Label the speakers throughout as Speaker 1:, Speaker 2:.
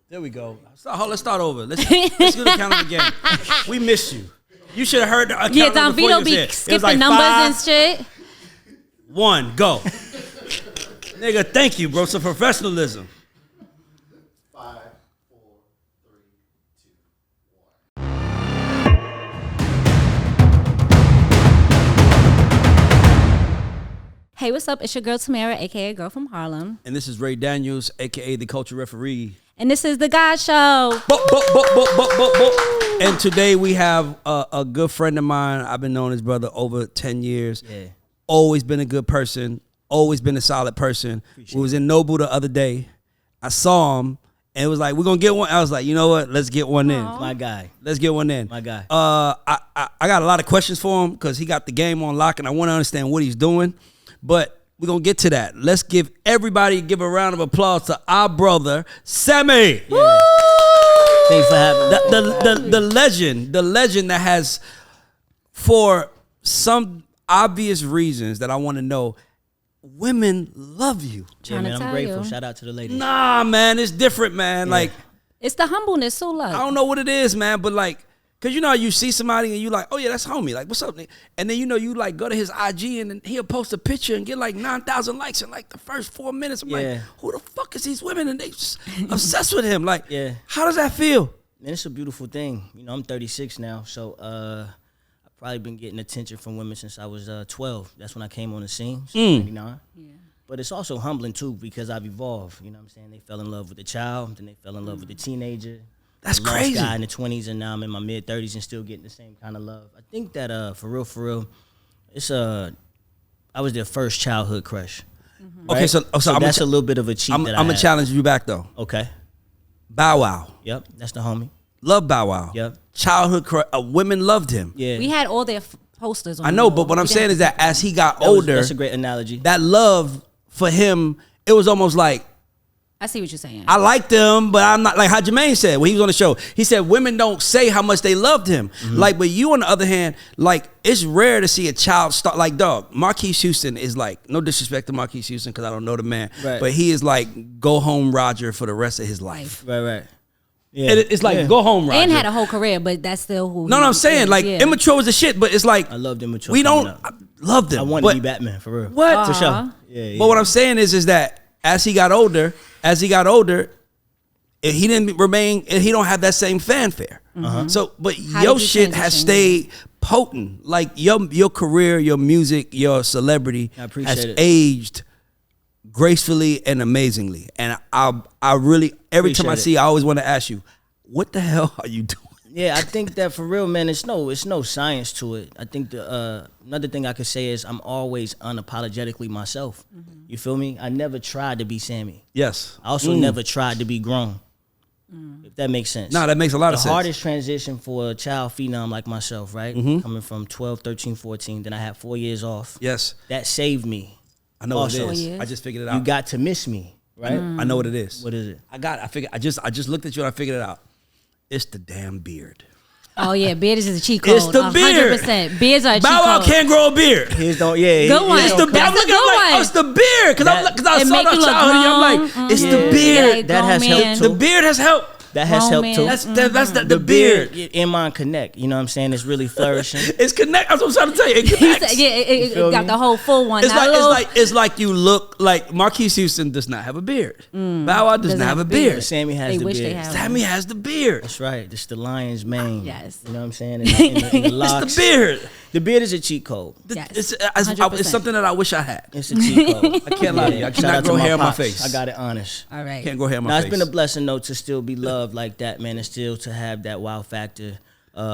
Speaker 1: There we go. Let's start over. Let's do the count of the game. We missed you. You should have heard the count.
Speaker 2: Yeah, Don Vito be skipping like numbers 5, and shit.
Speaker 1: 1, go. Nigga, thank you, bro. Some professionalism.
Speaker 3: 5, 4, 3, 2, 1.
Speaker 2: Hey, what's up? It's your girl Tamara, aka Girl from Harlem.
Speaker 1: And this is Ray Daniels, aka the Culture Referee.
Speaker 2: And this is The God Show.
Speaker 1: And today we have a good friend of mine. I've been knowing his brother over 10 years.
Speaker 4: Yeah.
Speaker 1: Always been a good person. Always been a solid person. We was in Nobu the other day. I saw him, and it was like, we're going to get one. I was like, you know what? Let's get one in.
Speaker 4: My guy.
Speaker 1: Let's get one in.
Speaker 4: My guy.
Speaker 1: I got a lot of questions for him because he got the game on lock, and I want to understand what he's doing. But we're going to get to that. Let's give everybody a round of applause to our brother, Sammy.
Speaker 4: Yeah. Thanks for having me.
Speaker 1: The legend that has, for some obvious reasons that I want to know, women love you.
Speaker 4: Yeah, man, I'm grateful. Shout out to the ladies.
Speaker 1: Nah, man, it's different, man. Yeah. Like,
Speaker 2: it's the humbleness, so love.
Speaker 1: I don't know what it is, man, but like, cause you know you see somebody and you like, oh yeah, that's homie. Like, what's up, nigga? And then you know you like go to his IG and then he'll post a picture and get like 9,000 likes in like the first 4 minutes. I'm like, who the fuck is these women? And they just obsessed with him. Like, how does that feel?
Speaker 4: Man, it's a beautiful thing. You know, I'm 36 now, so I've probably been getting attention from women since I was 12. That's when I came on the scene, so 99. Yeah. But it's also humbling too because I've evolved. You know what I'm saying? They fell in love with the child, then they fell in love with the teenager.
Speaker 1: That's crazy.
Speaker 4: Lost guy in the 20s, and now I'm in my mid 30s and still getting the same kind of love. I think that for real, it's I was their first childhood crush. Mm-hmm. Right?
Speaker 1: Okay, so
Speaker 4: that's a little bit of a cheat. I'm
Speaker 1: gonna challenge you back though.
Speaker 4: Okay.
Speaker 1: Bow Wow.
Speaker 4: Yep, that's the homie.
Speaker 1: Love Bow Wow.
Speaker 4: Yep.
Speaker 1: Childhood crush. Women loved him.
Speaker 4: Yeah.
Speaker 2: We had all their posters on.
Speaker 1: I know, but what I'm saying is that as he got older,
Speaker 4: that's a great analogy.
Speaker 1: That love for him, it was almost like,
Speaker 2: I see what you're saying.
Speaker 1: I liked him, but I'm not, like how Jermaine said when he was on the show. He said women don't say how much they loved him. Mm-hmm. Like, but you on the other hand, like it's rare to see a child start like dog. Marquise Houston is like, no disrespect to Marquise Houston because I don't know the man, right. But he is like go home Roger for the rest of his life.
Speaker 4: Right. Yeah,
Speaker 1: it's like go home Roger.
Speaker 2: And had a whole career, but that's still who.
Speaker 1: No, I'm saying like immature was the shit, but it's like
Speaker 4: I loved immature.
Speaker 1: We don't love them.
Speaker 4: I wanted to be Batman for real.
Speaker 1: What
Speaker 4: for sure? Yeah.
Speaker 1: But what I'm saying is that as he got older, he didn't remain. He don't have that same fanfare. Mm-hmm. So, but your shit has stayed potent. Like your career, your music, your celebrity has aged gracefully and amazingly. And I really every time I see, I always want to ask you, what the hell are you doing?
Speaker 4: Yeah, I think that for real, man, it's no science to it. I think another thing I could say is I'm always unapologetically myself. Mm-hmm. You feel me? I never tried to be Sammy.
Speaker 1: Yes.
Speaker 4: I also never tried to be grown. If that makes sense.
Speaker 1: No, that makes a lot of sense.
Speaker 4: The hardest transition for a child phenom like myself, right? Mm-hmm. Coming from 12, 13, 14, then I had 4 years off.
Speaker 1: Yes.
Speaker 4: That saved me.
Speaker 1: I know what it is. I just figured it out.
Speaker 4: You got to miss me, right?
Speaker 1: I know what it is.
Speaker 4: What is it?
Speaker 1: I just looked at you and I figured it out. It's the damn beard.
Speaker 2: Oh yeah, beard is a cheat code.
Speaker 1: It's the beard.
Speaker 2: 100%. Beards are a cheat code.
Speaker 1: Bow Wow can't grow a beard.
Speaker 2: Good one.
Speaker 1: It's the beard. I'm looking like, oh, it's the beard. Because I saw that childhood and I'm like, it's the beard.
Speaker 4: That has helped too.
Speaker 1: The beard has helped.
Speaker 4: That has helped too.
Speaker 1: That's the beard.
Speaker 4: In mind connect. You know what I'm saying? It's really flourishing.
Speaker 1: It's connect. That's what I'm trying to tell you. It connects.
Speaker 2: It got the whole full one.
Speaker 1: It's like you look like Marquise Houston does not have a beard. Bow Wow does not have a beard.
Speaker 4: Sammy has the beard.
Speaker 1: Sammy has the beard.
Speaker 4: That's right. It's the lion's mane.
Speaker 2: Yes.
Speaker 4: You know what I'm saying? In the locks.
Speaker 1: It's the beard.
Speaker 4: The beard is a cheat code.
Speaker 1: Yes. It's something that I wish I had.
Speaker 4: It's a cheat code.
Speaker 1: I can't lie to you. I cannot grow hair on my face.
Speaker 4: I got it honest.
Speaker 2: All right.
Speaker 1: Can't grow hair on my face.
Speaker 4: It's been a blessing though to still be loved like that, man, and still to have that wow factor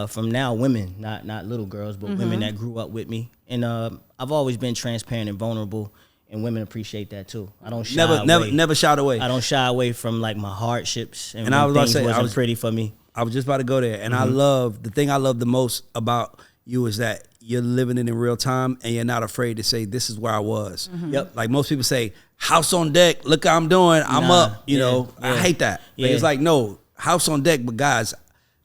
Speaker 4: from now women, not little girls, but women that grew up with me. And I've always been transparent and vulnerable, and women appreciate that too. I don't shy away.
Speaker 1: Never shied away.
Speaker 4: I don't shy away from like my hardships and
Speaker 1: I was about to say,
Speaker 4: wasn't pretty for me.
Speaker 1: I was just about to go there, and the thing I love the most about you is that you're living it in real time, and you're not afraid to say, this is where I was.
Speaker 4: Yep.
Speaker 1: Like most people say, house on deck, look how I'm doing, I'm up, you know. I hate that. But it's like, no, house on deck, but guys,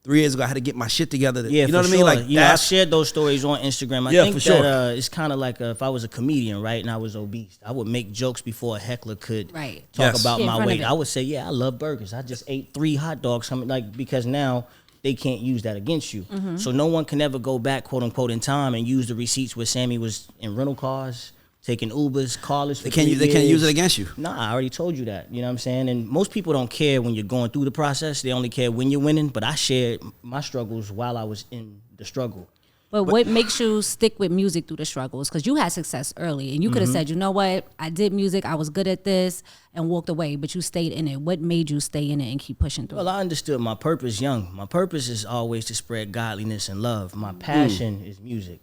Speaker 1: the 3 years ago, I had to get my shit together.
Speaker 4: Yeah,
Speaker 1: you know what
Speaker 4: sure.
Speaker 1: I mean? Like,
Speaker 4: you know, I shared those stories on Instagram. I think
Speaker 1: for sure.
Speaker 4: that it's kind of like if I was a comedian, right, and I was obese, I would make jokes before a heckler could talk about my weight. I would say, yeah, I love burgers. I just ate 3 hot dogs, because now they can't use that against you. So no one can ever go back, quote unquote, in time and use the receipts where Sammy was in rental cars, taking Ubers, carless.
Speaker 1: They can't use it against you.
Speaker 4: Nah, I already told you that. You know what I'm saying? And most people don't care when you're going through the process. They only care when you're winning. But I shared my struggles while I was in the struggle.
Speaker 2: But what makes you stick with music through the struggles? Because you had success early, and you could have said, you know what, I did music, I was good at this, and walked away, but you stayed in it. What made you stay in it and keep pushing through?
Speaker 4: Well, I understood my purpose young. My purpose is always to spread godliness and love. My passion is music.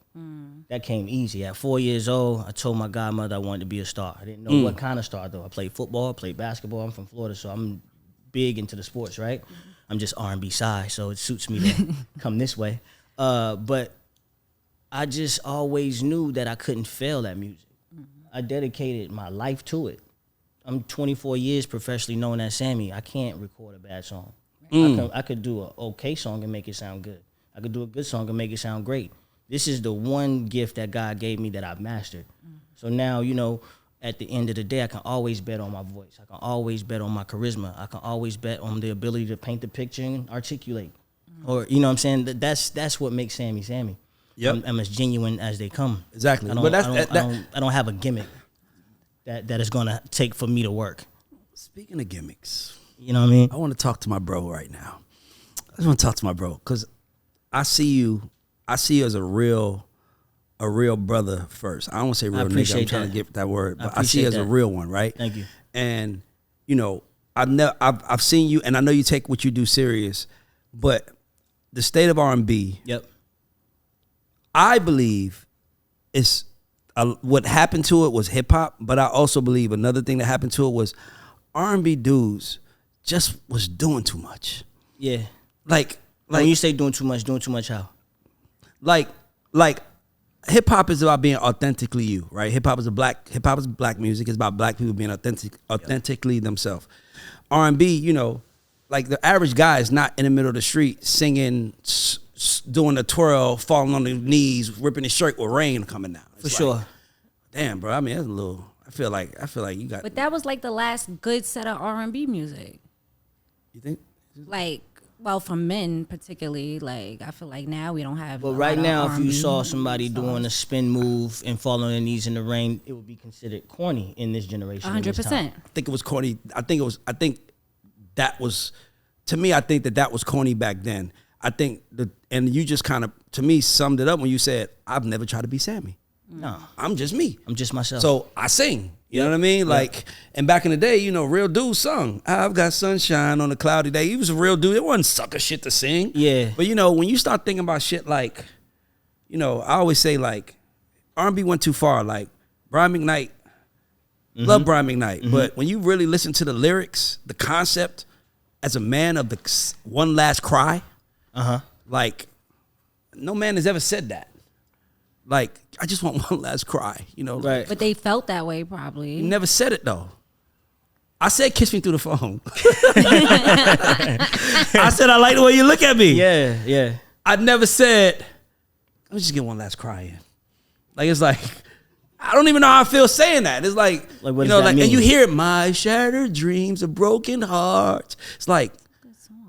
Speaker 4: That came easy. At 4 years old, I told my godmother I wanted to be a star. I didn't know what kind of star, though. I played football, played basketball. I'm from Florida, so I'm big into the sports, right? I'm just R&B shy, so it suits me to come this way. But I just always knew that I couldn't fail at music. I dedicated my life to it. I'm 24 years professionally known as Sammy. I can't record a bad song. I could do an okay song and make it sound good. I could do a good song and make it sound great. This is the one gift that God gave me that I've mastered. So now, you know, at the end of the day, I can always bet on my voice. I can always bet on my charisma. I can always bet on the ability to paint the picture and articulate. Or, you know what I'm saying? That's what makes Sammy Sammy. Yep. I'm as genuine as they come.
Speaker 1: Exactly.
Speaker 4: I don't have a gimmick that is gonna take for me to work.
Speaker 1: Speaking of gimmicks,
Speaker 4: you know what I mean?
Speaker 1: I want to talk to my bro right now. I just want to talk to my bro because I see you as a real brother first. I don't want to say real nigga. I'm trying to get that word, but I see you as a real one, right?
Speaker 4: Thank you.
Speaker 1: And you know, I've seen you, and I know you take what you do serious, but the state of R&B.
Speaker 4: Yep.
Speaker 1: I believe it's what happened to it was hip hop, but I also believe another thing that happened to it was R&B dudes just was doing too much.
Speaker 4: Yeah.
Speaker 1: Like
Speaker 4: when you say doing too much how?
Speaker 1: Like hip hop is about being authentically you, right? Hip hop is black music. It's about black people being authentically themselves. R&B, you know, like the average guy is not in the middle of the street singing, doing a twirl, falling on their knees, ripping his shirt with rain coming down.
Speaker 4: For sure.
Speaker 1: Damn, bro. I mean, that's a little. I feel like you got.
Speaker 2: But that was like the last good set of R&B music.
Speaker 1: You think?
Speaker 2: Like, well, for men particularly, like I feel like now we don't have.
Speaker 4: But right now, if you saw somebody doing a spin move and fall on their knees in the rain, it would be considered corny in this generation.
Speaker 2: 100%.
Speaker 1: I think it was corny. I think that was, to me, I think that was corny back then. I think and you just kind of, to me, summed it up when you said, I've never tried to be Sammy.
Speaker 4: No.
Speaker 1: I'm just me.
Speaker 4: I'm just myself.
Speaker 1: So I sing. You know what I mean? Like, and back in the day, you know, real dudes sung. I've got sunshine on a cloudy day. He was a real dude. It wasn't sucker shit to sing.
Speaker 4: Yeah.
Speaker 1: But, you know, when you start thinking about shit like, you know, I always say, like, R&B went too far. Like, Brian McKnight, love Brian McKnight. But when you really listen to the lyrics, the concept, as a man of the one last cry, like, no man has ever said that. Like, I just want one last cry, you know.
Speaker 4: Right.
Speaker 2: But they felt that way probably.
Speaker 1: You never said it though. I said kiss me through the phone. I said I like the way you look at me.
Speaker 4: Yeah, yeah.
Speaker 1: I never said, let me just get one last cry in. Like, it's like, I don't even know how I feel saying that. It's like
Speaker 4: what
Speaker 1: you
Speaker 4: does
Speaker 1: know,
Speaker 4: that
Speaker 1: like,
Speaker 4: mean?
Speaker 1: and you hear my shattered dreams of broken hearts. It's like,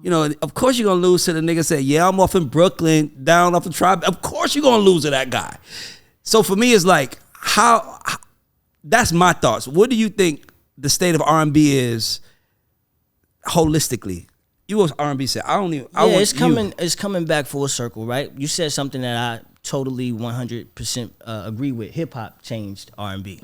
Speaker 1: you know, of course you're going to lose to the nigga say, yeah, I'm off in Brooklyn, down off the tribe. Of course you're going to lose to that guy. So for me, it's like, how that's my thoughts. What do you think the state of R&B is holistically? You was R&B said,
Speaker 4: it's coming back full circle, right? You said something that I totally 100% agree with. Hip hop changed R&B.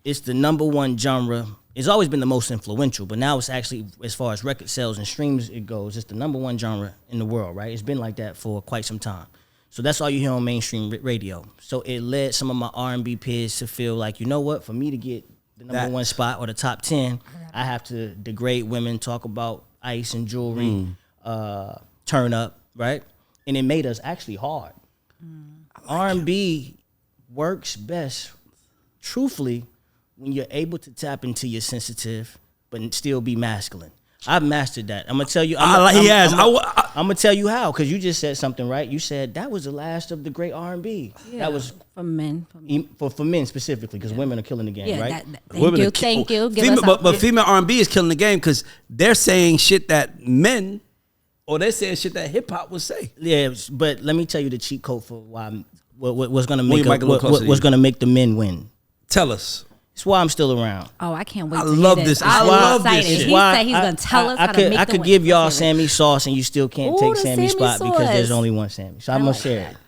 Speaker 4: It's the number one genre. It's always been the most influential, but now it's actually, as far as record sales and streams it goes, it's the number one genre in the world, right? It's been like that for quite some time. So that's all you hear on mainstream radio. So it led some of my R&B peers to feel like, you know what, for me to get the number one spot or the top 10, I have to degrade women, talk about ice and jewelry, turn up, right? And it made us actually hard. R&B works best, truthfully, when you're able to tap into your sensitive, but still be masculine. I've mastered that. I'm gonna tell you.
Speaker 1: hop.
Speaker 4: I'm gonna tell you how, because you just said something, right? You said that was the last of the great R&B.
Speaker 2: Yeah,
Speaker 4: that was
Speaker 2: for men.
Speaker 4: for men specifically, because women are killing the game,
Speaker 2: Yeah,
Speaker 4: right?
Speaker 2: thank you. Give
Speaker 1: Female,
Speaker 2: us
Speaker 1: but female R&B is killing the game because they're saying shit that men, or they're saying shit that hip hop would say.
Speaker 4: Yeah, but let me tell you the cheat code for what's gonna
Speaker 1: Move
Speaker 4: make
Speaker 1: your mic a little closer to
Speaker 4: what's
Speaker 1: you.
Speaker 4: gonna make the men win.
Speaker 1: Tell us.
Speaker 4: It's why I'm still around.
Speaker 2: Oh, I can't wait
Speaker 1: I
Speaker 2: to
Speaker 1: love
Speaker 2: hear
Speaker 1: this.
Speaker 2: I'm
Speaker 1: I love this
Speaker 2: excited.
Speaker 1: shit.
Speaker 2: He said he's going to tell us how to make
Speaker 4: I
Speaker 2: the
Speaker 4: could
Speaker 2: win.
Speaker 4: give y'all
Speaker 2: Let's hear it.
Speaker 4: Sammy sauce, and you still can't
Speaker 2: Ooh,
Speaker 4: take
Speaker 2: the
Speaker 4: Sammy's
Speaker 2: Sammy
Speaker 4: spot because there's
Speaker 2: sauce.
Speaker 4: only one Sammy. So I'm
Speaker 2: I
Speaker 4: gonna
Speaker 2: like
Speaker 4: share
Speaker 2: that.
Speaker 4: it.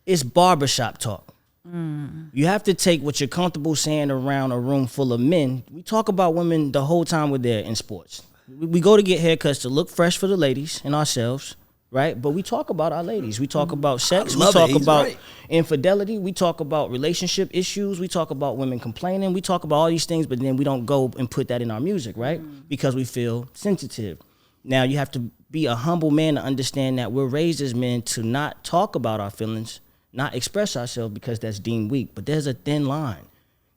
Speaker 4: It's barbershop talk. You have to take what you're comfortable saying around a room full of men. We talk about women the whole time we're there in sports. We go to get haircuts to look fresh for the ladies and ourselves, right? But we talk about our ladies. We talk about sex. We
Speaker 1: love
Speaker 4: talk
Speaker 1: it. He's
Speaker 4: about
Speaker 1: right.
Speaker 4: infidelity. We talk about relationship issues. We talk about women complaining. We talk about all these things, but then we don't go and put that in our music, right? Because we feel sensitive. Now, you have to be a humble man to understand that we're raised as men to not talk about our feelings, not express ourselves because that's deemed weak. But there's a thin line.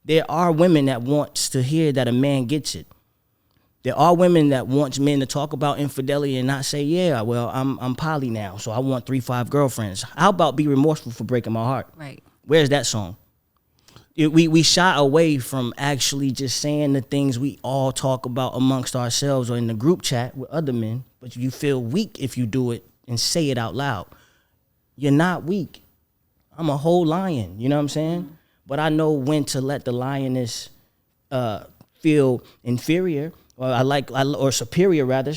Speaker 4: There are women that wants to hear that a man gets it. There are women that wants men to talk about infidelity and not say, yeah, well, I'm poly now, so I want 3-5 girlfriends. How about be remorseful for breaking my heart?
Speaker 2: Right.
Speaker 4: Where's that song? We shy away from actually just saying the things we all talk about amongst ourselves or in the group chat with other men, but you feel weak if you do it and say it out loud. You're not weak. I'm a whole lion, you know what I'm saying? But I know when to let the lioness feel inferior, or superior rather,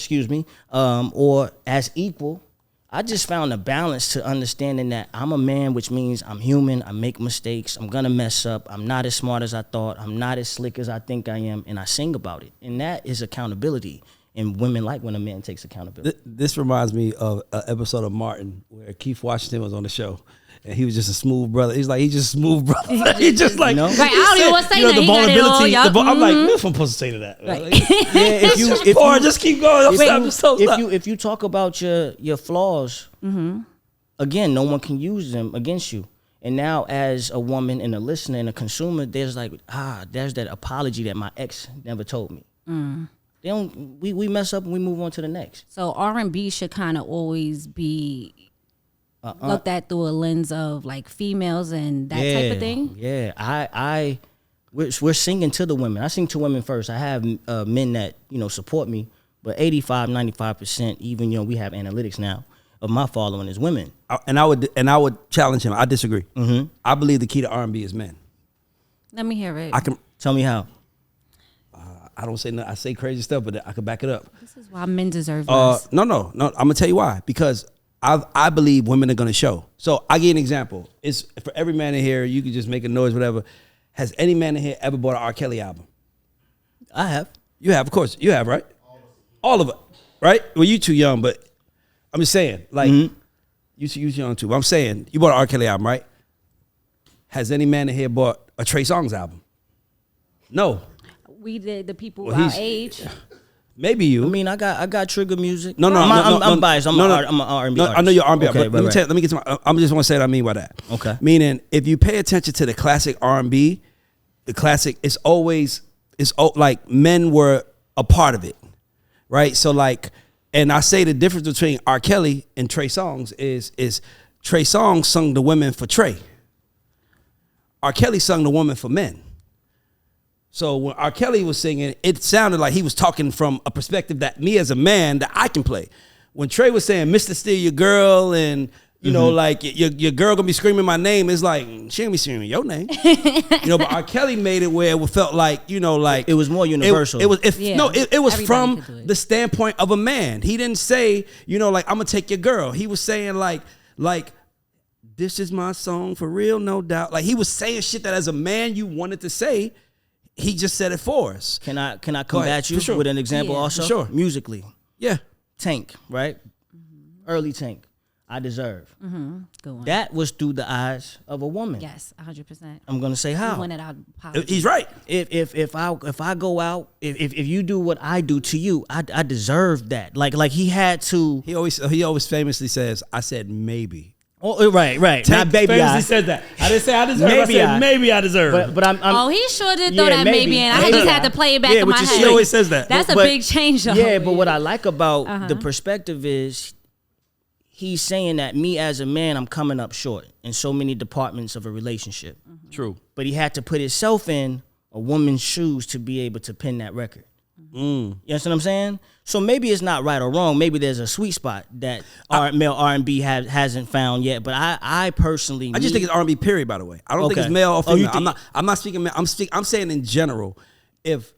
Speaker 4: or as equal. I just found a balance to understanding that I'm a man, which means I'm human, I make mistakes, I'm gonna mess up, I'm not as smart as I thought, I'm not as slick as I think I am, and I sing about it. And that is accountability. And women like when a man takes accountability.
Speaker 1: This reminds me of an episode of Martin where Keith Washington was on the show. And he was just a smooth brother. He's just a smooth brother. He just like,
Speaker 4: You know?
Speaker 2: Right, I don't even want to say that.
Speaker 1: the
Speaker 2: He got it all,
Speaker 1: vulnerability.
Speaker 2: yup.
Speaker 1: I'm like, what if I'm supposed to say to that?
Speaker 2: Right.
Speaker 1: Like,
Speaker 4: Yeah,
Speaker 1: just keep going.
Speaker 4: if you talk about your flaws, again, no one can use them against you. And now, as a woman and a listener and a consumer, there's that apology that my ex never told me. They don't. We mess up and we move on to the next.
Speaker 2: So R&B should kind of always be looked at through a lens of like females and that type of thing.
Speaker 4: Yeah, we're singing to the women. I sing to women first. I have men that support me, but 85-95%, even we have analytics now of my following is women.
Speaker 1: And I would challenge him. I disagree. I believe the key to R&B is men.
Speaker 2: Let me hear it.
Speaker 1: I can.
Speaker 4: Tell me how.
Speaker 1: I don't say I say crazy stuff, but I can back it up.
Speaker 2: This is why men deserve less.
Speaker 1: No. I'm gonna tell you why. Because I believe women are gonna show. So I give you an example. It's for every man in here. You can just make a noise, whatever. Has any man in here ever bought an R. Kelly album?
Speaker 4: I have.
Speaker 1: You have, of course. You have, right? All of it, right? Well, you too young, but I'm just saying, like, you too young too. But I'm saying, you bought an R. Kelly album, right? Has any man in here bought a Trey Songz album? No.
Speaker 2: We did the people
Speaker 1: Well,
Speaker 2: our
Speaker 1: he's-
Speaker 2: age.
Speaker 1: Maybe you.
Speaker 4: I mean, I got trigger music.
Speaker 1: No,
Speaker 4: I'm biased. I'm an R&B artist.
Speaker 1: I know you're R&B,
Speaker 4: Okay,
Speaker 1: but let me get to my. I just want to say what I mean by that.
Speaker 4: Okay.
Speaker 1: Meaning, if you pay attention to the classic R&B, the classic, like men were a part of it, right? So like, and I say the difference between R. Kelly and Trey Songz is Trey Songz sung the women for Trey. R. Kelly sung the woman for men. So when R. Kelly was singing, it sounded like he was talking from a perspective that me as a man that I can play. When Trey was saying, "Mr. Steal Your Girl," and like your girl gonna be screaming my name, it's like she ain't be screaming your name. But R. Kelly made it where it felt like like
Speaker 4: it was more universal.
Speaker 1: It was
Speaker 2: Everybody
Speaker 1: from
Speaker 2: could do it.
Speaker 1: the standpoint of a man. He didn't say like I'm gonna take your girl. He was saying like this is my song for real, no doubt. Like he was saying shit that as a man you wanted to say. He just said it for us.
Speaker 4: Can I combat you
Speaker 1: For sure.
Speaker 4: with an example
Speaker 2: Yeah.
Speaker 4: also?
Speaker 1: For sure.
Speaker 4: Musically.
Speaker 1: Yeah.
Speaker 4: Tank, right? Early Tank. I Deserve.
Speaker 2: Good one.
Speaker 4: That was through the eyes of a woman.
Speaker 2: Yes, 100%.
Speaker 4: I'm gonna say how.
Speaker 2: We wanted our apology.
Speaker 1: He's right.
Speaker 4: If I go out, if you do what I do to you, I deserve that. Like he had to.
Speaker 1: He always famously says, "I said maybe."
Speaker 4: Oh, right. Not baby.
Speaker 1: Famously said that. I didn't say I deserve.
Speaker 4: Maybe
Speaker 1: I said maybe I deserve.
Speaker 4: But I'm
Speaker 2: Oh, he sure did throw
Speaker 4: Yeah,
Speaker 2: that maybe in. I
Speaker 4: maybe.
Speaker 2: just had to play it back
Speaker 1: Yeah,
Speaker 2: in
Speaker 1: which
Speaker 2: my
Speaker 1: is-
Speaker 2: head.
Speaker 1: she always says that.
Speaker 2: That's a
Speaker 4: But-
Speaker 2: big change, though.
Speaker 4: Yeah, but what I like about the perspective is he's saying that me as a man, I'm coming up short in so many departments of a relationship.
Speaker 1: Mm-hmm. True.
Speaker 4: But he had to put himself in a woman's shoes to be able to pen that record. You understand what I'm saying? So maybe it's not right or wrong. Maybe there's a sweet spot that male R&B hasn't found yet. But I personally,
Speaker 1: I just think it's R&B. Period. By the way, I don't think it's male or female. I'm not speaking male. I'm saying in general. If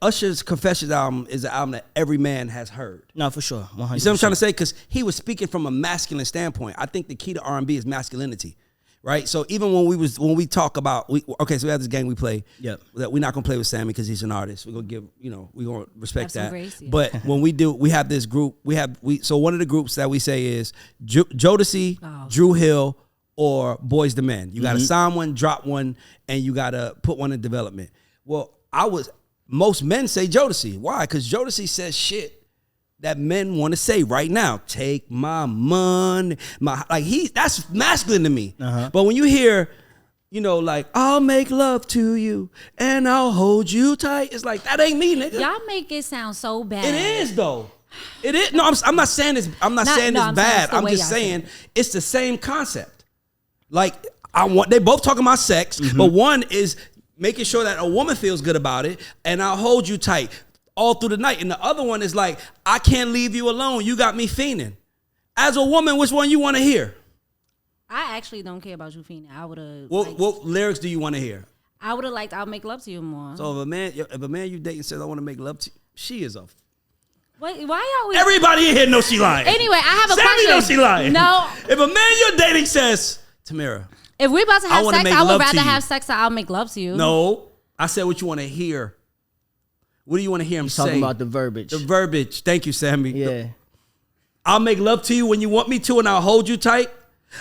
Speaker 1: Usher's Confessions album is an album that every man has heard.
Speaker 4: No, for sure. 100%.
Speaker 1: You see what I'm trying to say? Because he was speaking from a masculine standpoint. I think the key to R&B is masculinity. Right, so even when we talk about so we have this game we play.
Speaker 4: Yep.
Speaker 1: That we're not gonna play with Sammy because he's an artist. We're gonna give we're gonna respect that.
Speaker 2: Grace, yeah.
Speaker 1: But when we have this group. So one of the groups that we say is Jodeci, Drew Hill, or Boyz II Men. You gotta sign one, drop one, and you gotta put one in development. Well, most men say Jodeci. Why? Because Jodeci says shit that men want to say right now. Take my money, that's masculine to me. But when you hear, like, I'll make love to you and I'll hold you tight, it's like, that ain't me, nigga.
Speaker 2: Y'all make it sound so bad.
Speaker 1: It is though. It is. No, I'm not saying this. I'm not saying it's bad. I'm just saying it's the same concept. Like they both talking about sex, but one is making sure that a woman feels good about it, and I'll hold you tight all through the night. And the other one is like, I can't leave you alone. You got me fiending. As a woman, which one you want to hear?
Speaker 2: I actually don't care about you fiending. I would have.
Speaker 1: What lyrics do you want to hear?
Speaker 2: I would have liked I'll make love to you more.
Speaker 1: So if a man you dating says I want to make love to you, she is off.
Speaker 2: Why y'all?
Speaker 1: Everybody in here knows she lying.
Speaker 2: Anyway, I have a
Speaker 1: Sammy
Speaker 2: question.
Speaker 1: knows she lying.
Speaker 2: No.
Speaker 1: If a man you're dating says, Tamira,
Speaker 2: if we're about to have sex, I would rather
Speaker 1: you.
Speaker 2: have sex than I'll make love to you.
Speaker 1: No. I said what you want to hear. What do you want to hear him say?
Speaker 4: Talking about the verbiage.
Speaker 1: The verbiage. Thank you, Sammy.
Speaker 4: Yeah.
Speaker 1: I'll make love to you when you want me to, and I'll hold you tight.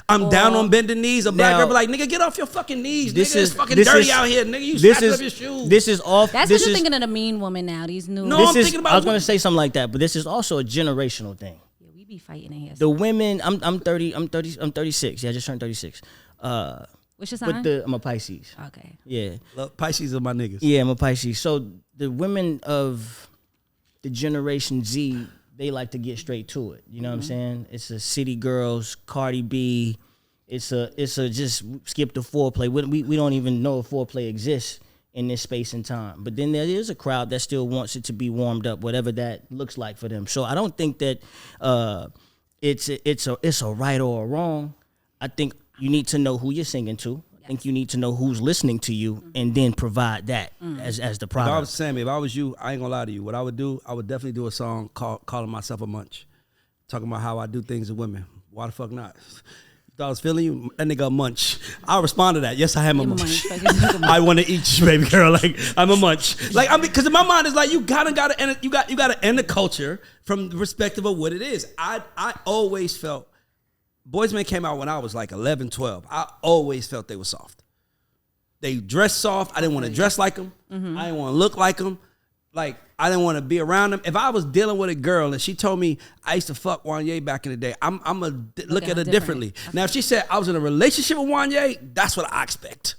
Speaker 1: I'm down on bending knees. A black girl be like, nigga, get off your fucking knees. Nigga, it's fucking dirty out here. Nigga, you strapped up your shoes.
Speaker 4: This is off.
Speaker 2: That's what you're thinking of the mean woman now. These new.
Speaker 1: No, I'm thinking about.
Speaker 4: I was going to say something like that, but this is also a generational thing.
Speaker 2: Yeah, we be fighting in here.
Speaker 4: The women, I'm 36. Yeah, I just turned 36.
Speaker 2: What's your sign?
Speaker 4: I'm a Pisces.
Speaker 2: Okay.
Speaker 4: Yeah.
Speaker 1: Look, Pisces are my niggas.
Speaker 4: Yeah, I'm a Pisces. So the women of the Generation Z, they like to get straight to it. You know what I'm saying? It's a city girls, Cardi B. It's a just skip the foreplay. We don't even know if foreplay exists in this space and time. But then there is a crowd that still wants it to be warmed up, whatever that looks like for them. So I don't think that it's a right or a wrong. I think you need to know who you're singing to. I think you need to know who's listening to you, and then provide that as the product.
Speaker 1: If I was Sammy, if I was you, I ain't gonna lie to you. What I would do, I would definitely do a song calling myself a munch, talking about how I do things with women. Why the fuck not? You thought I was feeling you? That nigga a munch. I'll respond to that. Yes, I am a munch. I want to eat you, baby girl. Like, I'm a munch. Like, I mean, because in my mind, it's like you gotta end it. You gotta end the culture from the perspective of what it is. I always felt. Boyz II Men came out when I was like 11, 12. I always felt they were soft. They dressed soft. I didn't want to dress like them. I didn't want to look like them. Like, I didn't want to be around them. If I was dealing with a girl and she told me I used to fuck Wanye back in the day, I'm going to look at her differently. Okay. Now, if she said I was in a relationship with Wanye, that's what I expect.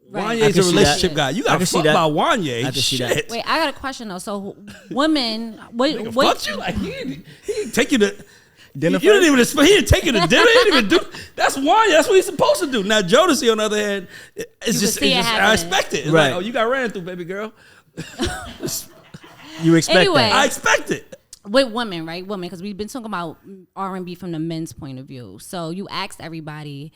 Speaker 1: Right. Wanye's a relationship guy. You got to fuck about Wanye.
Speaker 4: I can see that.
Speaker 2: Wait, I got a question, though. So, women... what
Speaker 1: fuck you? Like, he didn't take you to... Dinner he didn't take you to dinner. He didn't even do. That's Wanya. That's what he's supposed to do. Now Jodeci, on the other hand, it's just I expect it. It's right. Like, oh, you got ran through, baby girl.
Speaker 4: You expect
Speaker 2: anyway,
Speaker 4: that.
Speaker 1: I expect it.
Speaker 2: With women, right? Women, because we've been talking about R&B from the men's point of view. So you asked everybody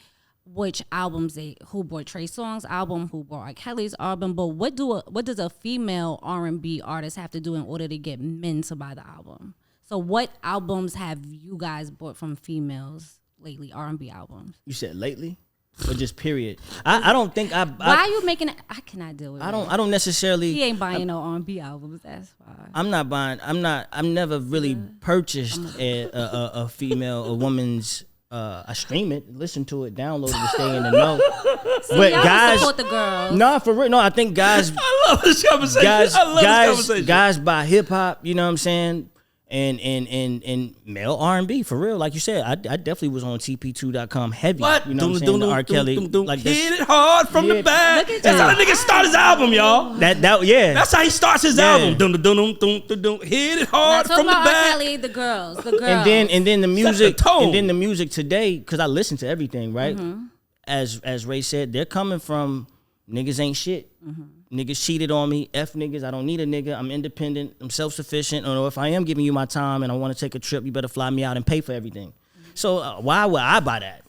Speaker 2: which albums who bought Trey Songz's album, who bought R. Kelly's album, but what does a female R&B artist have to do in order to get men to buy the album? So what albums have you guys bought from females lately, R&B albums?
Speaker 4: You said lately? Or just period? I don't think I...
Speaker 2: Why are you making it? I cannot deal with it.
Speaker 4: I don't necessarily...
Speaker 2: He ain't buying no R&B albums, that's why.
Speaker 4: I've never really purchased a female, a woman's... I stream it, listen to it, download it to stay in the know.
Speaker 2: See, but guys support the girls.
Speaker 4: No, for real. No, I think guys...
Speaker 1: I love this conversation.
Speaker 4: Guys buy hip hop, you know what I'm saying? and male R&B for real. Like you said, I definitely was on TP2.com heavy.
Speaker 1: What?
Speaker 4: You know what I'm saying? The R. Kelly. Like
Speaker 1: hit it hard from the back.
Speaker 2: Look at
Speaker 1: That's
Speaker 2: you.
Speaker 1: how the nigga start his album, y'all.
Speaker 4: Yeah.
Speaker 1: That's how he starts his album. Dum, dum, dum, dum, dum, dum. Hit it
Speaker 2: Now
Speaker 1: hard
Speaker 2: talk
Speaker 1: from the
Speaker 2: about R.
Speaker 1: back.
Speaker 2: Kelly, the girls.
Speaker 4: And then the music,
Speaker 1: tone.
Speaker 4: and then the music today, because I listen to everything, right? As Ray said, they're coming from niggas ain't shit. Niggas cheated on me. F niggas. I don't need a nigga. I'm independent. I'm self-sufficient. Or if I am giving you my time and I want to take a trip, you better fly me out and pay for everything. So why would I buy that?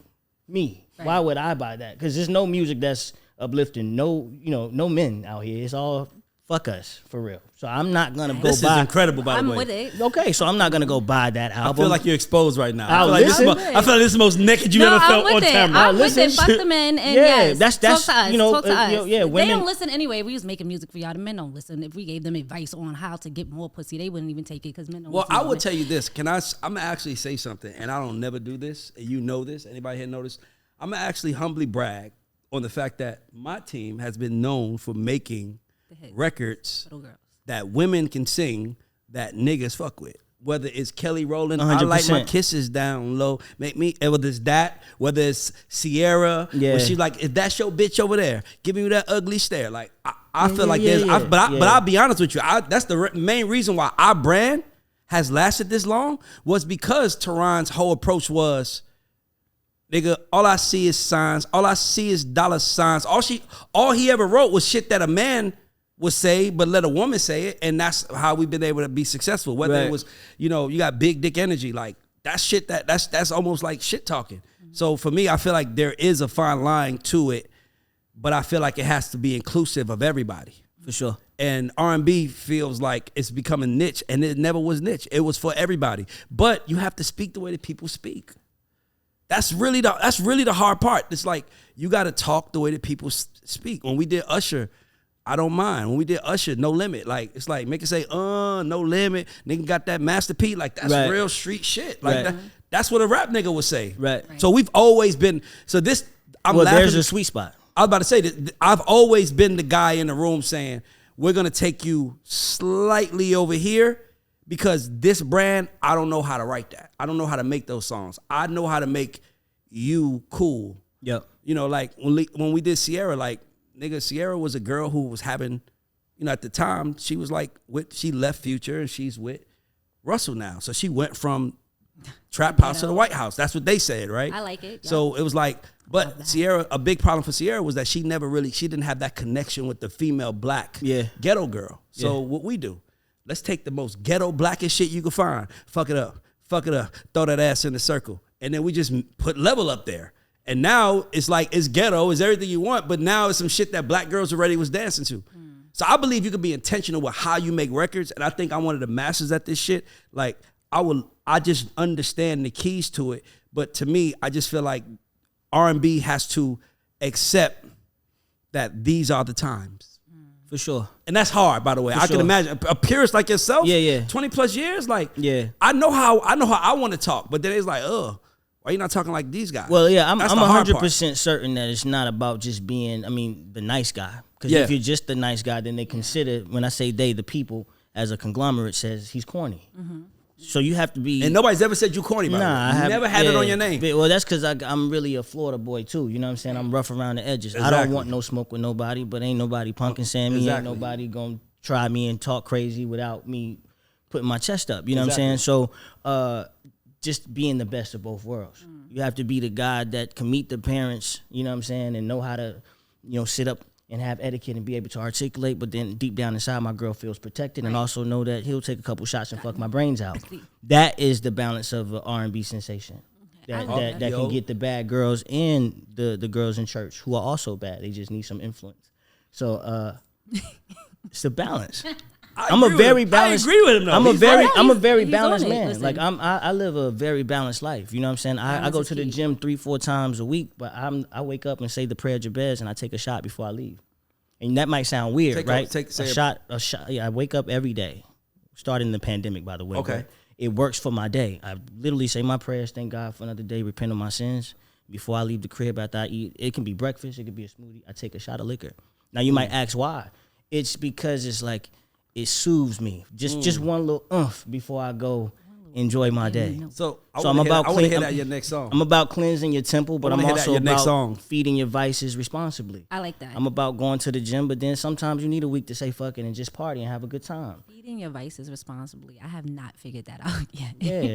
Speaker 4: Me.
Speaker 2: Right.
Speaker 4: Why would I buy that? Because there's no music that's uplifting. No, no men out here. It's all fuck us for real. So I'm not gonna go
Speaker 1: This
Speaker 4: buy.
Speaker 1: is incredible, by the
Speaker 2: I'm
Speaker 1: way.
Speaker 2: with it.
Speaker 4: Okay, so I'm not gonna go buy that
Speaker 1: I
Speaker 4: album.
Speaker 1: feel like you're exposed right now.
Speaker 4: I'll
Speaker 1: I feel
Speaker 4: listen.
Speaker 1: like this is the most naked you
Speaker 2: No,
Speaker 1: ever
Speaker 2: I'm
Speaker 1: felt
Speaker 2: with
Speaker 1: on
Speaker 2: it.
Speaker 1: camera.
Speaker 2: I'm with it.
Speaker 4: Listen.
Speaker 2: Fuck the men. And
Speaker 4: Yeah,
Speaker 2: yes,
Speaker 4: that's
Speaker 2: talk to us.
Speaker 4: you know,
Speaker 2: Talk to us.
Speaker 4: yeah,
Speaker 2: They
Speaker 4: women-
Speaker 2: don't listen anyway. We was making music for y'all. The men don't listen. If we gave them advice on how to get more pussy, they wouldn't even take it because men don't
Speaker 1: Well,
Speaker 2: listen.
Speaker 1: I
Speaker 2: to
Speaker 1: would
Speaker 2: it.
Speaker 1: tell you this. I'm gonna actually say something, and I don't never do this. And you know this. Anybody here know this? I'm gonna actually humbly brag on the fact that my team has been known for making
Speaker 2: hits.
Speaker 1: records
Speaker 2: Little girls.
Speaker 1: that women can sing that niggas fuck with. Whether it's Kelly Rowland, I like my
Speaker 4: 100%.
Speaker 1: kisses down low, make me. And whether it's that, whether it's Sierra,
Speaker 4: Yeah.
Speaker 1: where she's like, if that's your bitch over there, give me that ugly stare. Like I feel like
Speaker 4: yeah,
Speaker 1: there's,
Speaker 4: yeah,
Speaker 1: but
Speaker 4: yeah.
Speaker 1: I'll be honest with you. That's the main reason why our brand has lasted this long was because Tehran's whole approach was, nigga, all I see is signs. All I see is dollar signs. All he ever wrote was shit that a man would say, but let a woman say it, and that's how we've been able to be successful. Whether
Speaker 4: Right.
Speaker 1: it was, you got big dick energy, like that shit. That's almost like shit talking. So for me, I feel like there is a fine line to it, but I feel like it has to be inclusive of everybody.
Speaker 4: for sure.
Speaker 1: And R&B feels like it's becoming niche, and it never was niche. It was for everybody. But you have to speak the way that people speak. That's really the hard part. It's like you got to talk the way that people speak. When we did Usher, I don't mind. When we did Usher, No Limit, like it's like make it say no limit. Nigga got that Master P, like that's
Speaker 4: Right.
Speaker 1: real street shit. Like
Speaker 4: Right.
Speaker 1: that's what a rap nigga would say.
Speaker 4: Right.
Speaker 1: So we've always been. So this I'm
Speaker 4: Well,
Speaker 1: laughing.
Speaker 4: there's a sweet spot.
Speaker 1: I was about to say that I've always been the guy in the room saying, we're going to take you slightly over here because this brand, I don't know how to write that. I don't know how to make those songs. I know how to make you cool.
Speaker 4: Yep.
Speaker 1: Like when we did Sierra, like, nigga, Sierra was a girl who was having, at the time, she was like, she left Future and she's with Russell now. So she went from Trap House to the White House. That's what they said, right?
Speaker 2: I like it.
Speaker 1: So it was like, but Sierra, a big problem for Sierra was that she didn't have that connection with the female black ghetto girl. So what we do, let's take the most ghetto blackest shit you can find, fuck it up, throw that ass in the circle. And then we just put Level up there. And now it's like, it's ghetto, it's everything you want, but now it's some shit that black girls already was dancing to. So I believe you can be intentional with how you make records. And I think I'm one of the masters at this shit. Like, I just understand the keys to it. But to me, I just feel like R&B has to accept that these are the times.
Speaker 4: For sure.
Speaker 1: And that's hard, by the way. I can
Speaker 4: sure.
Speaker 1: imagine a purist like yourself.
Speaker 4: Yeah.
Speaker 1: 20 plus years, like,
Speaker 4: Yeah.
Speaker 1: I know how I want to talk, but then it's like, why you not talking like these guys?
Speaker 4: Well, yeah, I'm
Speaker 1: That's the hard part.
Speaker 4: 100% certain that it's not about just being, the nice guy. Because
Speaker 1: Yeah.
Speaker 4: if you're just the nice guy, then they consider, when I say they, the people, as a conglomerate says, he's corny.
Speaker 2: Mm-hmm.
Speaker 4: So you have to be...
Speaker 1: And nobody's ever said you corny, by the way.
Speaker 4: Nah,
Speaker 1: You never had it on your name.
Speaker 4: Well, that's because I'm really a Florida boy too. You know what I'm saying? I'm rough around the edges. I don't
Speaker 1: Exactly.
Speaker 4: want no smoke with nobody, but ain't nobody punking Sammy. Ain't
Speaker 1: Exactly.
Speaker 4: nobody gonna try me and talk crazy without me putting my chest up. You know what I'm
Speaker 1: Exactly.
Speaker 4: saying? So just being the best of both worlds. You have to be the guy that can meet the parents, you know what I'm saying, and know how to, sit up and have etiquette and be able to articulate, but then deep down inside my girl feels protected and also know that he'll take a couple shots and fuck my brains out. That is the balance of an R&B sensation. That can get the bad girls and the girls in church who are also bad. They just need some influence. So it's a balance. I'm a very balanced.
Speaker 1: I agree with him though.
Speaker 4: I'm a very
Speaker 2: he's
Speaker 4: balanced
Speaker 2: on it.
Speaker 4: man.
Speaker 2: Listen.
Speaker 4: Like I live a very balanced life. You know what I'm saying? I
Speaker 2: Balance
Speaker 4: go
Speaker 2: is
Speaker 4: to the
Speaker 2: key.
Speaker 4: gym 3-4 times a week, but I wake up and say the prayer Jabez and I take a shot before I leave. And that might sound weird, right?
Speaker 1: say
Speaker 4: A shot. Yeah, I wake up every day. Starting the pandemic, by the way.
Speaker 1: Okay.
Speaker 4: but it works for my day. I literally say my prayers, thank God for another day, repent of my sins. Before I leave the crib, after I eat, it can be breakfast, it could be a smoothie. I take a shot of liquor. Now you might ask why. It's because it's like it soothes me. Just one little oomph before I go enjoy my day.
Speaker 1: So I
Speaker 4: I'm about
Speaker 1: I want to hear that your next song.
Speaker 4: I'm about cleansing your temple, but I'm also about feeding your vices responsibly.
Speaker 2: I like that.
Speaker 4: I'm about going to the gym, but then sometimes you need a week to say fuck it and just party and have a good time.
Speaker 2: Feeding your vices responsibly. I have not figured that out yet.
Speaker 4: Yeah.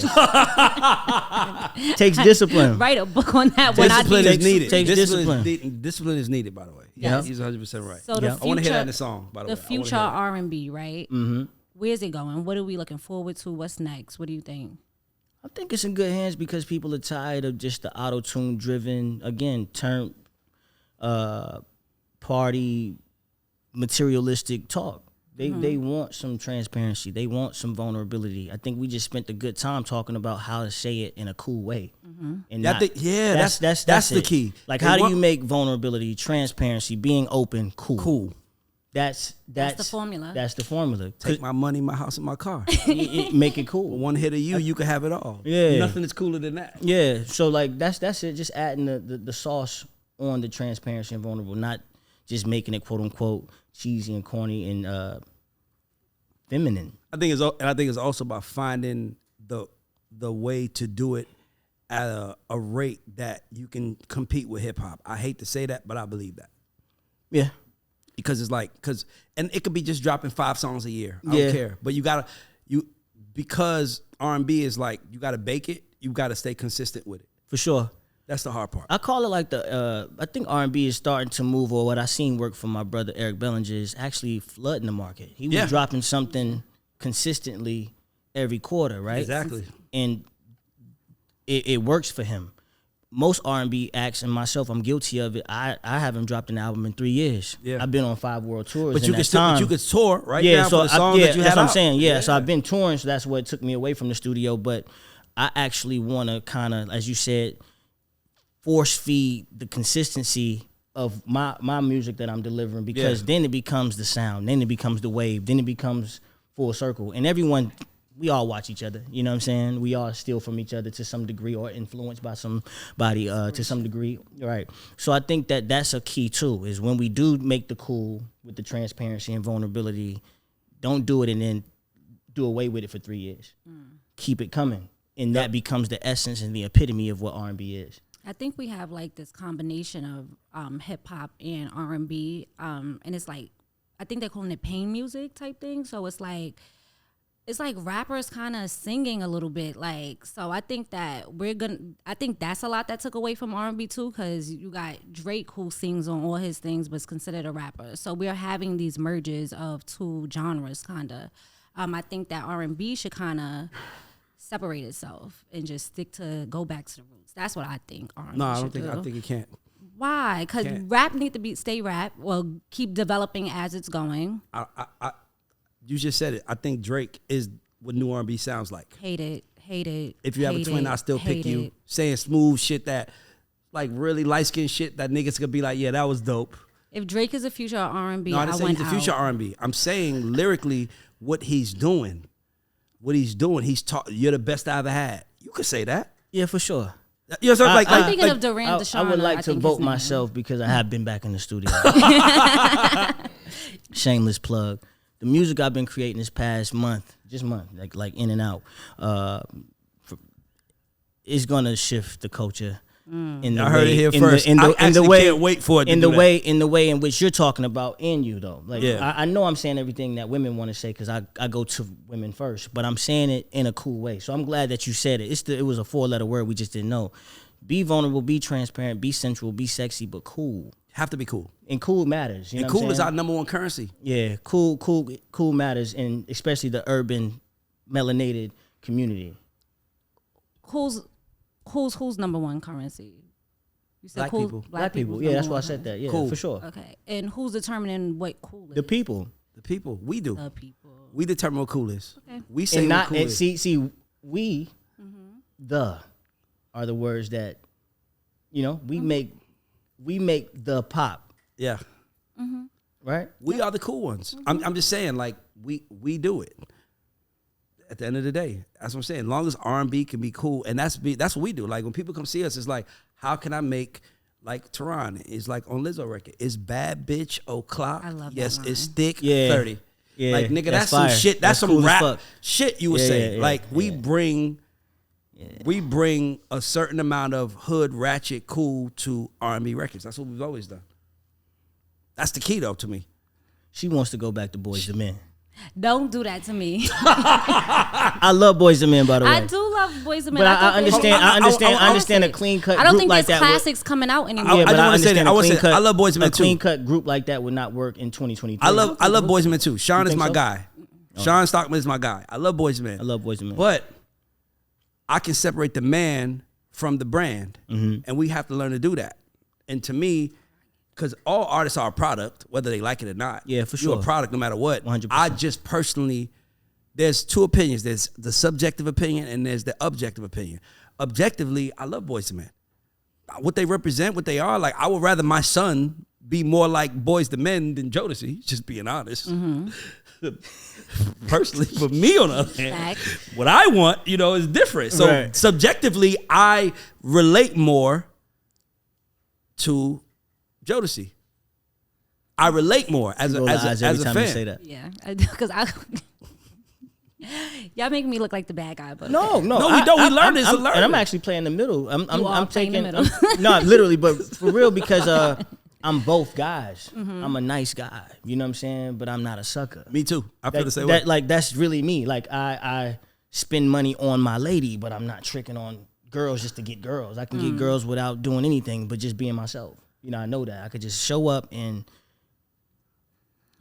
Speaker 4: Takes discipline.
Speaker 2: Write a book on that one.
Speaker 1: Discipline is needed.
Speaker 4: Takes discipline.
Speaker 1: Discipline is needed, by the way.
Speaker 2: Yes.
Speaker 1: He's 100% right.
Speaker 2: So the
Speaker 1: I want to hear that in the song, by the way.
Speaker 2: The future R&B, right? Mm-hmm. Where's it going? What are we looking forward to? What's next? What do you think?
Speaker 4: I think it's in good hands because people are tired of just the auto-tune driven, again, party materialistic talk. They want some transparency. They want some vulnerability. I think we just spent a good time talking about how to say it in a cool way. Mm-hmm. And
Speaker 1: that's the key.
Speaker 4: Like, how do you make vulnerability, transparency, being open, cool? That's
Speaker 2: the formula.
Speaker 4: That's the formula.
Speaker 1: Take my money, my house, and my car.
Speaker 4: Make it cool.
Speaker 1: One hit of you can have it all.
Speaker 4: Yeah.
Speaker 1: Nothing is cooler than that.
Speaker 4: Yeah. So like that's it. Just adding the sauce on the transparency and vulnerable, not just making it quote unquote cheesy and corny and feminine.
Speaker 1: I think it's also about finding the way to do it at a rate that you can compete with hip hop. I hate to say that, but I believe that.
Speaker 4: Yeah.
Speaker 1: Because it's like, and it could be just dropping 5 songs a year. I don't care. But because R&B is like, you gotta bake it, you gotta stay consistent with it.
Speaker 4: For sure.
Speaker 1: That's the hard part.
Speaker 4: I call it like I think R&B is starting to move, or what I seen work from my brother Eric Bellinger is actually flooding the market. He was dropping something consistently every quarter, right?
Speaker 1: Exactly.
Speaker 4: And it works for him. Most R&B acts, and myself, I'm guilty of it. I haven't dropped an album in 3 years. Yeah. I've been on 5 world tours.
Speaker 1: But you could tour, right?
Speaker 4: Yeah,
Speaker 1: so
Speaker 4: that's what I'm saying. Yeah, so I've been touring, so that's what took me away from the studio. But I actually want to kind of, as you said, force feed the consistency of my music that I'm delivering, because then it becomes the sound, then it becomes the wave, then it becomes full circle, and everyone. We all watch each other, you know what I'm saying? We all steal from each other to some degree, or influenced by somebody to some degree, right? So I think that's a key too, is when we do make the cool with the transparency and vulnerability, don't do it and then do away with it for 3 years. Keep it coming, and that becomes the essence and the epitome of what R&B is.
Speaker 2: I think we have like this combination of hip hop and R&B, and it's like, I think they're calling it pain music type thing. So it's like rappers kind of singing a little bit, like, so I think that I think that's a lot that took away from R&B too, because you got Drake who sings on all his things but is considered a rapper. So we're having these merges of 2 genres kind of. I think that R&B should kind of separate itself and just go back to the roots. That's what I think R&B
Speaker 1: No, I
Speaker 2: should do.
Speaker 1: I think it can't.
Speaker 2: Why? Because rap need to stay rap, well, keep developing as it's going.
Speaker 1: You just said it. I think Drake is what new R&B sounds like.
Speaker 2: Hate it.
Speaker 1: If you have a twin, I still pick you. Saying smooth shit that, like really light skinned shit that niggas could be like, yeah, that was dope.
Speaker 2: If Drake is a future R&B,
Speaker 1: no, I didn't say he's the future R&B. I'm saying lyrically what he's doing. You're the best I ever had. You could say that.
Speaker 4: Yeah, for sure.
Speaker 1: You know, so
Speaker 2: I'm thinking of Durant Deshaun.
Speaker 4: I would like to vote myself because I have been back in the studio. Shameless plug. The music I've been creating this past month, like in and out, is gonna shift the culture. In the
Speaker 1: I heard it here first.
Speaker 4: In the way,
Speaker 1: can't wait for it.
Speaker 4: In the way in which you're talking about, in you though. Like I know I'm saying everything that women want to say because I go to women first, but I'm saying it in a cool way. So I'm glad that you said it. It was a 4-letter word we just didn't know. Be vulnerable, be transparent, be sensual, be sexy, but cool.
Speaker 1: Have to be cool.
Speaker 4: And cool matters. You know
Speaker 1: cool
Speaker 4: what I'm
Speaker 1: is
Speaker 4: saying?
Speaker 1: our number 1 currency.
Speaker 4: Yeah, cool matters, and especially the urban, melanated community.
Speaker 2: Who's number 1 currency? You said
Speaker 1: Black
Speaker 2: cool,
Speaker 1: people.
Speaker 4: Black people. Yeah, that's why I said that. Yeah,
Speaker 1: cool.
Speaker 4: For sure.
Speaker 2: Okay, and who's determining what cool is?
Speaker 4: The people.
Speaker 1: The people. We do.
Speaker 2: The people.
Speaker 1: We determine what cool is.
Speaker 2: Okay.
Speaker 1: We say
Speaker 4: and
Speaker 1: what
Speaker 4: not
Speaker 1: cool
Speaker 4: and
Speaker 1: is.
Speaker 4: see we are the words that we make the pop.
Speaker 1: Yeah.
Speaker 4: Right?
Speaker 1: We are the cool ones. I'm just saying, like, we do it. At the end of the day, that's what I'm saying. As long as R&B can be cool, and that's what we do. Like when people come see us, it's like, how can I make like Tehran? It's like on Lizzo record. It's bad bitch o'clock.
Speaker 2: I love that
Speaker 1: yes,
Speaker 2: line.
Speaker 1: it's thick 30.
Speaker 4: Yeah,
Speaker 1: like nigga, that's
Speaker 4: fire.
Speaker 1: some shit. That's some
Speaker 4: cool as
Speaker 1: rap
Speaker 4: fuck.
Speaker 1: shit you would
Speaker 4: Yeah,
Speaker 1: say.
Speaker 4: yeah,
Speaker 1: like
Speaker 4: yeah.
Speaker 1: we bring a certain amount of hood ratchet cool to R&B records. That's what we've always done. That's the key though to me.
Speaker 4: She wants to go back to Boyz II Men.
Speaker 2: Don't do that to me.
Speaker 4: I love Boyz II Men, by the way.
Speaker 2: I do love Boyz II Men.
Speaker 4: But I understand a clean cut.
Speaker 2: I don't
Speaker 4: group
Speaker 2: think
Speaker 4: like
Speaker 2: there's
Speaker 4: that
Speaker 2: classics coming out anymore.
Speaker 1: I
Speaker 4: but
Speaker 1: just want to say that.
Speaker 4: understand
Speaker 1: I love Boyz II Men
Speaker 4: a
Speaker 1: too.
Speaker 4: clean cut group like that would not work in 2023.
Speaker 1: I love Boyz II Men too. Sean is
Speaker 4: think
Speaker 1: my
Speaker 4: so?
Speaker 1: guy. Sean Stockman is my guy. I love Boyz II Men.
Speaker 4: I love Boyz II Men.
Speaker 1: But I can separate the man from the brand, and we have to learn to do that. And to me, because all artists are a product, whether they like it or not.
Speaker 4: Yeah, for
Speaker 1: You're
Speaker 4: sure.
Speaker 1: a product no matter what.
Speaker 4: 100%.
Speaker 1: I just personally, there's two opinions. There's the subjective opinion and there's the objective opinion. Objectively, I love Boyz II Men. What they represent, what they are, like I would rather my son be more like Boyz II Men than Jodeci, just being honest. Personally, for me on the other hand, what I want, is different. So
Speaker 4: Right.
Speaker 1: subjectively, I relate more to Jodeci. I relate more as a
Speaker 4: Roll the eyes every time
Speaker 1: fan.
Speaker 4: you say that.
Speaker 2: Yeah, because y'all make me look like the bad guy, but
Speaker 4: No,
Speaker 1: No, we don't. We learn this.
Speaker 4: And I'm actually playing the middle. I'm
Speaker 2: playing the
Speaker 4: taking
Speaker 2: middle.
Speaker 4: no, literally, but for real because I'm both guys. I'm a nice guy. You know what I'm saying? But I'm not a sucker.
Speaker 1: Me too. I feel the same way.
Speaker 4: Like that's really me. Like I spend money on my lady, but I'm not tricking on girls just to get girls. I can get girls without doing anything, but just being myself. I know that I could just show up and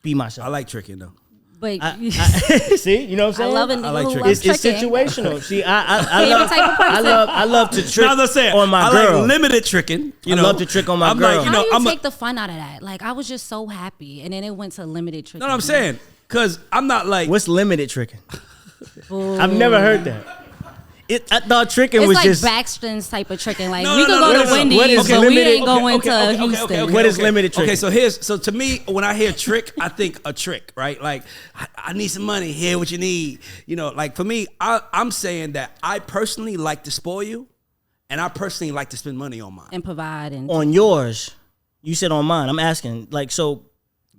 Speaker 4: be myself.
Speaker 1: I like tricking though.
Speaker 2: but
Speaker 4: See, you know what I'm
Speaker 2: I
Speaker 4: saying?
Speaker 2: love a nigga
Speaker 1: like
Speaker 2: who
Speaker 1: tricking.
Speaker 2: loves
Speaker 4: It's
Speaker 2: tricking.
Speaker 4: situational. See, I
Speaker 2: Favorite type of person.
Speaker 4: love to trick
Speaker 1: No, I'm saying,
Speaker 4: on my
Speaker 1: I
Speaker 4: girl.
Speaker 1: like limited tricking.
Speaker 4: I love to trick on my
Speaker 1: I'm
Speaker 4: girl.
Speaker 1: Like,
Speaker 2: How do you
Speaker 1: I'm
Speaker 2: take the fun out of that? Like I was just so happy, and then it went to limited tricking.
Speaker 1: no, I'm saying because I'm not like
Speaker 4: What's limited tricking? I've never heard that. I thought tricking
Speaker 2: It's
Speaker 4: was
Speaker 2: like
Speaker 4: just
Speaker 2: Braxton's type of tricking. Like
Speaker 1: No,
Speaker 2: we
Speaker 1: no,
Speaker 2: could
Speaker 1: no,
Speaker 2: go
Speaker 1: no,
Speaker 2: to
Speaker 1: no.
Speaker 2: Wendy's,
Speaker 4: What is
Speaker 2: but we
Speaker 4: limited-
Speaker 2: ain't going to
Speaker 1: okay,
Speaker 2: Houston.
Speaker 4: What is limited tricking?
Speaker 1: Okay, so to me, when I hear trick, I think a trick, right? Like I need some money. Here, what you need. Like for me, I'm saying that I personally like to spoil you, and I personally like to spend money on mine.
Speaker 2: and provide and
Speaker 4: on yours. You said on mine. I'm asking like so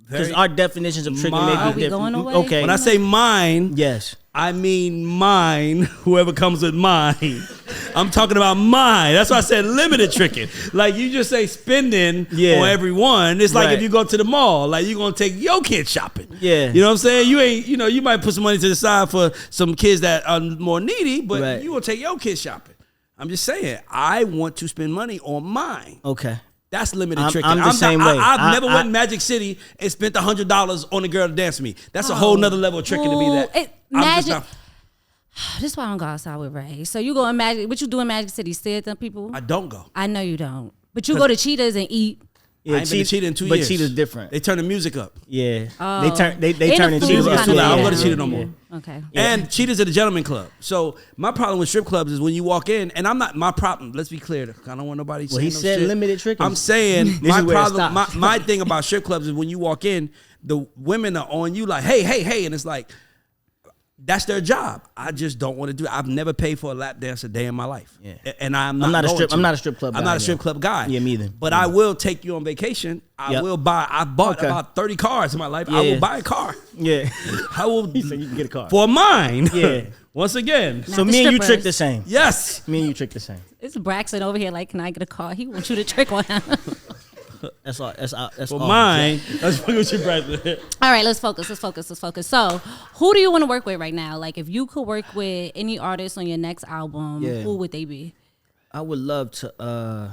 Speaker 4: because
Speaker 1: Very-
Speaker 4: our definitions of tricking may
Speaker 1: Mine.
Speaker 4: be
Speaker 1: Are
Speaker 2: we
Speaker 4: different.
Speaker 2: going away?
Speaker 4: Okay.
Speaker 1: When I say mine,
Speaker 4: yes.
Speaker 1: I mean mine, whoever comes with mine. I'm talking about mine. That's why I said limited tricking. Like you just say spending
Speaker 4: Yeah.
Speaker 1: on everyone. It's like
Speaker 4: Right.
Speaker 1: if you go to the mall, like you're gonna take your kid shopping.
Speaker 4: Yeah.
Speaker 1: You know what I'm saying? You ain't, you might put some money to the side for some kids that are more needy, but
Speaker 4: Right.
Speaker 1: you gonna take your kid shopping. I'm just saying, I want to spend money on mine.
Speaker 4: Okay.
Speaker 1: That's limited
Speaker 4: I'm-
Speaker 1: tricking.
Speaker 4: I'm the same way.
Speaker 1: I've never
Speaker 4: I-
Speaker 1: went in Magic City and spent $100 on a girl to dance with me. That's a whole nother level of tricking to be that. I'm just
Speaker 2: Magic.
Speaker 1: not-
Speaker 2: This is why I don't go outside with Ray. So you go in Magic. What you do in Magic City? Stay at them people.
Speaker 1: I don't go.
Speaker 2: I know you don't. But you go to Cheetahs and eat.
Speaker 1: I ain't been to Cheetah in 2
Speaker 4: but
Speaker 1: years.
Speaker 4: Cheetah's different.
Speaker 1: They turn the music up.
Speaker 4: Yeah.
Speaker 2: Oh.
Speaker 4: They turn
Speaker 2: And
Speaker 4: in
Speaker 2: the
Speaker 4: Cheetah's
Speaker 2: food's
Speaker 4: up.
Speaker 1: kinda
Speaker 2: Yeah.
Speaker 1: I don't go to
Speaker 2: Yeah.
Speaker 1: Cheetah no more.
Speaker 2: Okay.
Speaker 1: And Cheetah's at the gentleman club. So my problem with strip clubs is when you walk in, and I'm not my problem. Let's be clear. I don't want nobody saying
Speaker 4: he
Speaker 1: no
Speaker 4: said
Speaker 1: shit.
Speaker 4: limited tricking.
Speaker 1: I'm saying
Speaker 4: This
Speaker 1: my
Speaker 4: is where it
Speaker 1: problem.
Speaker 4: stops.
Speaker 1: My thing about strip clubs is when you walk in, the women are on you like, hey, and it's like that's their job. I just don't want to do it. I've never paid for a lap dance a day in my life.
Speaker 4: Yeah.
Speaker 1: And I'm
Speaker 4: not a
Speaker 1: going
Speaker 4: strip-
Speaker 1: to.
Speaker 4: I'm not a strip club
Speaker 1: I'm
Speaker 4: guy,
Speaker 1: not a
Speaker 4: yeah.
Speaker 1: strip club guy.
Speaker 4: Yeah, me either.
Speaker 1: But I will take you on vacation. I
Speaker 4: Yep.
Speaker 1: will buy. I bought
Speaker 4: Okay.
Speaker 1: about 30 cars in my life. I
Speaker 4: Yeah.
Speaker 1: will buy a car.
Speaker 4: Yeah.
Speaker 1: I will.
Speaker 4: He said you can get a car.
Speaker 1: For mine.
Speaker 4: Yeah.
Speaker 1: Once again.
Speaker 4: So
Speaker 2: the
Speaker 4: me and you
Speaker 2: strippers.
Speaker 4: trick the same.
Speaker 1: Yes.
Speaker 4: Me and you trick the same.
Speaker 2: It's Braxton over here. Like, can I get a car? He wants you to trick on him.
Speaker 4: That's all. That's
Speaker 1: For
Speaker 4: all.
Speaker 1: mine. That's what your brother.
Speaker 2: All right, let's focus. So, who do you want to work with right now? Like, if you could work with any artist on your next album,
Speaker 4: Yeah.
Speaker 2: who would they be?
Speaker 4: I would love to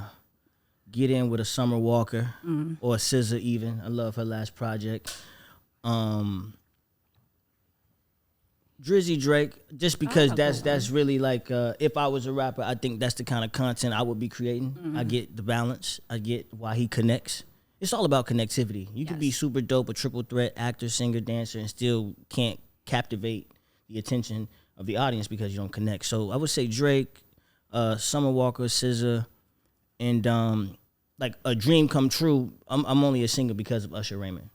Speaker 4: get in with a Summer Walker or a SZA even. I love her last project. Drizzy Drake, just because
Speaker 2: a
Speaker 4: that's really like if I was a rapper, I think that's the kind of content I would be creating. I get the balance. I get why he connects. It's all about connectivity. You can be super dope, a triple threat actor, singer, dancer, and still can't captivate the attention of the audience because you don't connect. So I would say Drake, Summer Walker, SZA, and like a dream come true. I'm only a singer because of Usher Raymond.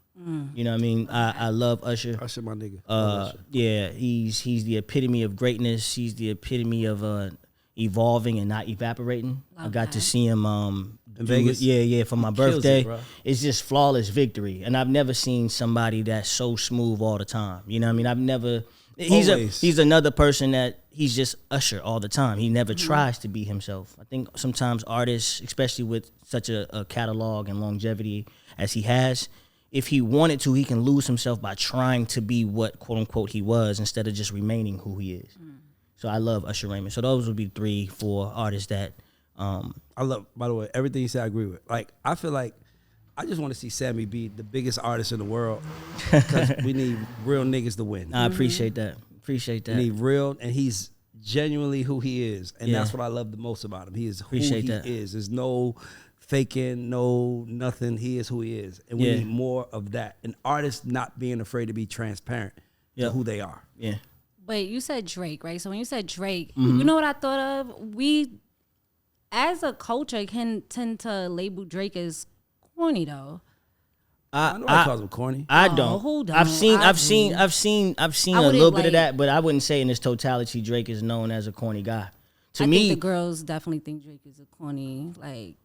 Speaker 4: You know what I mean? I love Usher.
Speaker 1: Usher, my nigga.
Speaker 4: Yeah, he's the epitome of greatness. He's the epitome of evolving and not evaporating. I got to see him
Speaker 1: In Vegas?
Speaker 4: Yeah, for my
Speaker 1: kills
Speaker 4: birthday.
Speaker 1: it, bro.
Speaker 4: It's just flawless victory. And I've never seen somebody that's so smooth all the time. You know what I mean? I've never... He's another person that he's just Usher all the time. He never tries to be himself. I think sometimes artists, especially with such a catalog and longevity as he has, if he wanted to, he can lose himself by trying to be what, quote unquote, he was instead of just remaining who he is. So I love Usher Raymond. So those would be 3, 4 artists that...
Speaker 1: I love, by the way, everything you said I agree with. Like, I feel like I just want to see Sammy be the biggest artist in the world because we need real niggas to win.
Speaker 4: I appreciate that. Appreciate that.
Speaker 1: We need real, and he's genuinely who he is, and that's what I love the most about him. He is who he is. There's no faking, no nothing. He is who he is, and we need more of that. And artists not being afraid to be transparent to who they are.
Speaker 4: Yeah.
Speaker 2: But you said Drake, right? So when you said Drake, you know what I thought of? We, as a culture, can tend to label Drake as corny, though.
Speaker 1: I know I calls him corny.
Speaker 4: I don't.
Speaker 2: Hold on.
Speaker 4: I've seen a little bit of that, but I wouldn't say in its totality Drake is known as a corny guy. To me,
Speaker 2: think the girls definitely think Drake is a corny. Like,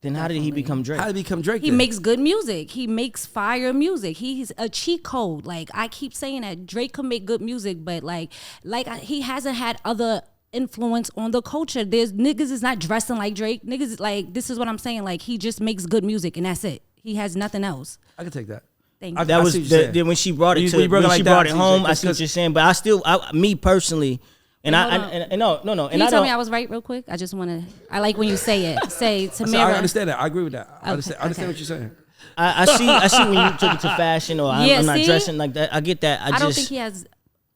Speaker 4: then how did he become Drake?
Speaker 1: How did he become Drake?
Speaker 2: He makes good music. He makes fire music. He's a cheat code. Like, I keep saying that Drake can make good music, but he hasn't had other influence on the culture. There's niggas is not dressing like Drake. Niggas is like, this is what I'm saying. Like, he just makes good music and that's it. He has nothing else.
Speaker 1: I can take that.
Speaker 2: Thank you.
Speaker 4: That was when she brought it home. I see what you're saying, but I still, me personally, and no.
Speaker 2: Can you tell me I was right real quick? I just want to. I like when you say it. Say Tamara.
Speaker 1: I understand that. I agree with that. I understand what you're saying.
Speaker 4: I see when you took it to fashion or I'm not dressing like that. I get that.
Speaker 2: I don't think he has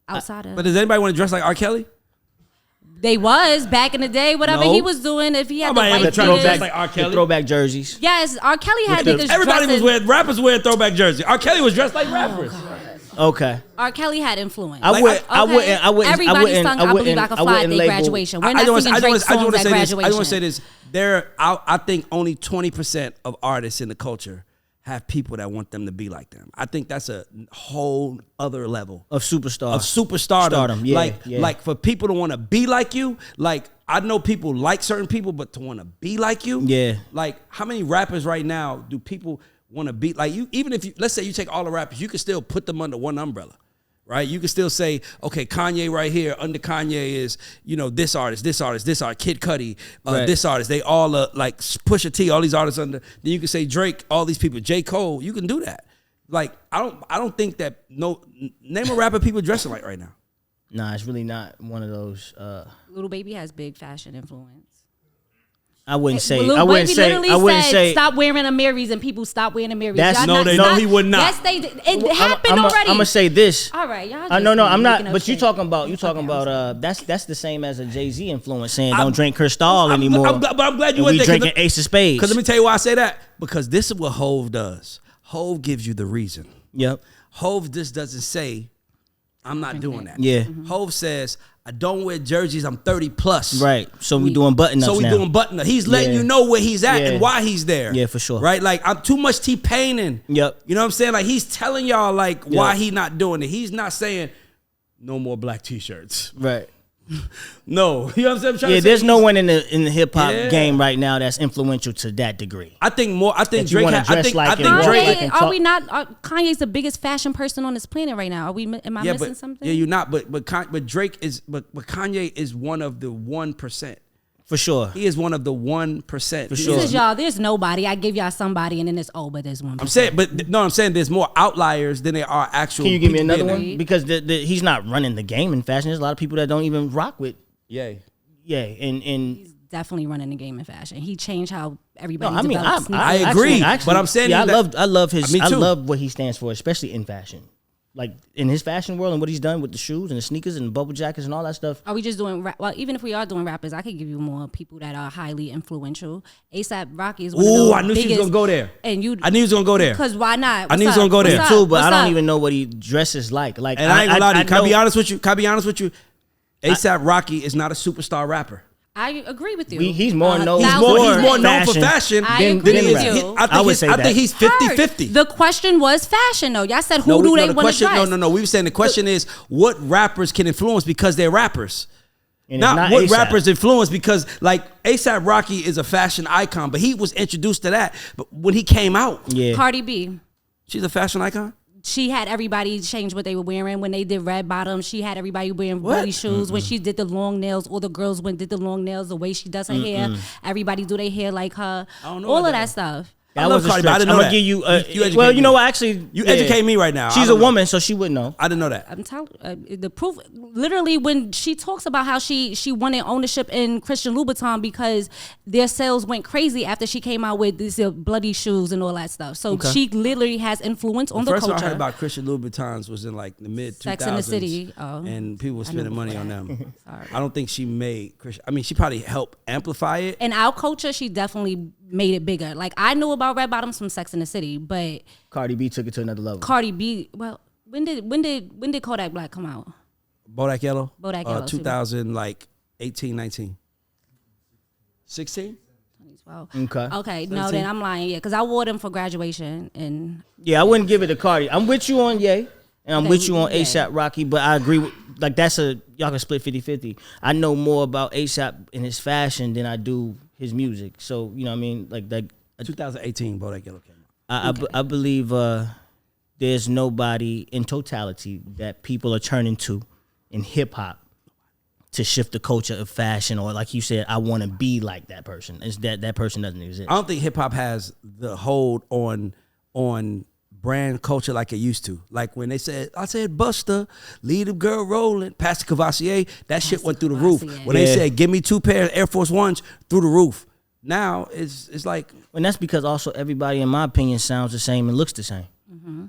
Speaker 2: outside of.
Speaker 1: But does anybody want to dress like R. Kelly?
Speaker 2: They was back in the day, whatever he was doing. If he had the white
Speaker 1: dress like R. Kelly,
Speaker 4: throwback jerseys.
Speaker 2: Yes, R. Kelly had niggas.
Speaker 1: Everybody was wearing rappers wearing throwback jerseys. R. Kelly was dressed like rappers.
Speaker 4: Okay.
Speaker 2: R. Kelly had influence.
Speaker 4: I wouldn't.
Speaker 2: Everybody sung "I Believe I Can Fly" at their graduation. We're not singing Drake songs at graduation.
Speaker 1: I just want to say this. I think only 20% of artists in the culture have people that want them to be like them. I think that's a whole other level
Speaker 4: of superstar.
Speaker 1: Of superstardom.
Speaker 4: Yeah,
Speaker 1: like for people to want to be like you, like I know people like certain people, but to want to be like you, like how many rappers right now do people want to be like you? Even if you, let's say you take all the rappers, you can still put them under one umbrella. Right, you can still say, okay, Kanye right here. Under Kanye is, this artist, Kid Cudi, this artist. They all like Pusha T, all these artists under. Then you can say Drake, all these people, J. Cole. You can do that. Like I don't think that name a rapper people dressing like right now.
Speaker 4: Nah, it's really not one of those.
Speaker 2: Lil Baby has big fashion influence.
Speaker 4: I wouldn't say.
Speaker 2: Stop wearing Amiris and people stop wearing Amiris.
Speaker 1: He would not.
Speaker 2: Yes, they did. It happened already.
Speaker 4: I'm gonna say this.
Speaker 2: All right, y'all.
Speaker 4: I'm not. But you talking about that's the same as a Jay-Z influence saying don't drink Cristal anymore.
Speaker 1: But I'm glad you
Speaker 4: went
Speaker 1: there.
Speaker 4: Drinking Ace of Spades.
Speaker 1: Because let me tell you why I say that. Because this is what Hove does. Hove gives you the reason.
Speaker 4: Yep.
Speaker 1: Hove just doesn't say, I'm not doing that.
Speaker 4: Yeah.
Speaker 1: Hove says, I don't wear jerseys. I'm 30 plus.
Speaker 4: Right. So we doing button ups.
Speaker 1: Doing button ups. He's letting you know where he's at and why he's there.
Speaker 4: Yeah, for sure.
Speaker 1: Right. Like I'm too much T-Paining.
Speaker 4: Yep.
Speaker 1: You know what I'm saying? Like he's telling y'all like why he not doing it. He's not saying no more black T-shirts.
Speaker 4: Right.
Speaker 1: No, you know what I'm saying?
Speaker 4: There's no one in the hip hop game right now that's influential to that degree.
Speaker 1: I think Drake.
Speaker 2: Kanye's the biggest fashion person on this planet right now. Am I missing something?
Speaker 1: Yeah, you're not. But Drake is. But Kanye is one of the 1%.
Speaker 4: For sure.
Speaker 1: He is one of the 1%. For sure.
Speaker 2: This is y'all. There's nobody. I give y'all somebody, and then it's but there's 1%.
Speaker 1: I'm saying there's more outliers than there are actual.
Speaker 4: Can you give me another one? Because he's not running the game in fashion. There's a lot of people that don't even rock with.
Speaker 1: Yeah,
Speaker 4: and
Speaker 2: he's definitely running the game in fashion. He changed how everybody.
Speaker 1: I agree, but I'm saying
Speaker 4: I love what he stands for, especially in fashion. Like in his fashion world and what he's done with the shoes and the sneakers and the bubble jackets and all that stuff.
Speaker 2: Are we just doing even if we are doing rappers, I could give you more people that are highly influential. ASAP Rocky is one of the biggest.
Speaker 1: I knew she was gonna go there.
Speaker 2: I knew
Speaker 1: he was gonna go there.
Speaker 2: Because why not?
Speaker 1: I knew he was gonna go there
Speaker 4: too, but I don't even know what he dresses like. Like,
Speaker 1: and I ain't gonna lie to you. Can I be honest with you? ASAP Rocky is not a superstar rapper.
Speaker 2: I agree with you.
Speaker 4: He's more known.
Speaker 1: He's more known for fashion than he is. I think he's 50-50.
Speaker 2: The question was fashion, though. Y'all said who do they want to dress?
Speaker 1: No. We were saying the question is what rappers can influence because they're rappers.
Speaker 4: And
Speaker 1: not what
Speaker 4: A$AP.
Speaker 1: rappers influence, because like A$AP Rocky is a fashion icon, but he was introduced to that. But when he came out,
Speaker 2: Cardi B.
Speaker 1: She's a fashion icon?
Speaker 2: She had everybody change what they were wearing. When they did red bottoms, she had everybody wearing booty shoes. When she did the long nails, all the girls did the long nails, the way she does her hair. Everybody do their hair like her. All of that stuff.
Speaker 4: That was Cardi B. I didn't know that. I'm gonna give you. Well, you know what? Actually,
Speaker 1: you educate me right now.
Speaker 4: She's a woman, so she wouldn't know.
Speaker 1: I didn't know that.
Speaker 2: I'm telling the proof. Literally, when she talks about how she wanted ownership in Christian Louboutin because their sales went crazy after she came out with these bloody shoes and all that stuff. So she literally has influence on the culture.
Speaker 1: First I heard about Christian Louboutins was in like the mid 2000s.
Speaker 2: Sex and the City,
Speaker 1: and people were spending money on them.
Speaker 2: Sorry.
Speaker 1: I don't think she made Christian. I mean, she probably helped amplify it.
Speaker 2: In our culture, she definitely made it bigger. Like I knew about red bottoms from Sex and the City, but
Speaker 4: Cardi B took it to another level.
Speaker 2: Cardi B, well, when did Kodak Black come out?
Speaker 1: Bodak Yellow?
Speaker 2: Bodak Yellow.
Speaker 1: 2000, like 18, 19. 16?
Speaker 2: 2012.
Speaker 4: Okay.
Speaker 2: No, then I'm lying. Yeah, because I wore them for graduation and.
Speaker 4: Yeah, I wouldn't give it to Cardi. I'm with you on Ye, and I'm with you on A$AP Rocky, but I agree with like y'all can split 50-50. I know more about A$AP and his fashion than I do his music. So you know what I mean, like
Speaker 1: 2018, Bodak Yellow came out.
Speaker 4: I believe there's nobody in totality that people are turning to in hip hop to shift the culture of fashion, or like you said, I want to be like that person. Is that person doesn't exist?
Speaker 1: I don't think hip hop has the hold on brand culture like it used to. Like when I said Buster, leave the girl rolling, Pastor Cavassier, that shit went through the roof. When they said give me 2 pairs of Air Force Ones, through the roof. Now it's like,
Speaker 4: and that's because also everybody, in my opinion, sounds the same and looks the same.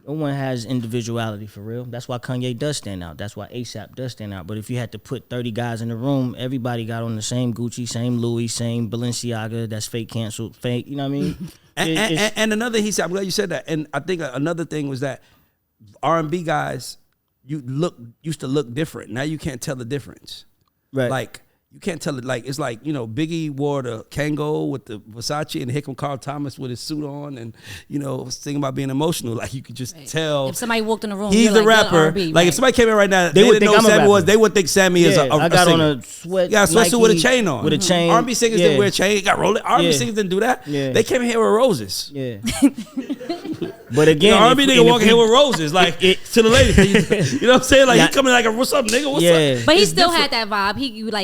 Speaker 4: No one has individuality for real. That's why Kanye does stand out. That's why A$AP does stand out. But if you had to put 30 guys in the room, everybody got on the same Gucci, same Louis, same Balenciaga. That's fake canceled, fake. You know what I mean?
Speaker 1: and another, he said, I'm glad you said that. And I think another thing was that R&B guys, used to look different. Now you can't tell the difference.
Speaker 4: Right.
Speaker 1: Like you can't tell it. Like it's like, you know, Biggie wore the Kango with the Versace, and here come Carl Thomas with his suit on, and you know, thinking about being emotional. Like you could just tell.
Speaker 2: If somebody walked in the room,
Speaker 1: he's the
Speaker 2: like,
Speaker 1: rapper.
Speaker 2: R&B,
Speaker 1: like if somebody came in right now,
Speaker 4: they would
Speaker 1: didn't
Speaker 4: think
Speaker 1: know
Speaker 4: I'm a
Speaker 1: Sammy
Speaker 4: rapper.
Speaker 1: was. They would think Sammy is a
Speaker 4: I got
Speaker 1: singer.
Speaker 4: on a sweat.
Speaker 1: Yeah, sweatsuit with a chain on.
Speaker 4: With a chain.
Speaker 1: R&B singers didn't wear a chain. Got rolled. R&B singers didn't do that.
Speaker 4: Yeah.
Speaker 1: They came in here with roses.
Speaker 4: Yeah. But again,
Speaker 1: You know, R&B nigga walking here with roses, like to the lady. You know what I'm saying? Like he coming like, what's up, nigga? What's up?
Speaker 2: But he still had that vibe.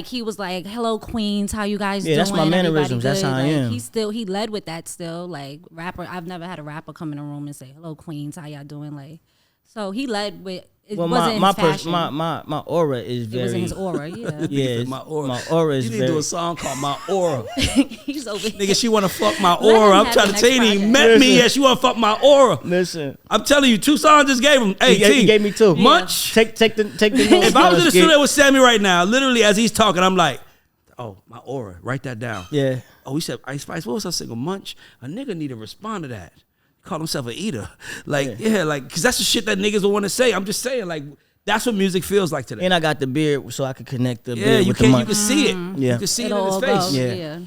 Speaker 2: He was like, hello, queens, how you guys doing?
Speaker 4: That's my mannerisms. That's how I am.
Speaker 2: He led with that still. Like rapper, I've never had a rapper come in a room and say, hello, queens, how y'all doing? Like, so he led with. It wasn't his fashion.
Speaker 4: My aura is very.
Speaker 2: It wasn't his aura, yeah.
Speaker 4: Yeah,
Speaker 1: my aura.
Speaker 4: My aura is
Speaker 1: You need
Speaker 4: very.
Speaker 1: to do a song called My Aura.
Speaker 2: He's over here.
Speaker 1: Nigga, she want to fuck my
Speaker 2: Let
Speaker 1: aura.
Speaker 2: him
Speaker 1: I'm trying to
Speaker 2: have
Speaker 1: tell
Speaker 2: the
Speaker 1: you,
Speaker 2: next
Speaker 1: he
Speaker 2: project.
Speaker 1: met me. Yeah, she want to fuck my aura.
Speaker 4: Listen,
Speaker 1: I'm telling you, 2 songs just gave him. Hey,
Speaker 4: he gave me 2.
Speaker 1: Munch.
Speaker 4: Take the notes.
Speaker 1: If I was in the studio with Sammy right now, literally as he's talking, I'm like, oh, my aura. Write that down.
Speaker 4: Yeah.
Speaker 1: Oh, he said, Ice Spice, what was her single? Munch. A nigga need to respond to that. He called himself an eater. Like, yeah, like, because that's the shit that niggas will want to say. I'm just saying, like, that's what music feels like today.
Speaker 4: And I got the beard so I could connect the
Speaker 1: Yeah,
Speaker 4: beard
Speaker 1: you
Speaker 4: with
Speaker 1: can,
Speaker 4: the
Speaker 1: you
Speaker 4: munch.
Speaker 1: can see it.
Speaker 4: Yeah.
Speaker 1: You can see it
Speaker 2: It
Speaker 1: in his
Speaker 2: all
Speaker 1: face.
Speaker 2: goes,
Speaker 4: Yeah.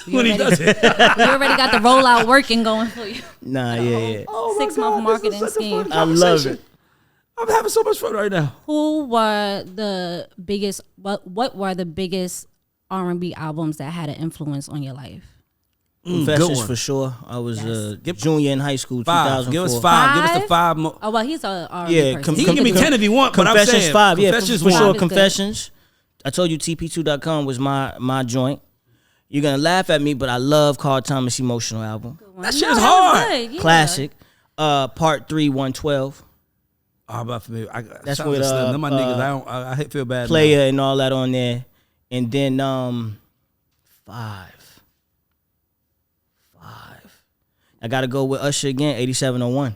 Speaker 1: When he does it.
Speaker 2: We already got the rollout working going for you.
Speaker 4: Nah, yeah.
Speaker 1: Oh my
Speaker 2: 6-month
Speaker 1: God,
Speaker 2: marketing
Speaker 1: this is such a
Speaker 2: scheme.
Speaker 1: fun
Speaker 4: I love
Speaker 1: conversation.
Speaker 4: it.
Speaker 1: I'm having so much fun right now.
Speaker 2: Who were the biggest? What were the biggest R&B albums that had an influence on your life?
Speaker 1: Good
Speaker 4: Confessions
Speaker 1: one.
Speaker 4: for sure. I was a junior in high school,
Speaker 1: 5.
Speaker 4: 2004.
Speaker 1: Give us 5. Give us the 5 more.
Speaker 2: Oh well, he's a R&B
Speaker 4: Yeah,
Speaker 2: person.
Speaker 1: He can give me 10 if he want, but I'm
Speaker 4: Confessions
Speaker 1: saying
Speaker 4: 5, yeah,
Speaker 1: Confessions
Speaker 4: for sure.
Speaker 1: 1.
Speaker 2: is good.
Speaker 4: Confessions. I told you TP2.com was my joint. You're gonna laugh at me, but I love Carl Thomas' Emotional album.
Speaker 1: That shit is hard.
Speaker 4: Classic. Part 3, 112.
Speaker 1: Oh, I'm about familiar.
Speaker 4: That's
Speaker 1: sounds
Speaker 4: with,
Speaker 1: like Slim. Them my niggas. I feel bad.
Speaker 4: Player and all that on there. And then 5. I gotta go with Usher again, 8701.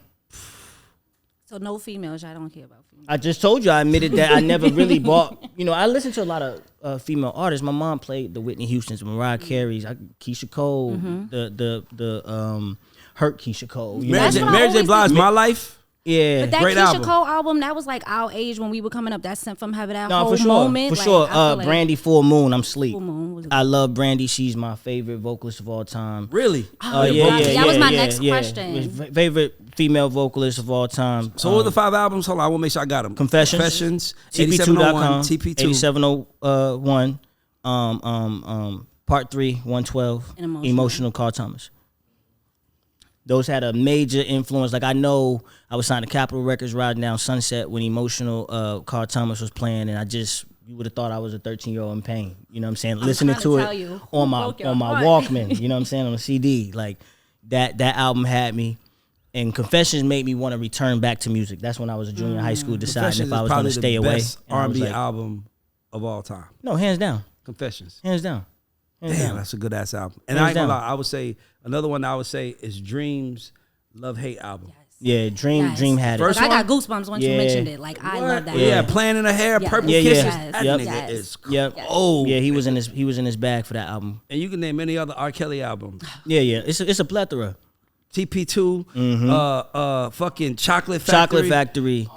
Speaker 2: So no females. I don't care about females.
Speaker 4: I just told you I admitted that I never really bought. You know, I listened to a lot of female artists. My mom played the Whitney Houstons, Mariah Carey's, Keisha Cole, the Hurt Keisha Cole. You know
Speaker 1: Mary
Speaker 4: what I
Speaker 1: J.
Speaker 4: mean?
Speaker 1: Mary J. Blige, My Life.
Speaker 4: Yeah,
Speaker 2: But that
Speaker 1: great
Speaker 2: Keisha
Speaker 1: album.
Speaker 2: Cole album, that was like our age when we were coming up. That Sent from Heaven, that
Speaker 4: No,
Speaker 2: whole
Speaker 4: for sure,
Speaker 2: moment.
Speaker 4: for
Speaker 2: like,
Speaker 4: sure.
Speaker 2: I feel like
Speaker 4: Brandy Full Moon, I'm sleep.
Speaker 2: Full Moon was
Speaker 4: I love Brandy. She's my favorite vocalist of all time.
Speaker 1: Really?
Speaker 2: that was my next question.
Speaker 4: Favorite female vocalist of all time.
Speaker 1: So what were the 5 albums? Hold on, I want to make sure I got them.
Speaker 4: Confessions,
Speaker 1: TP2.com,
Speaker 4: TP2,
Speaker 1: TP2.
Speaker 4: 8701, Part 3, 112,
Speaker 2: And
Speaker 4: Emotional, Carl Thomas. Those had a major influence. Like I know I was signed to Capitol Records riding down Sunset when Emotional Carl Thomas was playing, and you would have thought I was a 13-year-old in pain. You know what I'm saying? Listening to it on my Walkman. You know what I'm saying? On a CD. Like that album had me. And Confessions made me want to return back to music. That's when I was a junior in high school, deciding if I was going to stay away.
Speaker 1: Best R&B album of all time.
Speaker 4: No, hands down.
Speaker 1: Confessions.
Speaker 4: Hands down.
Speaker 1: Damn, that's a good ass album. And
Speaker 4: Hands
Speaker 1: I ain't gonna
Speaker 4: down.
Speaker 1: lie, I would say another one I would say is Dreams Love Hate album.
Speaker 4: Yeah, Dream had it.
Speaker 1: First
Speaker 2: Like, I got
Speaker 1: one?
Speaker 2: goosebumps once
Speaker 4: Yeah.
Speaker 2: you mentioned it. Like I love that.
Speaker 1: Yeah, Playing in the Hair,
Speaker 2: Yes.
Speaker 1: Purple
Speaker 4: Yeah, yeah.
Speaker 1: Kisses.
Speaker 2: Yes.
Speaker 1: That
Speaker 4: Yep.
Speaker 1: nigga
Speaker 2: Yes.
Speaker 1: is
Speaker 4: Yep.
Speaker 1: cold.
Speaker 4: Yeah, he was in his bag for that album.
Speaker 1: And you can name any other R. Kelly album.
Speaker 4: Yeah. It's a plethora.
Speaker 1: TP2, fucking Chocolate Factory.
Speaker 4: Chocolate Factory.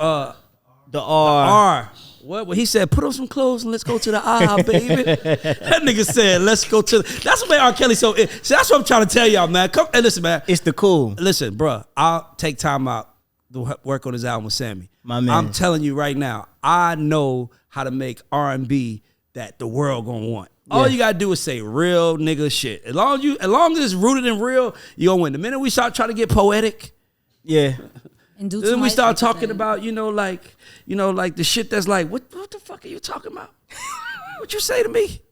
Speaker 4: The R.
Speaker 1: R. What? He said, put on some clothes and let's go to the R, baby. That nigga said, let's go to that's what made R. Kelly so. See, that's what I'm trying to tell y'all, man. Come and listen, man.
Speaker 4: It's the cool.
Speaker 1: Listen, bruh, I'll take time out to work on his album with Sammy.
Speaker 4: My man.
Speaker 1: I'm telling you right now, I know how to make R&B that the world gonna want. All you gotta do is say real nigga shit. As long as it's rooted in real, you gonna win. The minute we start trying to get poetic,
Speaker 4: Yeah.
Speaker 2: And do too
Speaker 1: then we
Speaker 2: much,
Speaker 1: start
Speaker 2: like you
Speaker 1: talking
Speaker 2: said.
Speaker 1: about, like the shit that's like, what the fuck are you talking about? What you say to me?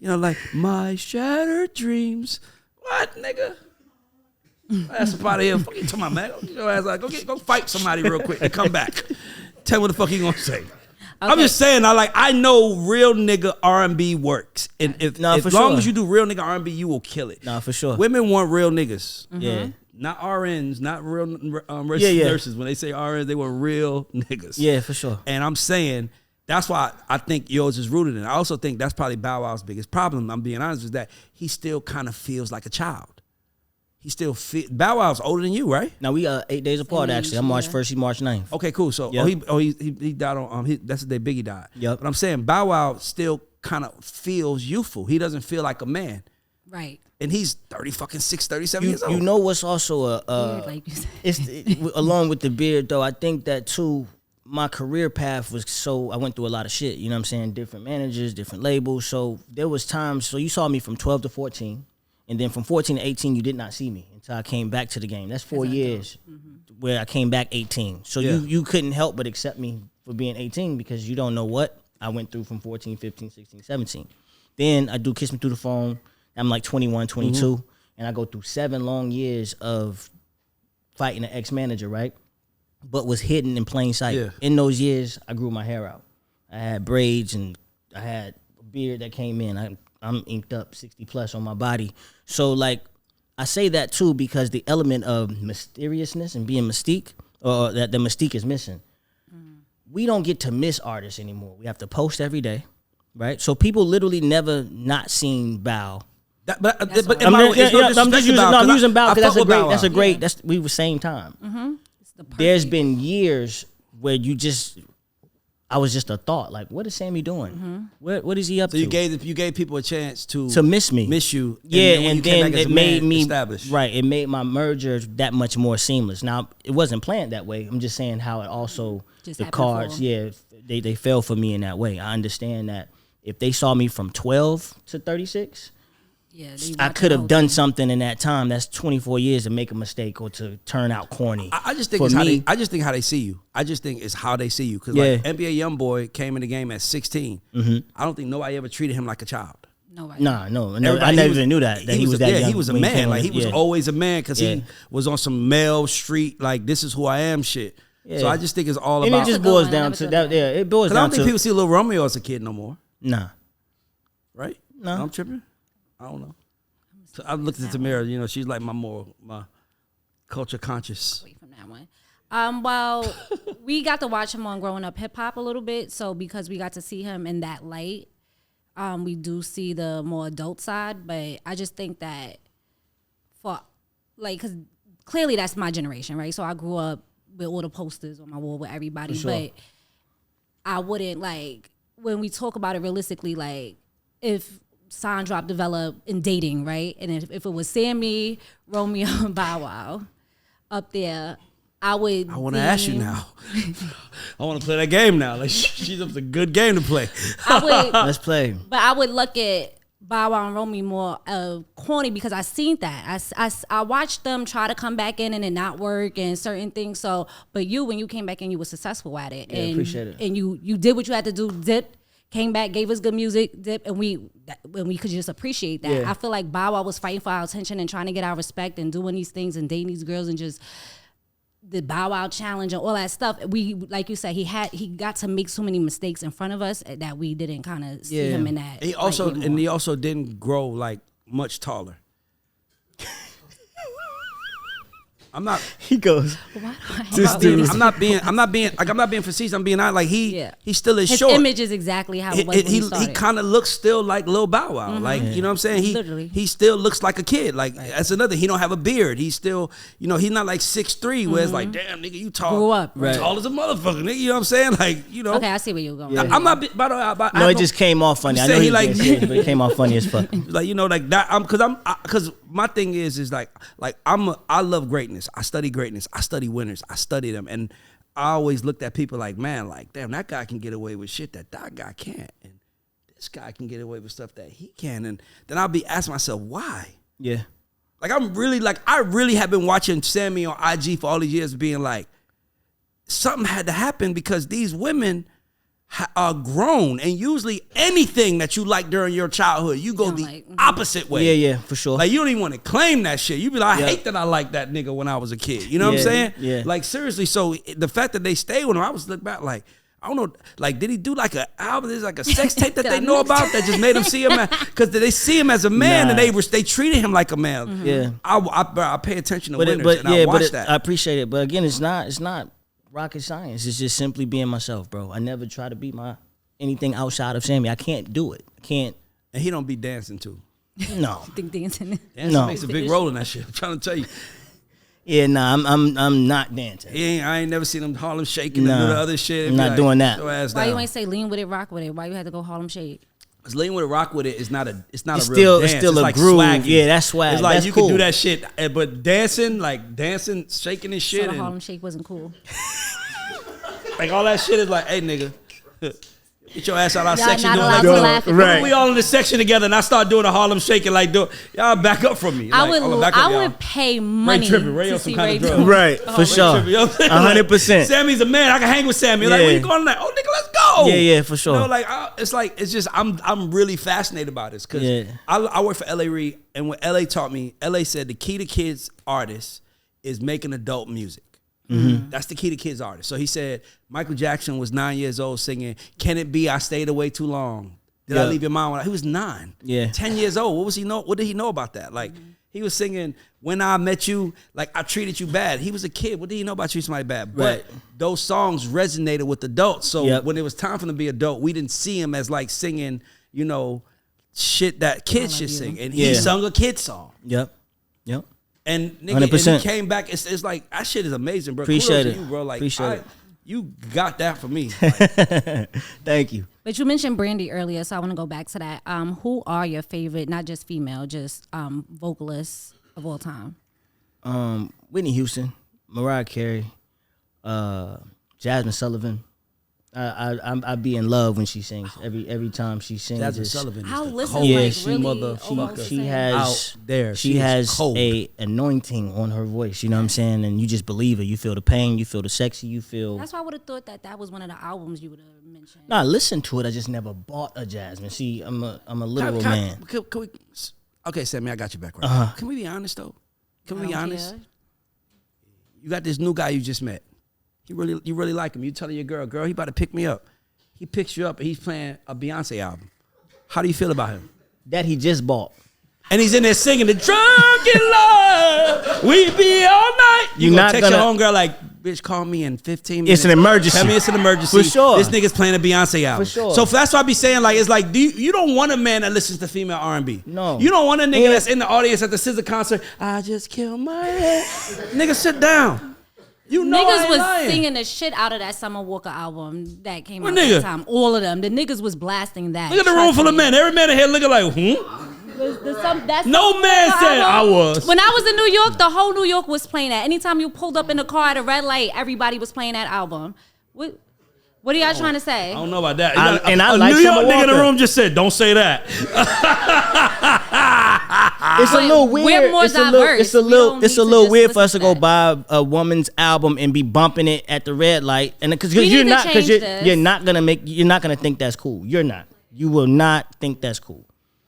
Speaker 1: Like my shattered dreams. What, nigga? Ass up out of here. Fuck you talking about, man? Your ass like, go fight somebody real quick and come back. Tell me what the fuck you gonna say. I'm just saying, I know real nigga R&B works, and as long as you do real nigga R&B, you will kill it.
Speaker 4: Nah, for sure.
Speaker 1: Women want real niggas.
Speaker 4: Yeah.
Speaker 1: Not RNs, not real registered nurses. When they say RNs, they want real niggas.
Speaker 4: Yeah, for sure.
Speaker 1: And I'm saying that's why I think yours is rooted in it. I also think that's probably Bow Wow's biggest problem, I'm being honest, is that he still kind of feels like a child. He still Bow Wow's older than you, right?
Speaker 4: Now we 8 days apart actually. I'm March 1st, he March 9th.
Speaker 1: Okay, cool. So
Speaker 4: Yep.
Speaker 1: he died on that's the day Biggie died.
Speaker 4: Yep.
Speaker 1: But I'm saying Bow Wow still kind of feels youthful. He doesn't feel like a man.
Speaker 2: Right.
Speaker 1: And he's 37 years old.
Speaker 4: You know what's also
Speaker 2: Weird, like you said.
Speaker 4: along with the beard though, I think that too, my career path was I went through a lot of shit, you know what I'm saying? Different managers, different labels. So there was times, so you saw me from 12 to 14. And then from 14 to 18, you did not see me until I came back to the game. That's 4 years where I came back 18. So you couldn't help but accept me for being 18 because you don't know what I went through from 14, 15, 16, 17. Then I do Kiss Me Through the Phone. I'm like 21, 22. And I go through 7 long years of fighting an ex-manager, right? But was hidden in plain sight.
Speaker 1: Yeah.
Speaker 4: In those years, I grew my hair out. I had braids and I had a beard that came in. I'm inked up 60 plus on my body. So like I say that too because the element of mysteriousness and being mystique, or that the mystique is missing. We don't get to miss artists anymore. We have to post every day, right? So people literally never not seen Bow.
Speaker 1: I'm
Speaker 4: using Bow because that's a great. We were same time. There's been years where I was just a thought. Like, what is Sammy doing? What is he up to?
Speaker 1: So you gave people a chance to
Speaker 4: miss me,
Speaker 1: miss you.
Speaker 4: Yeah, and then it made me
Speaker 1: established.
Speaker 4: Right. It made my merger that much more seamless. Now it wasn't planned that way. I'm just saying how it also
Speaker 2: Just
Speaker 4: the
Speaker 2: happened
Speaker 4: cards.
Speaker 2: for 'em.
Speaker 4: Yeah, they fell for me in that way. I understand that if they saw me from 12 to 36.
Speaker 2: Yeah,
Speaker 4: I could have done something in that time. That's 24 years to make a mistake or to turn out corny.
Speaker 1: I just think
Speaker 4: For
Speaker 1: it's how
Speaker 4: me-
Speaker 1: I just think how they see you. I just think it's how they see you. Because like NBA YoungBoy came in the game at 16. I don't think nobody ever treated him like a child.
Speaker 2: Nobody.
Speaker 4: Nah, no,
Speaker 1: Everybody-
Speaker 4: I
Speaker 1: he
Speaker 4: never
Speaker 1: was-
Speaker 4: even knew that he was that young.
Speaker 1: he was a
Speaker 4: when
Speaker 1: man.
Speaker 4: came
Speaker 1: Like
Speaker 4: on.
Speaker 1: he was
Speaker 4: Yeah.
Speaker 1: always a man because
Speaker 4: Yeah.
Speaker 1: he was on some male street. Like this is who I am shit. So
Speaker 4: Yeah.
Speaker 1: I just think it's all
Speaker 4: And
Speaker 1: about.
Speaker 4: it just
Speaker 2: That's a good
Speaker 4: boils
Speaker 2: one. I
Speaker 4: down
Speaker 2: never
Speaker 4: to
Speaker 2: thought
Speaker 4: that.
Speaker 2: of that.
Speaker 4: Yeah, it boils
Speaker 1: Because I
Speaker 4: down
Speaker 1: don't think
Speaker 4: to
Speaker 1: people see Lil Romeo as a kid no more,
Speaker 4: nah.
Speaker 1: right?
Speaker 4: No.
Speaker 1: I'm tripping. I don't know. So I looked at Tamara. She's like my culture conscious.
Speaker 2: Away from that one. Well, we got to watch him on Growing Up Hip Hop a little bit. So because we got to see him in that light, we do see the more adult side. But I just think that because clearly that's my generation, right? So I grew up with all the posters on my wall with everybody.
Speaker 4: Sure.
Speaker 2: But I wouldn't like when we talk about it realistically. Like if Sign Drop developed in dating, right? And if it was Sammy, Romeo, and Bow Wow up there, I would.
Speaker 1: I want to ask you now. I want to play that game now. Like she's up a good game to play.
Speaker 2: I would,
Speaker 4: Let's play.
Speaker 2: but I would look at Bow Wow and Romeo more corny because I seen that. I watched them try to come back in and it not work and certain things. So, but when you came back in, you were successful at it.
Speaker 4: Yeah,
Speaker 2: and,
Speaker 4: appreciate it.
Speaker 2: And you did what you had to do. Dip. Came back, gave us good music, Dip, and we could just appreciate that.
Speaker 4: Yeah.
Speaker 2: I feel like Bow Wow was fighting for our attention and trying to get our respect and doing these things and dating these girls and just the Bow Wow challenge and all that stuff. We, like you said, he got to make so many mistakes in front of us that we didn't kind of see him in that.
Speaker 1: He also didn't grow like much taller. I'm not.
Speaker 4: He goes.
Speaker 1: I'm not being facetious. I'm being honest. Like he still is
Speaker 2: His
Speaker 1: short.
Speaker 2: image is exactly how it was when he started.
Speaker 1: He kind of looks still like Lil Bow Wow. Like you know what I'm saying. He still looks like a kid. Like that's another. He don't have a beard. He's still he's not like 6'3", where it's like damn nigga you tall.
Speaker 2: Grew up.
Speaker 1: Right. Tall as a motherfucker. Nigga, you know what I'm saying? Like
Speaker 2: Okay, I see where you're going.
Speaker 4: Yeah.
Speaker 1: I'm not. By the way,
Speaker 4: No, it just came off funny. I know
Speaker 1: he
Speaker 4: he
Speaker 1: like-
Speaker 4: like, serious, but it came off funny as fuck.
Speaker 1: like like that. Because my thing is like I love greatness. I study greatness. I study winners. I study them, and I always looked at people like, man, like damn, that guy can get away with shit that guy can't, and this guy can get away with stuff that he can, and then I'll be asking myself why.
Speaker 4: Yeah.
Speaker 1: Like I really have been watching Sammy on IG for all these years, being like, something had to happen because these women are grown, and usually anything that you like during your childhood, you go the opposite way.
Speaker 4: Yeah, for sure.
Speaker 1: Like you don't even want to claim that shit. You be like, I hate that I like that nigga when I was a kid. You know what I'm saying?
Speaker 4: Yeah.
Speaker 1: Like seriously. So the fact that they stayed with him, I was looking back like, I don't know, like did he do like an album? There's like a sex tape that they know about that just made them see him because they see him as a man and they treated him like a man.
Speaker 2: Mm-hmm.
Speaker 4: Yeah.
Speaker 1: I pay attention to winners
Speaker 4: but
Speaker 1: and I watch that.
Speaker 4: I appreciate it. But again, it's not rocket science. It's just simply being myself, bro. I never try to be anything outside of Sammy. I can't do it. I can't.
Speaker 1: And he don't be dancing too.
Speaker 4: No.
Speaker 2: Think dancing.
Speaker 1: Dancing makes a big role in that shit. I'm trying to tell you.
Speaker 4: Yeah, nah, I'm not dancing.
Speaker 1: I ain't never seen him Harlem shaking and do the other shit.
Speaker 4: I'm not doing that.
Speaker 2: Why you ain't say lean with it, rock with it? Why you had to go Harlem Shake?
Speaker 1: Cause lean with it, rock with it is not a real dance.
Speaker 4: It's still a
Speaker 1: like
Speaker 4: groove.
Speaker 1: swaggy.
Speaker 4: Yeah, that's swag.
Speaker 1: It's like
Speaker 4: that's
Speaker 1: you
Speaker 4: cool.
Speaker 1: can do that shit, but dancing, shaking and shit,
Speaker 2: So the
Speaker 1: and
Speaker 2: Harlem Shake wasn't cool.
Speaker 1: like all that shit is like, hey nigga, get your ass out our
Speaker 2: Y'all
Speaker 1: section
Speaker 2: not
Speaker 1: doing
Speaker 2: allowed
Speaker 1: like
Speaker 2: to
Speaker 1: that.
Speaker 2: laugh at
Speaker 1: Remember
Speaker 2: me.
Speaker 1: we all in the section together, and I start doing a Harlem shake and like do y'all back up from me.
Speaker 2: I
Speaker 1: Like,
Speaker 2: would
Speaker 1: hold on, back up,
Speaker 2: I
Speaker 1: y'all.
Speaker 2: would pay money
Speaker 1: Ray
Speaker 2: to
Speaker 1: on some
Speaker 2: see
Speaker 1: kind
Speaker 2: Ray
Speaker 1: of drug.
Speaker 2: do it.
Speaker 4: Right, for sure.
Speaker 1: You know what I'm saying?
Speaker 4: 100%.
Speaker 1: Sammy's a man. I can hang with Sammy. Like,
Speaker 4: Yeah.
Speaker 1: where you going tonight? Oh, nigga, let's go.
Speaker 4: Yeah, for sure.
Speaker 1: You know, like it's just I'm really fascinated about this because I work for LA Reid, and what LA taught me, LA said the key to kids artists is making adult music. Mm-hmm. That's the key to kids artists. So he said Michael Jackson was 9 years old singing "Can It Be I Stayed Away Too Long." Did I leave your mind? He was 9.
Speaker 4: Yeah.
Speaker 1: 10 years old. What did he know about that? Like he was singing "When I Met You," like I treated you bad. He was a kid. What did he know about treating somebody bad?
Speaker 4: Right.
Speaker 1: But those songs resonated with adults. So when it was time for him to be adult, we didn't see him as like singing, shit that kids should sing. And he sung a kid song.
Speaker 4: Yep.
Speaker 1: And nigga,
Speaker 4: 100%.
Speaker 1: and he came back. It's like that shit is amazing, bro.
Speaker 4: Appreciate
Speaker 1: Kudos
Speaker 4: it.
Speaker 1: to you, bro. Like
Speaker 4: Appreciate it.
Speaker 1: You got that for me. Like,
Speaker 4: Thank you.
Speaker 2: But you mentioned Brandy earlier, so I want to go back to that. Who are your favorite, not just female, just vocalists of all time?
Speaker 4: Whitney Houston, Mariah Carey, Jasmine Sullivan. I be in love when she sings. Every time she sings.
Speaker 1: Jasmine Sullivan.
Speaker 2: I'll
Speaker 1: Is the
Speaker 2: listen,
Speaker 1: coldest
Speaker 2: like, really
Speaker 1: motherfucker
Speaker 4: She has
Speaker 1: out there.
Speaker 4: She
Speaker 1: is
Speaker 4: has
Speaker 1: cold.
Speaker 4: a anointing on her voice. You know what I'm saying? And you just believe her. You feel the pain. You feel the sexy. You feel.
Speaker 2: That's why I would have thought that was one of the albums you would have mentioned.
Speaker 4: No, I listened to it. I just never bought a Jasmine. See, I'm a literal man.
Speaker 1: Can we, okay, Sammy, I got you back right now. Can we be honest though? Can we be honest?
Speaker 2: Care.
Speaker 1: You got this new guy you just met. You really like him. You telling your girl, he about to pick me up. He picks you up and he's playing a Beyonce album. How do you feel about him?
Speaker 4: That he just bought.
Speaker 1: And he's in there singing the drunk in love. We be all night. You gonna text your homegirl like, bitch, call me in 15 minutes.
Speaker 4: It's an emergency.
Speaker 1: Tell me it's an emergency.
Speaker 4: For sure.
Speaker 1: This nigga's playing a Beyonce album.
Speaker 4: For sure.
Speaker 1: So that's why I be saying like, it's like, you don't want a man that listens to female R&B.
Speaker 4: No.
Speaker 1: You don't want a nigga that's in the audience at the SZA concert. I just killed my head. Nigga, sit down. You know
Speaker 2: niggas was
Speaker 1: lying.
Speaker 2: singing the shit out of that Summer Walker album that came
Speaker 1: What
Speaker 2: out
Speaker 1: nigga?
Speaker 2: that time. All of them. The niggas was blasting that.
Speaker 1: Look at the room full of men. Every man in here looking like, No man said I was.
Speaker 2: When I was in New York, the whole New York was playing that. Anytime you pulled up in the car at a red light, everybody was playing that album. What are y'all trying to say?
Speaker 1: I don't know about that.
Speaker 4: I
Speaker 1: a
Speaker 4: like
Speaker 1: New York
Speaker 4: Summer
Speaker 1: nigga in the
Speaker 4: Walker.
Speaker 1: room just said, "Don't say that."
Speaker 4: It's a little weird.
Speaker 2: We're more diverse.
Speaker 4: It's a
Speaker 2: We don't
Speaker 4: little
Speaker 2: need to
Speaker 4: weird
Speaker 2: just
Speaker 4: for us to
Speaker 2: listen
Speaker 4: go
Speaker 2: to
Speaker 4: buy a woman's album and be bumping it at the red light, and because
Speaker 2: We
Speaker 4: you're
Speaker 2: need to
Speaker 4: not
Speaker 2: change this.
Speaker 4: you're not gonna think that's cool. You're not. You will not think that's cool.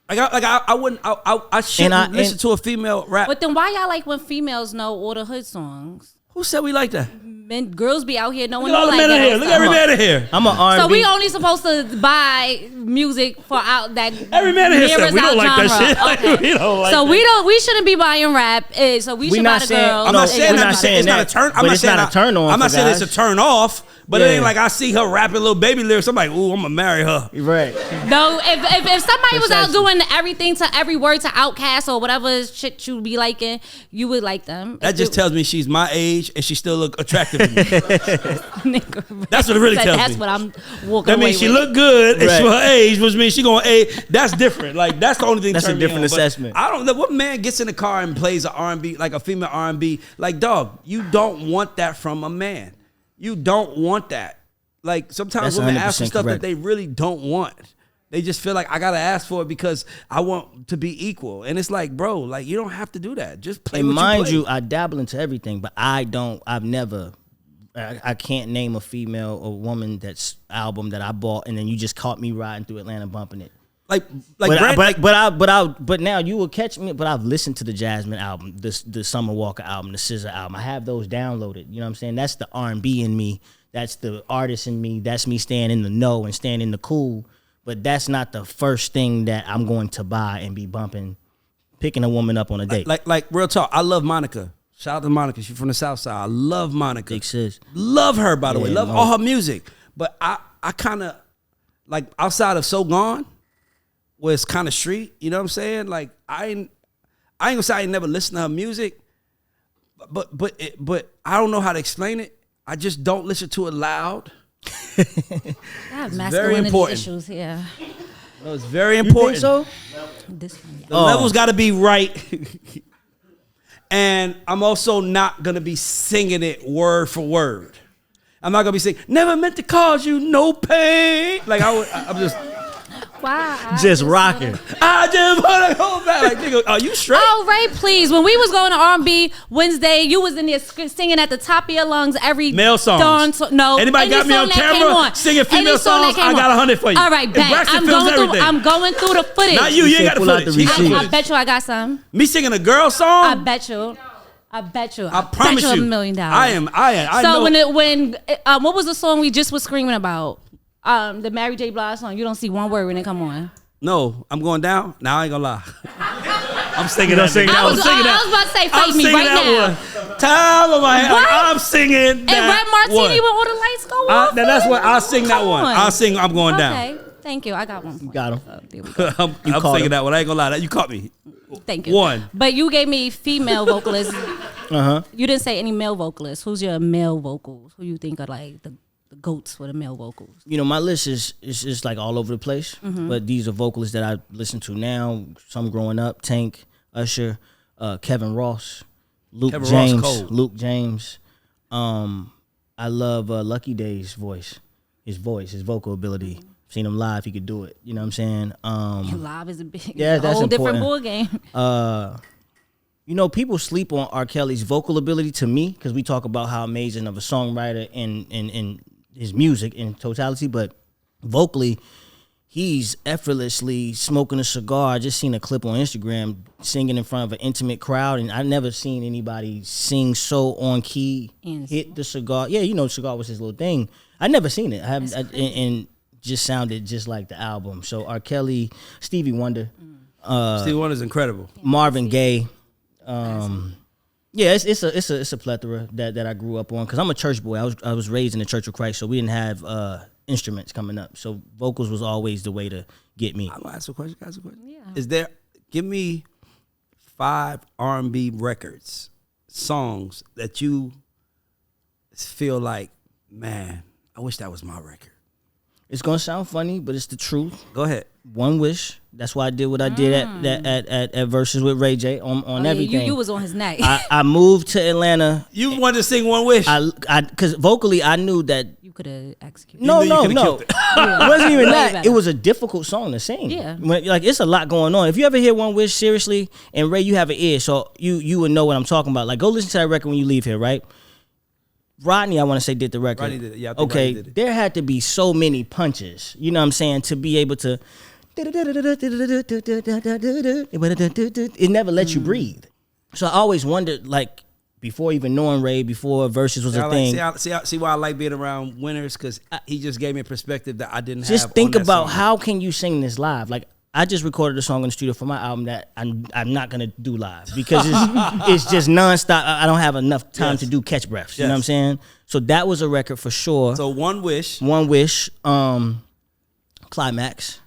Speaker 1: I wouldn't. I shouldn't listen to a female rap.
Speaker 2: But then why y'all like when females know all the hood songs?
Speaker 1: Who said we like that?
Speaker 2: Men, girls be out here knowing
Speaker 1: Look at all the men in here. Look at every man in here.
Speaker 4: I'm an R&B.
Speaker 2: So we only supposed to buy music for out that
Speaker 1: Every man in here said
Speaker 2: mirrors
Speaker 1: we don't
Speaker 2: our
Speaker 1: like that
Speaker 2: genre.
Speaker 1: shit.
Speaker 2: Okay.
Speaker 1: We don't like
Speaker 2: so
Speaker 1: that.
Speaker 2: we shouldn't be buying rap. So we should buy
Speaker 4: not
Speaker 2: the
Speaker 4: saying-
Speaker 2: girls.
Speaker 1: I'm
Speaker 4: No,
Speaker 1: not saying
Speaker 4: we're
Speaker 1: that.
Speaker 4: not saying
Speaker 1: It's not a
Speaker 4: that,
Speaker 1: turn. I'm
Speaker 4: but
Speaker 1: not
Speaker 4: it's
Speaker 1: saying
Speaker 4: not a turn on
Speaker 1: I'm not
Speaker 4: for
Speaker 1: saying it's
Speaker 4: guys.
Speaker 1: a turn off. But it
Speaker 4: Yeah.
Speaker 1: ain't like I see her rapping little baby lyrics. I'm like, ooh, I'm gonna marry her.
Speaker 4: Right.
Speaker 2: No, if somebody was out
Speaker 4: Precisely.
Speaker 2: doing everything to every word to Outkast or whatever shit you be liking, you would like them.
Speaker 1: That just tells me she's my age and she still look attractive to me.
Speaker 2: Nigga,
Speaker 1: That's what it really tells
Speaker 2: That's
Speaker 1: me.
Speaker 2: what I'm walking
Speaker 1: That
Speaker 2: away
Speaker 1: means she
Speaker 2: with.
Speaker 1: look good and
Speaker 4: Right.
Speaker 1: she her age, which means she gonna age. That's different. Like that's the only thing.
Speaker 4: That's a
Speaker 1: turn me
Speaker 4: different
Speaker 1: on. But
Speaker 4: assessment.
Speaker 1: I don't know what man gets in the car and plays an R&B, like a female R&B. Like dog, you don't want that from a man. You don't want that. Like sometimes
Speaker 4: That's
Speaker 1: women ask for
Speaker 4: 100%
Speaker 1: stuff
Speaker 4: correct.
Speaker 1: that they really don't want. They just feel like I gotta ask for it because I want to be equal. And it's like, bro, like you don't have to do that. Just play.
Speaker 4: And
Speaker 1: what
Speaker 4: mind
Speaker 1: you,
Speaker 4: you, I dabble into everything, but I can't name a female or woman that's album that I bought and then you just caught me riding through Atlanta bumping it.
Speaker 1: like
Speaker 4: But now you will catch me. But I've listened to the Jasmine album, the Summer Walker album, the SZA album. I have those downloaded. You know what I'm saying? That's the R&B in me. That's the artist in me. That's me staying in the know and staying in the cool. But that's not the first thing that I'm going to buy and be bumping, picking a woman up on a date.
Speaker 1: like real talk. I love Monica. Shout out to Monica. She's from the South Side. I love Monica.
Speaker 4: Big sis.
Speaker 1: Love her, by the way.
Speaker 4: Yeah,
Speaker 1: Love
Speaker 4: Mo.
Speaker 1: all her music. But I kind of, like, outside of So Gone, where it's kind of street, you know what I'm saying? Like, I ain't gonna say I ain't never listened to her music, but I don't know how to explain it. I just don't listen to it loud.
Speaker 2: I have masculinity
Speaker 1: important.
Speaker 2: issues here.
Speaker 1: No, it's very
Speaker 4: You
Speaker 1: important.
Speaker 4: think so?
Speaker 2: This one.
Speaker 1: The levels got to be right. And I'm also not going to be singing it word for word. I'm not going to be saying, never meant to cause you no pain. Like, I'm just...
Speaker 2: Why?
Speaker 4: Just rocking.
Speaker 1: I just want to go back. Like, nigga, are you straight?
Speaker 2: Oh, Ray, please. When we was going to R&B Wednesday, you was in there singing at the top of your lungs every
Speaker 1: Male songs.
Speaker 2: darn no.
Speaker 1: Anybody
Speaker 2: any
Speaker 1: got me
Speaker 2: song
Speaker 1: on
Speaker 2: that
Speaker 1: camera
Speaker 2: came on.
Speaker 1: singing female
Speaker 2: Any song that
Speaker 1: songs,
Speaker 2: came
Speaker 1: I got
Speaker 2: on.
Speaker 1: 100 for you.
Speaker 2: All right,
Speaker 1: And
Speaker 2: bet.
Speaker 1: Braxton
Speaker 2: I'm
Speaker 1: films
Speaker 2: going through.
Speaker 1: everything.
Speaker 2: I'm going through the footage.
Speaker 1: Not you. You ain't got the
Speaker 4: Pull out the
Speaker 1: footage. He got the
Speaker 4: receipt.
Speaker 2: I
Speaker 1: footage.
Speaker 2: bet you I got some.
Speaker 1: Me singing a girl song?
Speaker 2: I bet you. I
Speaker 1: promise
Speaker 2: bet
Speaker 1: you.
Speaker 2: $1 million.
Speaker 1: I
Speaker 2: So
Speaker 1: know.
Speaker 2: when what was the song we just was screaming about? The Mary J. Blige song. You don't see one word when it come on.
Speaker 1: No, I'm going down. Now I ain't gonna lie. I'm singing that.
Speaker 4: sing
Speaker 1: nigga.
Speaker 4: that
Speaker 2: I
Speaker 4: one.
Speaker 2: was about to say, fight me right now.
Speaker 1: One. Time of my head.
Speaker 2: What?
Speaker 1: I'm singing
Speaker 2: And
Speaker 1: that
Speaker 2: Red Martini
Speaker 1: one.
Speaker 2: when all the lights go off.
Speaker 1: That's what I'll sing that
Speaker 2: Come
Speaker 1: one.
Speaker 2: on.
Speaker 1: I'll sing. I'm going down.
Speaker 2: Okay, thank you. I got one. Point.
Speaker 4: Got him.
Speaker 2: So, there we go.
Speaker 1: I'm
Speaker 4: caught
Speaker 1: singing
Speaker 4: him.
Speaker 1: that one. I ain't gonna lie. You caught me.
Speaker 2: Thank you.
Speaker 1: One.
Speaker 2: But you gave me female vocalists.
Speaker 4: Uh-huh.
Speaker 2: You didn't say any male vocalists. Who's your male vocals? Who you think are like the goats for the male vocals?
Speaker 4: You know, my list is just like all over the place. But these are vocalists that I listen to now. Some growing up: Tank, Usher, Kevin Ross, Luke
Speaker 1: Kevin Ross
Speaker 4: James.
Speaker 1: cold.
Speaker 4: Luke James. I love Lucky Day's voice. His vocal ability. Seen him live, he could do it. You know what I'm saying?
Speaker 2: Live is a big,
Speaker 4: Yeah, that's
Speaker 2: whole different
Speaker 4: important.
Speaker 2: ball game.
Speaker 4: You know, people sleep on R. Kelly's vocal ability to me because we talk about how amazing of a songwriter and his music in totality, but vocally, he's effortlessly smoking a cigar. I just seen a clip on Instagram singing in front of an intimate crowd, and I never seen anybody sing so on key, hit the cigar. Yeah, you know, cigar was his little thing. I never seen it. And just sounded just like the album. So R. Kelly, Stevie Wonder,
Speaker 1: Stevie Wonder's incredible.
Speaker 4: Marvin Gaye. Yeah, it's a plethora that I grew up on because I'm a church boy. I was raised in the Church of Christ, so we didn't have instruments coming up. So vocals was always the way to get me.
Speaker 1: I'm gonna ask a question.
Speaker 2: Yeah.
Speaker 1: Give me 5 R&B records, songs that you feel like, man, I wish that was my record.
Speaker 4: It's gonna sound funny, but it's the truth.
Speaker 1: Go ahead.
Speaker 4: One wish. That's why I did what I did at Versus with Ray J on everything.
Speaker 2: You was on his neck.
Speaker 4: I moved to Atlanta.
Speaker 1: You wanted to sing One Wish.
Speaker 4: Because vocally I knew that.
Speaker 2: You could have executed.
Speaker 4: No.
Speaker 1: killed it.
Speaker 4: It wasn't even
Speaker 2: Way
Speaker 4: that.
Speaker 2: better.
Speaker 4: It was a difficult song to sing.
Speaker 2: Yeah.
Speaker 4: Like it's a lot going on. If you ever hear One Wish seriously, and Ray, you have an ear, so you would know what I'm talking about. Like go listen to that record when you leave here, right? Rodney, I want to say, did the record.
Speaker 1: Rodney did it. Yeah, I think
Speaker 4: okay,
Speaker 1: Rodney did it.
Speaker 4: There had to be so many punches. You know what I'm saying? To be able to. It never lets you breathe. So I always wondered, like, before even knowing Ray, before Versus was a thing.
Speaker 1: See why I like being around winners, because he just gave me a perspective that I didn't have.
Speaker 4: Just think
Speaker 1: on that
Speaker 4: about
Speaker 1: song.
Speaker 4: how can you sing this live? Like, I just recorded a song in the studio for my album that I'm not gonna do live because it's just nonstop. I don't have enough time to do catch breaths. You know what I'm saying? So that was a record for sure.
Speaker 1: So One Wish.
Speaker 4: Climax,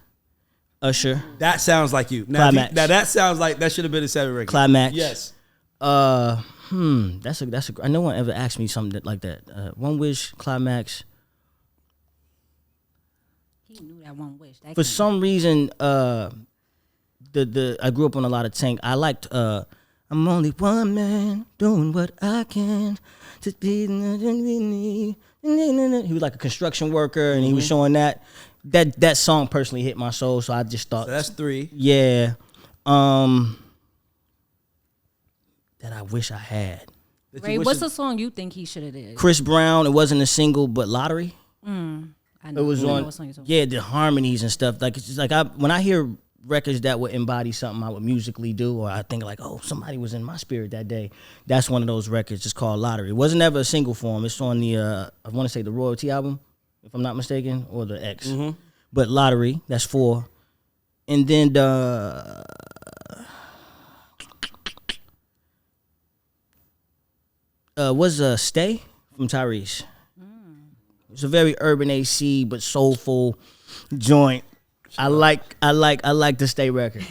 Speaker 4: Usher.
Speaker 1: That sounds like you. Now,
Speaker 4: Climax.
Speaker 1: now that sounds like that should have been a 7 record.
Speaker 4: Climax.
Speaker 1: Yes.
Speaker 4: That's a. No one ever asked me something like that. One Wish, Climax.
Speaker 2: He knew that One Wish.
Speaker 4: For some reason, I grew up on a lot of Tank. I liked I'm only one man doing what I can to be. He was like a construction worker, and he was showing that song personally hit my soul. So I just thought,
Speaker 1: So that's 3.
Speaker 4: yeah, that I wish I had.
Speaker 2: Ray, what's the song you think he should have did?
Speaker 4: Chris Brown. It wasn't a single, but Lottery.
Speaker 2: I
Speaker 4: It was on,
Speaker 2: what song you're talking
Speaker 4: yeah, the harmonies and stuff. Like it's just like when I hear records that would embody something I would musically do, or I think like, oh, somebody was in my spirit that day. That's one of those records. It's called Lottery. It wasn't ever a single form. It's on the I want to say the Royalty album, if I'm not mistaken, or the X.
Speaker 1: Mm-hmm.
Speaker 4: But Lottery, that's 4. And then was Stay from Tyrese. It's a very urban AC but soulful joint. I like the Stay record.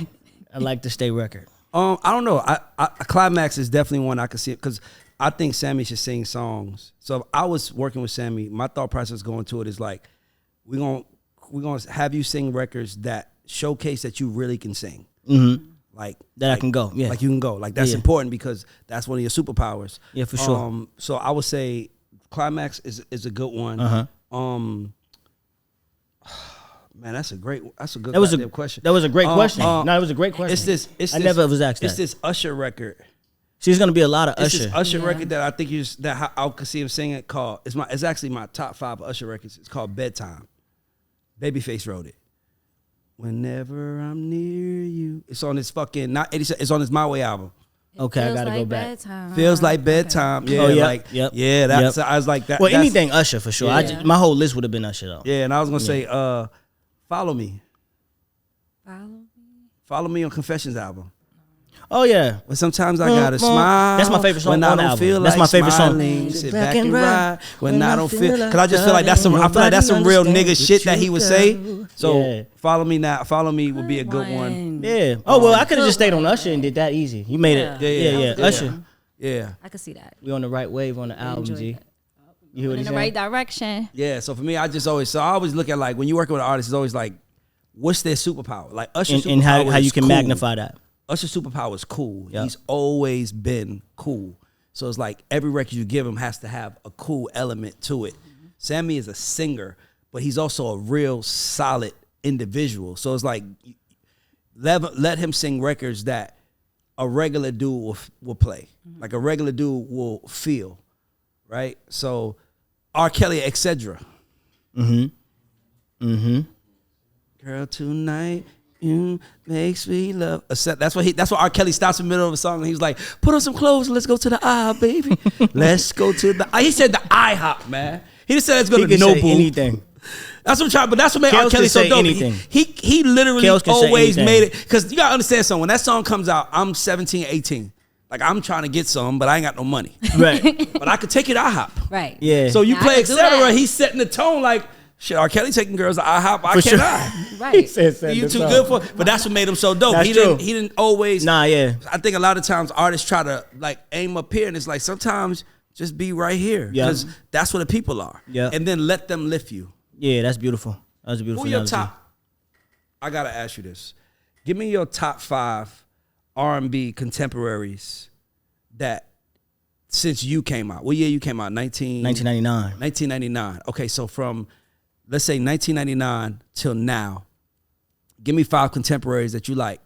Speaker 4: I like the Stay record.
Speaker 1: I don't know. I Climax is definitely one I could see it, because I think Sammy should sing songs. So if I was working with Sammy, my thought process going to it is like, we're gonna have you sing records that showcase that you really can sing.
Speaker 4: Mm-hmm.
Speaker 1: Like
Speaker 4: I can go. Yeah.
Speaker 1: Like you can go. Like that's important, because that's one of your superpowers.
Speaker 4: Yeah, for sure.
Speaker 1: So I would say Climax is a good one. Man, that's a good goddamn question.
Speaker 4: That was a great question. No, it was a great question.
Speaker 1: It's
Speaker 4: I never was asked
Speaker 1: It's
Speaker 4: that.
Speaker 1: this Usher record.
Speaker 4: See, it's gonna be a lot of
Speaker 1: It's
Speaker 4: Usher.
Speaker 1: this Usher record that I think I could see him singing. Called it's actually my top 5 Usher records. It's called Bedtime. Babyface wrote it. Whenever I'm near you, it's on his fucking it's on his My Way album.
Speaker 4: Okay, I gotta go back.
Speaker 2: Bedtime.
Speaker 1: Feels like bedtime. Okay. Yeah,
Speaker 4: yep.
Speaker 1: That's I was like that.
Speaker 4: Well, anything Usher for sure.
Speaker 2: Yeah.
Speaker 4: My whole list would have been Usher though.
Speaker 1: Yeah, and I was gonna say, Follow Me. Follow Me on Confessions album.
Speaker 4: Oh yeah.
Speaker 1: But sometimes I gotta smile.
Speaker 4: That's my favorite song
Speaker 1: when
Speaker 4: on
Speaker 1: I
Speaker 4: the
Speaker 1: don't
Speaker 4: album.
Speaker 1: feel
Speaker 4: That's
Speaker 1: like
Speaker 4: my favorite song.
Speaker 1: smiling, sit back and ride. When I don't feel, because I just feel like that's some real nigga shit that he would say. So Follow Me now. Follow Me would be a good one.
Speaker 4: Yeah. Oh well, I could have just stayed on Usher and did that easy. You made it. Yeah. Usher.
Speaker 1: Yeah.
Speaker 2: I could see that.
Speaker 4: We on the right wave on the album, G. You hear what
Speaker 2: In
Speaker 4: he's
Speaker 2: the
Speaker 4: saying?
Speaker 2: right direction.
Speaker 1: Yeah. So for me, I always look at, like, when you're working with an artist, it's always like, what's their superpower? Like Usher's superpower
Speaker 4: And how you
Speaker 1: is
Speaker 4: can
Speaker 1: cool.
Speaker 4: magnify that.
Speaker 1: Usher's superpower is cool.
Speaker 4: Yep.
Speaker 1: He's always been cool. So it's like every record you give him has to have a cool element to it. Mm-hmm. Sammy is a singer, but he's also a real solid individual. So it's like, let him sing records that a regular dude will play. Mm-hmm. Like a regular dude will feel, right? So R. Kelly, etc. Girl, tonight you makes me love. That's what R. Kelly stops in the middle of a song and he's like, put on some clothes and let's go to the aisle, baby. Let's go to the. He said the IHOP, man. He just said let's go to Nobu.
Speaker 4: Anything.
Speaker 1: That's what I'm trying. But that's what made R. Kelly so dope.
Speaker 4: Anything.
Speaker 1: He literally
Speaker 4: Kels can
Speaker 1: always
Speaker 4: say
Speaker 1: made it, because you gotta understand something. When that song comes out, I'm 17, 18. Like, I'm trying to get some, but I ain't got no money.
Speaker 4: Right.
Speaker 1: But I could take it to IHOP.
Speaker 2: Right.
Speaker 4: Yeah.
Speaker 1: So you
Speaker 2: Now I
Speaker 1: play
Speaker 2: can do
Speaker 1: etc.
Speaker 2: that.
Speaker 1: He's setting the tone like, shit, R. Kelly taking girls to IHOP. I
Speaker 4: For sure.
Speaker 1: cannot.
Speaker 2: Right.
Speaker 1: You too good for it. But that's what made him so dope.
Speaker 4: That's
Speaker 1: He
Speaker 4: true.
Speaker 1: didn't always.
Speaker 4: Nah, yeah.
Speaker 1: I think a lot of times artists try to like aim up here, and it's like sometimes Just be right here.
Speaker 4: Yeah.
Speaker 1: Because that's where the people are.
Speaker 4: Yeah.
Speaker 1: And then let them lift you.
Speaker 4: Yeah, that's beautiful. That's a beautiful.
Speaker 1: Who your
Speaker 4: analogy.
Speaker 1: top? I gotta ask you this. Give me your top 5 R&B contemporaries that since you came out. What year you came out?
Speaker 4: 1999.
Speaker 1: 1999. Okay, so from let's say 1999 till now, give me 5 contemporaries that you like.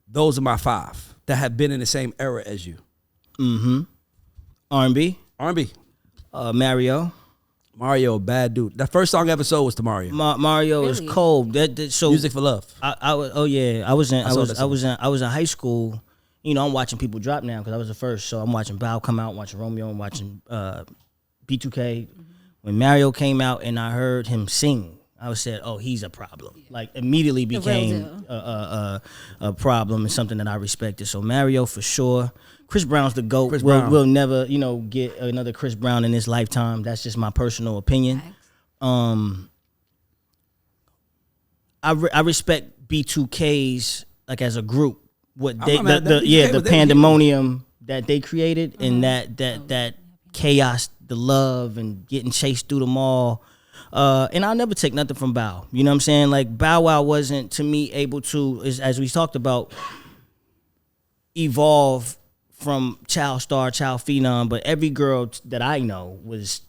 Speaker 1: Those are my 5 that have been in the same era as you.
Speaker 4: R&B.
Speaker 1: R&B.
Speaker 4: Mario.
Speaker 1: Mario, bad dude. That first song I ever sold was to Mario.
Speaker 4: Mario is
Speaker 2: Really?
Speaker 4: cold. So
Speaker 1: Music for Love.
Speaker 4: I was. Oh yeah, I was in high school. You know, I'm watching people drop now because I was the first. So I'm watching Bow come out, watching Romeo, and watching B2K. When Mario came out and I heard him sing, I said, "Oh, he's a problem." Like immediately became a problem and something that I respected. So Mario for sure. Chris Brown's the GOAT. We'll never, get another Chris Brown in this lifetime. That's just my personal opinion. I respect B2K's like as a group. What they the pandemonium that they created and that chaos, the love and getting chased through the mall. And I'll never take nothing from Bow. You know what I'm saying? Like Bow Wow wasn't to me able to, as we talked about, evolve from child star, child phenom, but every girl that I know was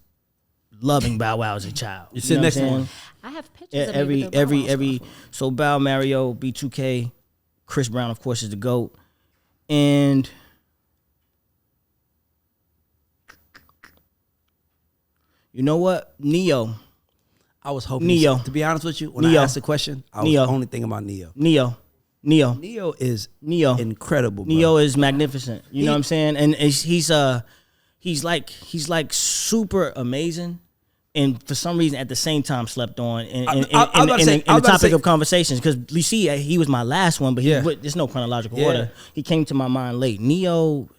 Speaker 4: loving Bow Wow as a child.
Speaker 1: You sit next to one.
Speaker 2: I have pictures of every.
Speaker 4: So Bow, Mario, B2K, Chris Brown, of course, is the GOAT, and you know what, Neo.
Speaker 1: I was hoping
Speaker 4: Neo.
Speaker 1: To be honest with you, when
Speaker 4: Neo.
Speaker 1: I asked the question, I was
Speaker 4: Neo.
Speaker 1: only thinking about Neo.
Speaker 4: Neo
Speaker 1: is incredible, bro.
Speaker 4: Neo is magnificent. You know what I'm saying? And he's like super amazing, and for some reason at the same time slept on in the topic of conversations. Because you see, he was my last one, but there's no chronological order. He came to my mind late. Neo,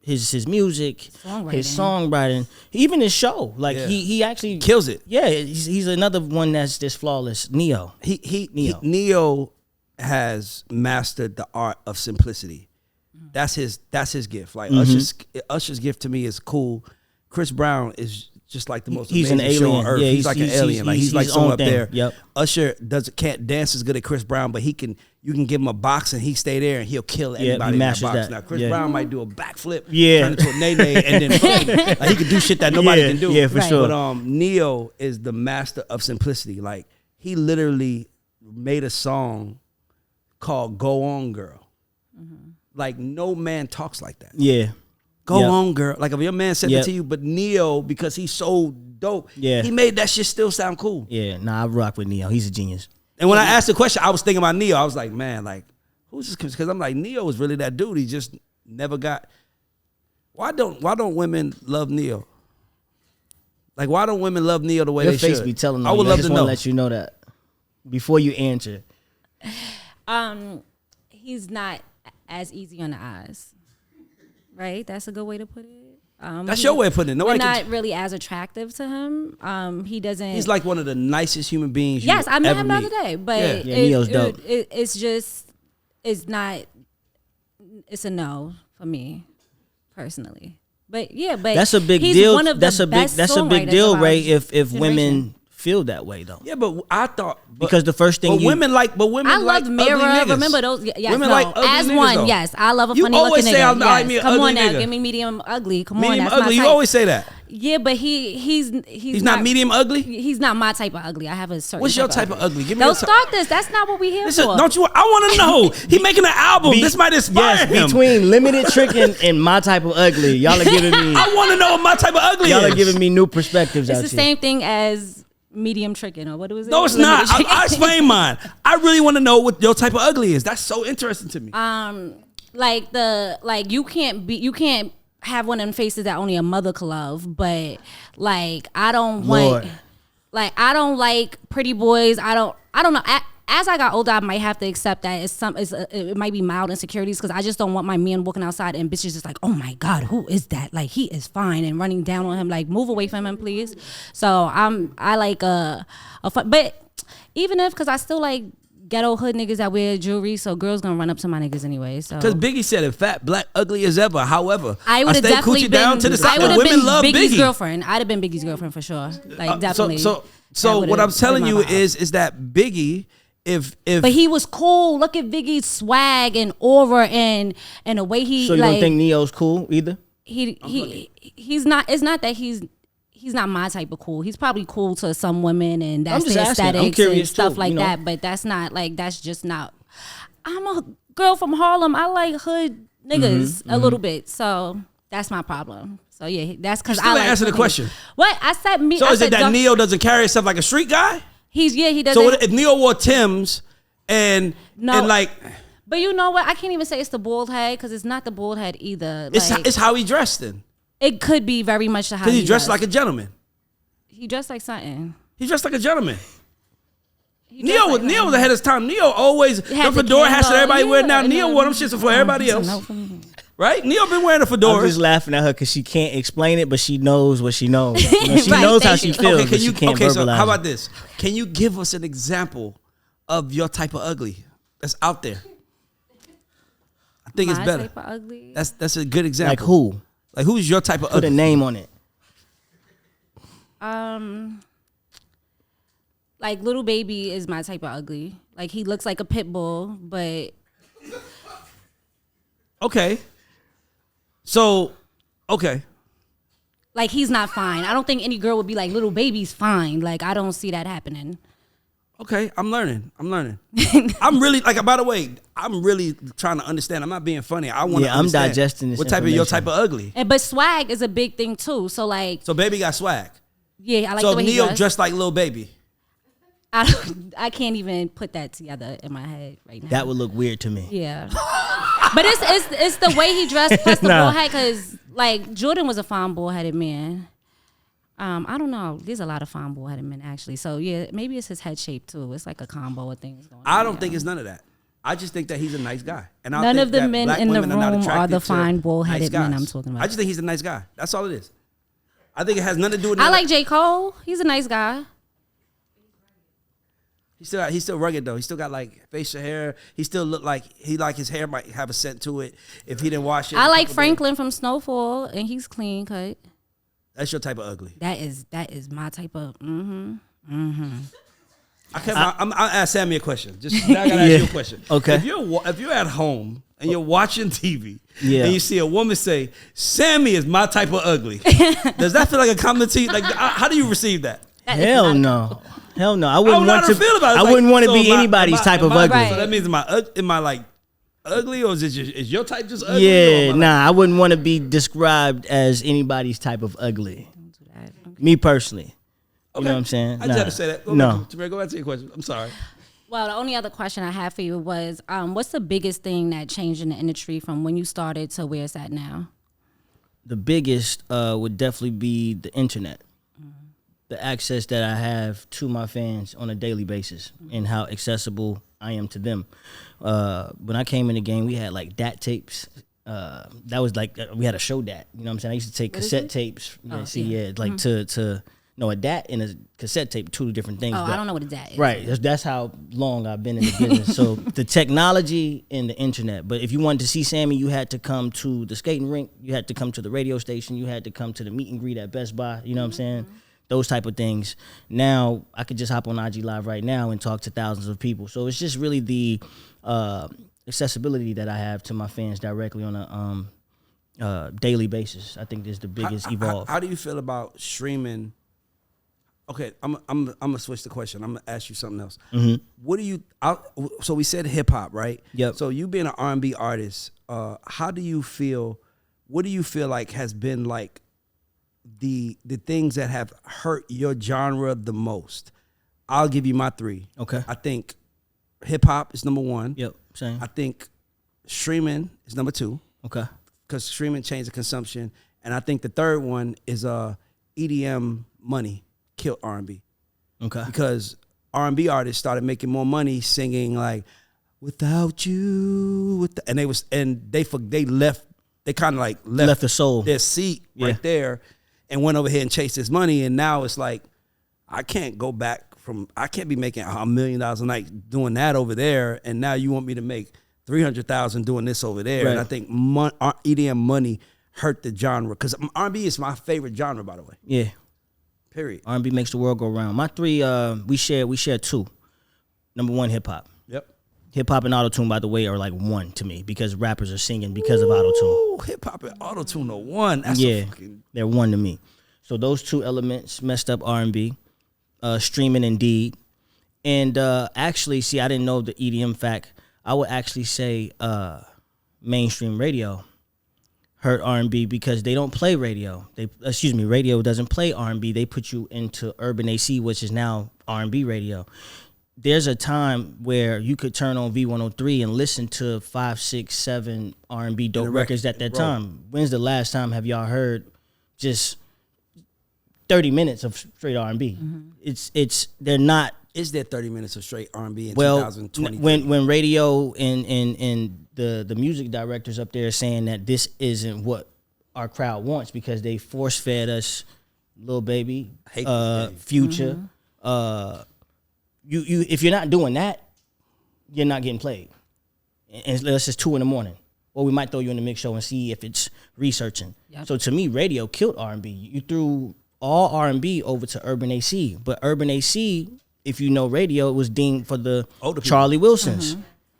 Speaker 4: his music, his songwriting, even his show, like he actually
Speaker 1: kills it.
Speaker 4: Yeah, he's another one that's just flawless. Neo.
Speaker 1: Neo has mastered the art of simplicity. That's his gift. Like Usher's gift to me is cool. Chris Brown is just like the most
Speaker 4: he's
Speaker 1: amazing
Speaker 4: an alien.
Speaker 1: show on earth.
Speaker 4: Yeah,
Speaker 1: he's like an alien. He's like someone up there.
Speaker 4: Yep.
Speaker 1: Usher can't dance as good as Chris Brown, but you can give him a box and he stay there and he'll kill anybody in that box. Now Chris Brown might do a backflip, turn into a nay and then like, he can do shit that nobody can do.
Speaker 4: Yeah, for sure.
Speaker 1: But Neo is the master of simplicity. Like he literally made a song called "Go On, Girl." Like no man talks like that.
Speaker 4: Yeah.
Speaker 1: Go on, girl. Like if your man said it to you, but Neo, because he's so dope, he made that shit still sound cool.
Speaker 4: Yeah, I rock with Neo. He's a genius.
Speaker 1: And when I asked the question, I was thinking about Neo. I was like, man, like, who's this? Because I'm like, Neo is really that dude. He just never got. Why don't women love Neo? Like, why don't women love Neo the way
Speaker 4: Your
Speaker 1: they
Speaker 4: face
Speaker 1: should?
Speaker 4: be telling
Speaker 1: I would love to know.
Speaker 4: Let you know that before you answer.
Speaker 2: He's not as easy on the eyes, right? That's a good way to put it.
Speaker 1: That's your way of putting it. Nobody
Speaker 2: not really as attractive to him. He doesn't.
Speaker 1: He's like one of the nicest human beings.
Speaker 2: Yes, I met
Speaker 1: ever
Speaker 2: him the
Speaker 1: meet.
Speaker 2: other day, but
Speaker 4: Neo's dope.
Speaker 2: It's not. It's a no for me, personally. But
Speaker 4: that's a big
Speaker 2: he's
Speaker 4: deal.
Speaker 2: One of
Speaker 4: That's
Speaker 2: the
Speaker 4: a big deal, Ray. If women feel that way though.
Speaker 1: Yeah, but I thought
Speaker 4: because the first thing
Speaker 1: women like
Speaker 2: I
Speaker 1: like
Speaker 2: loved Mirror.
Speaker 1: ugly niggas.
Speaker 2: Remember those? Yes,
Speaker 1: women
Speaker 2: no.
Speaker 1: like ugly
Speaker 2: As
Speaker 1: niggas,
Speaker 2: one,
Speaker 1: though.
Speaker 2: yes, I love a
Speaker 1: You
Speaker 2: funny
Speaker 1: always
Speaker 2: looking
Speaker 1: say
Speaker 2: nigga.
Speaker 1: I like me an
Speaker 2: Come
Speaker 1: ugly
Speaker 2: on now,
Speaker 1: nigga.
Speaker 2: give me medium ugly. Come
Speaker 1: Medium
Speaker 2: on, that's
Speaker 1: ugly.
Speaker 2: my
Speaker 1: You
Speaker 2: type.
Speaker 1: always say that.
Speaker 2: Yeah, but he's
Speaker 1: not medium ugly.
Speaker 2: He's not my type of ugly. I have a certain.
Speaker 1: What's your type of ugly? Give me
Speaker 2: Don't
Speaker 1: your
Speaker 2: start this. That's not what we here
Speaker 1: Listen,
Speaker 2: for.
Speaker 1: don't you? I want to know. He making an album. This might inspire him.
Speaker 4: Between Limited Trick and my type of ugly, y'all are giving me.
Speaker 1: I want to know what my type of ugly
Speaker 4: Y'all
Speaker 1: is.
Speaker 4: are giving me new perspectives.
Speaker 2: It's
Speaker 4: out
Speaker 2: the
Speaker 4: here.
Speaker 2: same thing as medium tricking or what was it?
Speaker 1: No, it's not. I explain mine. I really want to know what your type of ugly is. That's so interesting to me.
Speaker 2: You can't have one of them faces that only a mother could love, but like I don't want, like I don't like pretty boys. I don't know. As I got older, I might have to accept that it might be mild insecurities because I just don't want my man walking outside and bitches just like, oh my God, who is that? Like he is fine and running down on him. Like move away from him, please. So I like a fun, but even if because I still like ghetto hood niggas that wear jewelry, so girls gonna run up to my niggas anyway. So
Speaker 1: because Biggie said it, fat, black, ugly as ever. However,
Speaker 2: I would have
Speaker 1: stay
Speaker 2: definitely
Speaker 1: coochie
Speaker 2: been.
Speaker 1: down to the
Speaker 2: I
Speaker 1: side.
Speaker 2: would have
Speaker 1: Women
Speaker 2: been
Speaker 1: love
Speaker 2: Biggie's
Speaker 1: Biggie.
Speaker 2: girlfriend. I'd have been Biggie's girlfriend for sure. Like definitely.
Speaker 1: So what I'm telling you
Speaker 2: my vibe.
Speaker 1: is that Biggie, if
Speaker 2: But he was cool. Look at Biggie's swag and aura and the way he.
Speaker 4: So you
Speaker 2: like,
Speaker 4: don't think Neo's cool either?
Speaker 2: He's not. It's not that he's not my type of cool. He's probably cool to some women, and that's
Speaker 4: just
Speaker 2: the
Speaker 4: asking. I'm
Speaker 2: aesthetics
Speaker 4: curious
Speaker 2: and stuff
Speaker 4: too,
Speaker 2: like
Speaker 4: you know?
Speaker 2: that. But that's not like that's just not. I'm a girl from Harlem. I like hood niggas a little bit, so that's my problem. So yeah, that's because I like
Speaker 1: answer the
Speaker 2: hood
Speaker 1: question.
Speaker 2: niggas. What I said, me.
Speaker 1: So
Speaker 2: I
Speaker 1: is it
Speaker 2: said,
Speaker 1: that Neo doesn't carry himself like a street guy?
Speaker 2: He doesn't.
Speaker 1: So if Neo wore Timbs and like,
Speaker 2: but you know what? I can't even say it's the bald head because it's not the bald head either.
Speaker 1: it's how he dressed then.
Speaker 2: It could be very much the how
Speaker 1: Because he dressed
Speaker 2: does.
Speaker 1: like a gentleman.
Speaker 2: He dressed like something.
Speaker 1: He dressed like a gentleman.
Speaker 2: He
Speaker 1: Neo
Speaker 2: dressed
Speaker 1: was
Speaker 2: like
Speaker 1: ahead of his time. Neo always the
Speaker 2: had the
Speaker 1: fedora hats that
Speaker 2: Kango,
Speaker 1: everybody wear now.
Speaker 2: yeah,
Speaker 1: Neo
Speaker 2: and
Speaker 1: wore them shits before everybody
Speaker 2: it's a
Speaker 1: else.
Speaker 2: no from me.
Speaker 1: Right? Neo been wearing a
Speaker 4: I'm
Speaker 1: fedora.
Speaker 4: just laughing at her because she can't explain it, but she knows what she knows. You know, she
Speaker 2: Right,
Speaker 4: knows how
Speaker 2: thank
Speaker 4: she
Speaker 2: you.
Speaker 4: feels,
Speaker 1: Okay,
Speaker 4: but she can't verbalize
Speaker 1: so how
Speaker 4: it.
Speaker 1: about this? Can you give us an example of your type of ugly that's out there? I think it's
Speaker 2: My
Speaker 1: better.
Speaker 2: type of ugly.
Speaker 1: That's a good example.
Speaker 4: Like who?
Speaker 1: Like who's your type of
Speaker 4: Put a
Speaker 1: ugly?
Speaker 4: name on it.
Speaker 2: Like Little Baby is my type of ugly. Like he looks like a pit bull, but
Speaker 1: Okay. So, okay.
Speaker 2: like he's not fine. I don't think any girl would be like Little Baby's fine. Like I don't see that happening.
Speaker 1: Okay, I'm learning. I'm really like. By the way, I'm really trying to understand. I'm not being funny. I want to.
Speaker 4: Yeah, I'm digesting this
Speaker 1: What type of your
Speaker 4: information.
Speaker 1: type of ugly?
Speaker 2: But swag is a big thing too. So like,
Speaker 1: So baby got swag.
Speaker 2: yeah, I like
Speaker 1: So
Speaker 2: the way he
Speaker 1: Neo
Speaker 2: dressed.
Speaker 1: dressed like Lil Baby.
Speaker 2: I can't even put that together in my head right now.
Speaker 4: That would look weird to me.
Speaker 2: Yeah. But it's the way he dressed plus the
Speaker 4: Nah.
Speaker 2: bald head because like Jordan was a fine bald headed man. I don't know. There's a lot of fine bald headed men actually. So yeah, maybe it's his head shape too. It's like a combo of things going on.
Speaker 1: I don't think it's none of that. I just think that he's a nice guy. And I
Speaker 2: None
Speaker 1: think
Speaker 2: of the
Speaker 1: that
Speaker 2: men
Speaker 1: black
Speaker 2: in the
Speaker 1: women not
Speaker 2: room are
Speaker 1: attracted
Speaker 2: the
Speaker 1: to
Speaker 2: fine bald-headed
Speaker 1: nice
Speaker 2: men
Speaker 1: guys.
Speaker 2: I'm talking about.
Speaker 1: I just think he's a nice guy. That's all it is. I think it has nothing to do with.
Speaker 2: I like J. Cole. He's a nice guy.
Speaker 1: He's still rugged though. He still got like facial hair. He still look like his hair might have a scent to it if he didn't wash it.
Speaker 2: I like Franklin from Snowfall, and he's clean cut.
Speaker 1: That's your type of ugly.
Speaker 2: That is my type of.
Speaker 1: I'll ask Sammy a question. Just now I gotta ask you a question.
Speaker 4: Okay.
Speaker 1: If you're at home and you're watching TV
Speaker 4: Yeah.
Speaker 1: and you see a woman say, "Sammy is my type of ugly," does that feel like a compliment to you? Like, how do you receive that?
Speaker 4: Hell no. Hell no. I
Speaker 1: I
Speaker 4: wouldn't
Speaker 1: don't know
Speaker 4: want
Speaker 1: how to
Speaker 4: to
Speaker 1: feel about it.
Speaker 4: I
Speaker 1: Like,
Speaker 4: wouldn't want to
Speaker 1: so
Speaker 4: be
Speaker 1: am I-
Speaker 4: anybody's
Speaker 1: am I-
Speaker 4: type of
Speaker 1: am I-
Speaker 4: ugly.
Speaker 2: Right.
Speaker 1: So that means am I like ugly, or is your type just ugly? or
Speaker 4: Yeah,
Speaker 1: am I like-
Speaker 4: nah, I wouldn't want to be described as anybody's type of ugly. Me personally. You know what I'm saying?
Speaker 1: I just had to say that. Go back to your question. I'm sorry.
Speaker 2: Well, the only other question I have for you was, what's the biggest thing that changed in the industry from when you started to where it's at now?
Speaker 4: The biggest would definitely be the internet. The access that I have to my fans on a daily basis and how accessible I am to them. When I came in the game, we had like DAT tapes. That was like, we had a show DAT. You know what I'm saying? I used to take cassette tapes. Like a DAT and a cassette tape, two different things.
Speaker 2: Oh,
Speaker 4: but-
Speaker 2: I don't know what a DAT is.
Speaker 4: Right. That's how long I've been in the business. So the technology and the internet. But if you wanted to see Sammy, you had to come to the skating rink. You had to come to the radio station. You had to come to the meet and greet at Best Buy. You know what I'm saying? Those type of things. Now I could just hop on IG Live right now and talk to thousands of people. So it's just really the accessibility that I have to my fans directly on a daily basis. I think is the biggest evolve.
Speaker 1: How do you feel about streaming? Okay, I'm gonna switch the question. I'm gonna ask you something else. What do you? So we said hip hop, right?
Speaker 4: Yep.
Speaker 1: So you being an R&B artist, how do you feel? What do you feel like has been like the things that have hurt your genre the most? I'll give you my three.
Speaker 4: Okay.
Speaker 1: I think hip hop is number one.
Speaker 4: Yep. Same.
Speaker 1: I think streaming is number two,
Speaker 4: Okay.
Speaker 1: because streaming changed the consumption, and I think the third one is EDM money killed R&B,
Speaker 4: Okay.
Speaker 1: because R&B artists started making more money singing like "Without You," and they kind of like
Speaker 4: Left the soul.
Speaker 1: their seat
Speaker 4: Yeah.
Speaker 1: right there and went over here and chased this money, and now it's like I can't go back I can't be making $1 million a night doing that over there, and now you want me to make $300,000 doing this over there.
Speaker 4: Right.
Speaker 1: And I think EDM money hurt the genre, because R&B is my favorite genre, by the way.
Speaker 4: Yeah.
Speaker 1: Period.
Speaker 4: R&B makes the world go round. My three, we share two. Number one, hip hop.
Speaker 1: Yep.
Speaker 4: Hip hop and auto-tune, by the way, are like one to me because rappers are singing because of auto-tune.
Speaker 1: Hip hop and auto-tune are one. That's
Speaker 4: They're one to me. So those two elements messed up R&B, streaming indeed. And actually, see, I didn't know the EDM fact. I would actually say mainstream radio hurt R&B because they don't play radio. Radio doesn't play R&B. They put you into urban AC, which is now R&B radio. There's a time where you could turn on V103 and listen to 5, 6, 7 R&B dope records at that time. When's the last time have y'all heard just 30 minutes of straight R&B? It's they're not.
Speaker 1: Is there 30 minutes of straight R&B in 2020?
Speaker 4: When radio and the music directors up there are saying that this isn't what our crowd wants because they force fed us Lil Baby, Future. You if you're not doing that, you're not getting played. And unless it's 2 a.m. Or we might throw you in the mix show and see if it's researching. Yep. So to me, radio killed R&B. You threw all R&B over to urban AC. But urban AC, if you know radio, it was deemed for the older Charlie Wilsons.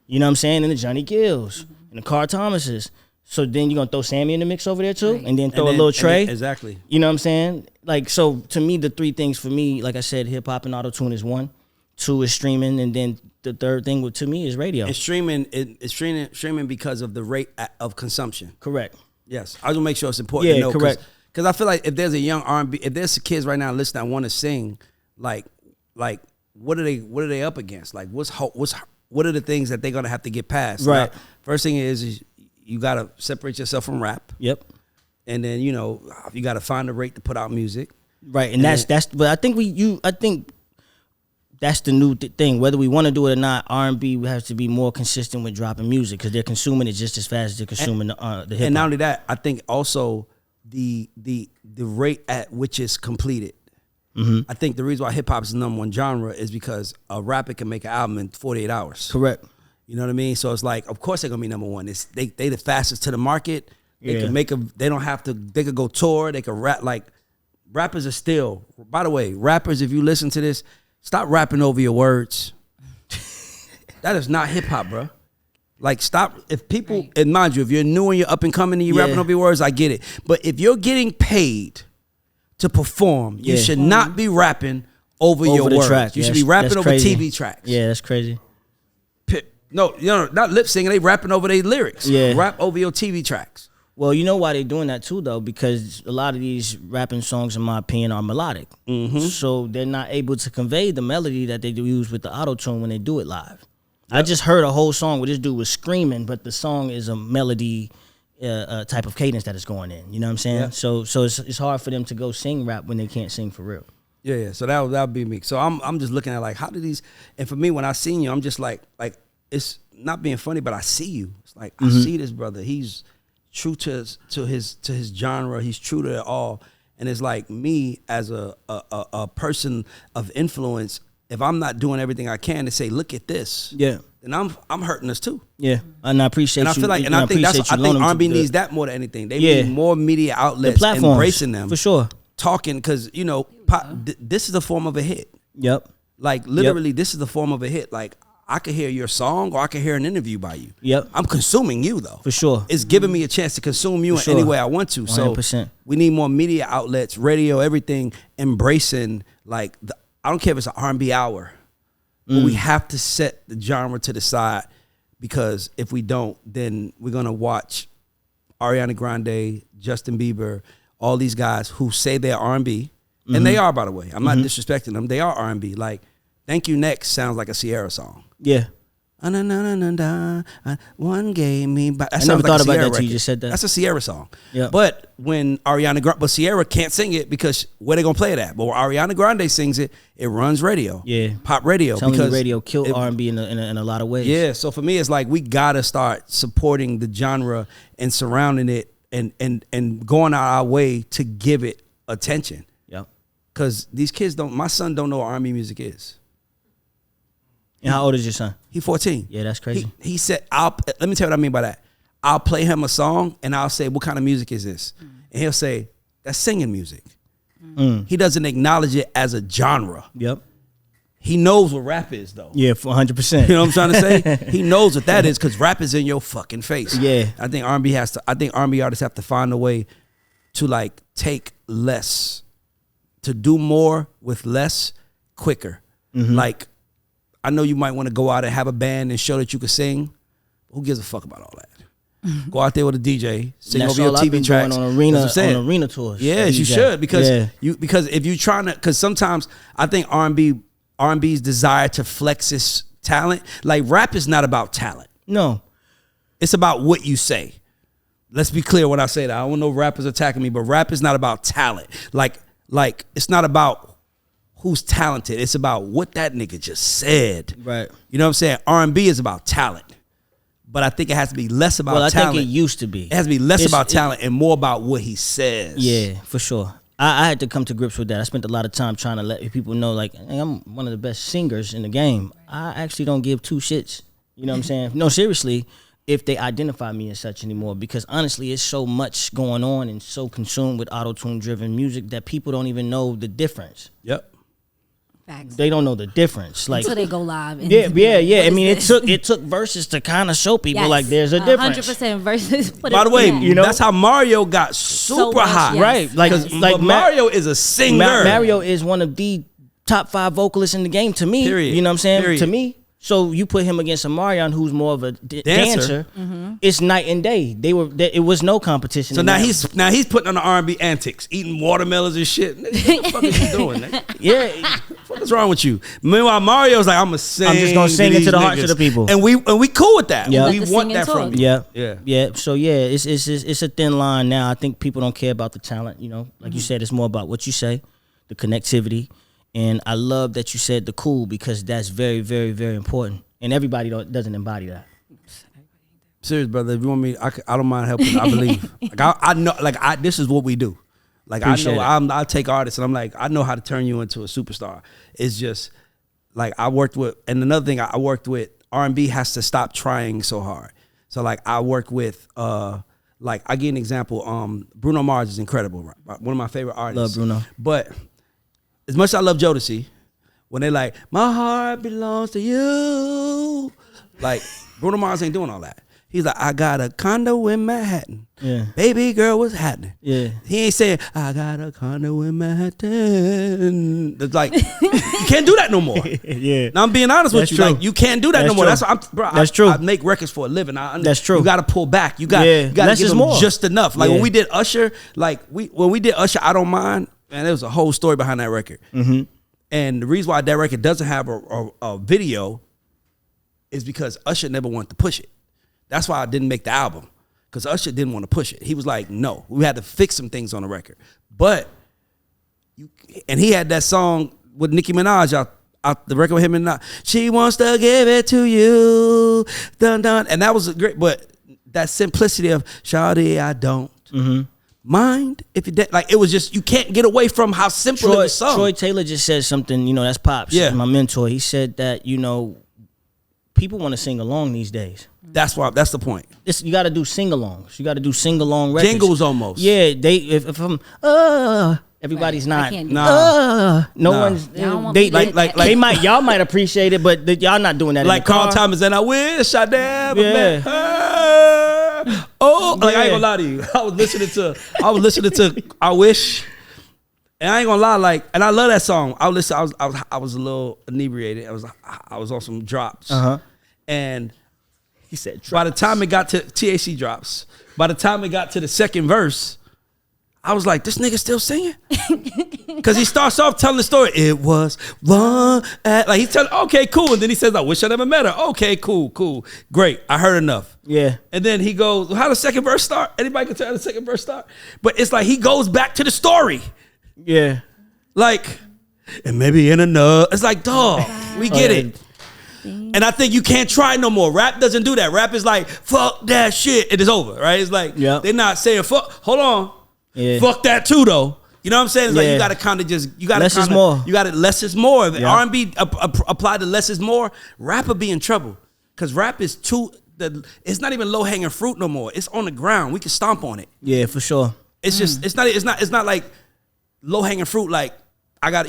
Speaker 4: You know what I'm saying? And the Johnny Gills and the Carl Thomases. So then you're going to throw Sammie in the mix over there too? Right. And then throw a little Trey?
Speaker 1: Exactly.
Speaker 4: You know what I'm saying? Like, so to me, the three things for me, like I said, hip-hop and auto-tune is one. 2 is streaming, and then the third thing to me is radio.
Speaker 1: And streaming because of the rate of consumption.
Speaker 4: Correct.
Speaker 1: Yes, I will make sure it's important.
Speaker 4: Yeah,
Speaker 1: to know,
Speaker 4: correct.
Speaker 1: Because I feel like if there's a young R&B, if there's kids right now listening that want to sing, like what are they up against? Like what are the things that they're gonna have to get past?
Speaker 4: Right.
Speaker 1: Now, first thing is you gotta separate yourself from rap.
Speaker 4: Yep.
Speaker 1: And then you gotta find a rate to put out music.
Speaker 4: Right, and that's. But I think that's the new thing. Whether we want to do it or not, R&B has to be more consistent with dropping music because they're consuming it just as fast as they're consuming the hip hop.
Speaker 1: And not only that, I think also the rate at which it's completed. I think the reason why hip hop is the #1 genre is because a rapper can make an album in 48 hours.
Speaker 4: Correct.
Speaker 1: You know what I mean? So it's like, of course they're gonna be #1. They the fastest to the market. They can make they don't have to. They could go tour. They could rap. Like rappers are still. By the way, rappers, if you listen to this. Stop rapping over your words. That is not hip hop, bro. Like, stop. If people, and mind you, if you're new and you're up and coming and you're rapping over your words, I get it. But if you're getting paid to perform, you should not be rapping over your words.
Speaker 4: Track.
Speaker 1: You should be rapping over TV tracks.
Speaker 4: Yeah, that's crazy.
Speaker 1: No, not lip singing. They rapping over their lyrics.
Speaker 4: Yeah.
Speaker 1: Rap over your TV tracks.
Speaker 4: Well, you know why they're doing that too, though? Because a lot of these rapping songs, in my opinion, are melodic. So they're not able to convey the melody that they use with the auto-tune when they do it live. Yep. I just heard a whole song where this dude was screaming, but the song is a melody type of cadence that is going in. You know what I'm saying? Yeah. So it's hard for them to go sing rap when they can't sing for real.
Speaker 1: Yeah. So that would be me. So I'm just looking at like, how do these? And for me, when I seen you, I'm just like it's not being funny, but I see you. It's like I see this brother. He's true to his genre. He's true to it all. And it's like me as a person of influence, if I'm not doing everything I can to say, look at this, then I'm hurting us too. Yeah.
Speaker 4: And I appreciate you.
Speaker 1: And I feel like, and I think R&B needs that more than anything. They need more media outlets embracing them.
Speaker 4: For sure.
Speaker 1: Talking, because this is a form of a hit.
Speaker 4: Yep.
Speaker 1: Like literally this is the form of a hit. Like I could hear your song or I could hear an interview by you.
Speaker 4: Yep.
Speaker 1: I'm consuming you though.
Speaker 4: For sure.
Speaker 1: It's giving me a chance to consume you in any way I want to.
Speaker 4: 100%.
Speaker 1: So we need more media outlets, radio, everything embracing like I don't care if it's an R&B hour. But we have to set the genre to the side, because if we don't, then we're gonna watch Ariana Grande, Justin Bieber, all these guys who say they're R&B, and they are, by the way. I'm not disrespecting them. They are R&B. Like Thank You Next sounds like a Sierra song.
Speaker 4: Yeah.
Speaker 1: One gave me. That
Speaker 4: I never thought about that until you just said that.
Speaker 1: That's a Sierra song.
Speaker 4: Yeah.
Speaker 1: But when but Sierra can't sing it because where they gonna play it at? But when Ariana Grande sings it, it runs radio.
Speaker 4: Yeah.
Speaker 1: Pop radio.
Speaker 4: Because radio killed R&B in a lot of ways.
Speaker 1: Yeah. So for me, it's like we gotta start supporting the genre and surrounding it and going out our way to give it attention.
Speaker 4: Yep.
Speaker 1: Because these kids don't. My son don't know what R&B music is.
Speaker 4: And how old is your son?
Speaker 1: He 14.
Speaker 4: Yeah, that's crazy.
Speaker 1: He said, let me tell you what I mean by that. I'll play him a song and I'll say, what kind of music is this? And he'll say, that's singing music. He doesn't acknowledge it as a genre.
Speaker 4: Yep.
Speaker 1: He knows what rap is, though.
Speaker 4: Yeah, for 100%.
Speaker 1: You know what I'm trying to say? He knows what that is because rap is in your fucking face.
Speaker 4: Yeah.
Speaker 1: I think R&B artists have to find a way to like take less, to do more with less quicker. Like, I know you might want to go out and have a band and show that you can sing. Who gives a fuck about all that? Go out there with a DJ, sing over your TV tracks.
Speaker 4: On arena tours.
Speaker 1: Yeah, you should because if you trying to, because sometimes I think R&B's desire to flex its talent, like rap is not about talent.
Speaker 4: No,
Speaker 1: it's about what you say. Let's be clear when I say that. I don't want no rappers attacking me, but rap is not about talent. Like it's not about who's talented. It's about what that nigga just said.
Speaker 4: Right.
Speaker 1: You know what I'm saying? R&B is about talent. But I think it has to be less about talent.
Speaker 4: Well, I think it used to be.
Speaker 1: It has to be less about talent and more about what he says.
Speaker 4: Yeah, for sure. I had to come to grips with that. I spent a lot of time trying to let people know, like, hey, I'm one of the best singers in the game. I actually don't give two shits. You know what I'm saying? No, seriously, if they identify me as such anymore. Because honestly, it's so much going on and so consumed with auto-tune driven music that people don't even know the difference.
Speaker 1: Yep.
Speaker 2: Facts.
Speaker 4: They don't know the difference. Like,
Speaker 2: until they go live. And
Speaker 4: yeah. I mean, it took verses to kind of show people like there's a difference.
Speaker 2: 100% verses.
Speaker 1: By the way, you know, that's how Mario got super hot,
Speaker 2: yes.
Speaker 4: Right? Like
Speaker 1: Mario is a singer.
Speaker 4: Mario is one of the top 5 vocalists in the game to me.
Speaker 1: Period.
Speaker 4: You know what I'm saying?
Speaker 1: Period.
Speaker 4: To me. So you put him against a Marion who's more of a dancer. It's night and day. It was no competition.
Speaker 1: So now he's putting on the R&B antics, eating watermelons and shit. What the fuck is he doing? Nigga?
Speaker 4: Yeah.
Speaker 1: What's wrong with you? Meanwhile, Mario's like, I'm just gonna sing
Speaker 4: into the hearts of the people,
Speaker 1: and we cool with that.
Speaker 4: Yeah.
Speaker 1: We want that from you.
Speaker 4: Yeah. So yeah, it's a thin line now. I think people don't care about the talent. You know, like you said, it's more about what you say, the connectivity. And I love that you said the cool because that's very, very, very important. And everybody doesn't embody that.
Speaker 1: Serious, brother. If you want me, I don't mind helping. I believe. Like I know. Like this is what we do. Like
Speaker 4: Appreciate
Speaker 1: I take artists and I'm like, I know how to turn you into a superstar. It's just like I worked with, and another thing I worked with, R&B has to stop trying so hard. So like I work with, like I give an example. Bruno Mars is incredible. Right? One of my favorite artists.
Speaker 4: Love Bruno.
Speaker 1: But as much as I love Jodeci, when they like, my heart belongs to you, like Bruno Mars ain't doing all that. He's like, I got a condo in Manhattan.
Speaker 4: Yeah.
Speaker 1: Baby girl, what's happening?
Speaker 4: Yeah.
Speaker 1: He ain't saying, I got a condo in Manhattan. It's like, you can't do that no more.
Speaker 4: Yeah.
Speaker 1: Now I'm being honest with you.
Speaker 4: True.
Speaker 1: Like, you can't do that no more.
Speaker 4: True.
Speaker 1: That's what
Speaker 4: That's true.
Speaker 1: I make records for a living.
Speaker 4: That's true.
Speaker 1: You got to pull back. You got to give them more. Just enough. Like when we did Usher, when we did Usher, I Don't Mind, and there was a whole story behind that record.
Speaker 4: Mm-hmm.
Speaker 1: And the reason why that record doesn't have a video is because Usher never wanted to push it. That's why I didn't make the album, because Usher didn't want to push it. He was like, no, we had to fix some things on the record. But, and he had that song with Nicki Minaj out the record with him and not. She wants to give it to you, dun dun. And that was great, but that simplicity of, shawty, I don't mind if you like. It was just, you can't get away from how simple it was sung.
Speaker 4: Troy Taylor just said something, you know, that's Pops, my mentor. He said that, you know, people want to sing along these days.
Speaker 1: That's the point.
Speaker 4: You got to do sing-alongs. You got to do sing-along records.
Speaker 1: Jingles almost.
Speaker 4: Yeah, if I'm everybody's not.
Speaker 1: No
Speaker 4: one's. They might. Y'all might appreciate it, but y'all not doing that.
Speaker 1: Like Carl Thomas and I wish I never met her. Oh, like I ain't gonna lie to you. I was listening to I Wish. And I ain't gonna lie, like, and I love that song. I was a little inebriated. I was on some drops. And
Speaker 4: he said,
Speaker 1: by the time it got to THC drops, by the time it got to the second verse, I was like, this nigga still singing? Because he starts off telling the story. It was one like he's telling, okay, cool. And then he says, I wish I never met her. Okay, cool. Great. I heard enough.
Speaker 4: Yeah.
Speaker 1: And then he goes, how the second verse start? Anybody can tell how the second verse start? But it's like he goes back to the story.
Speaker 4: Yeah.
Speaker 1: Like, and maybe in another. It's like, dog, we get it. And I think you can't try no more. Rap doesn't do that. Rap is like, fuck that shit. It is over, right? It's like, they're not saying fuck. Hold on.
Speaker 4: Yeah.
Speaker 1: Fuck that too, though. You know what I'm saying? It's like you gotta kind of
Speaker 4: less is more.
Speaker 1: You gotta less is more. If R&B apply to less is more, rap would be in trouble. Cause rap is it's not even low hanging fruit no more. It's on the ground. We can stomp on it.
Speaker 4: Yeah, for sure.
Speaker 1: It's just it's not like low hanging fruit. Like I got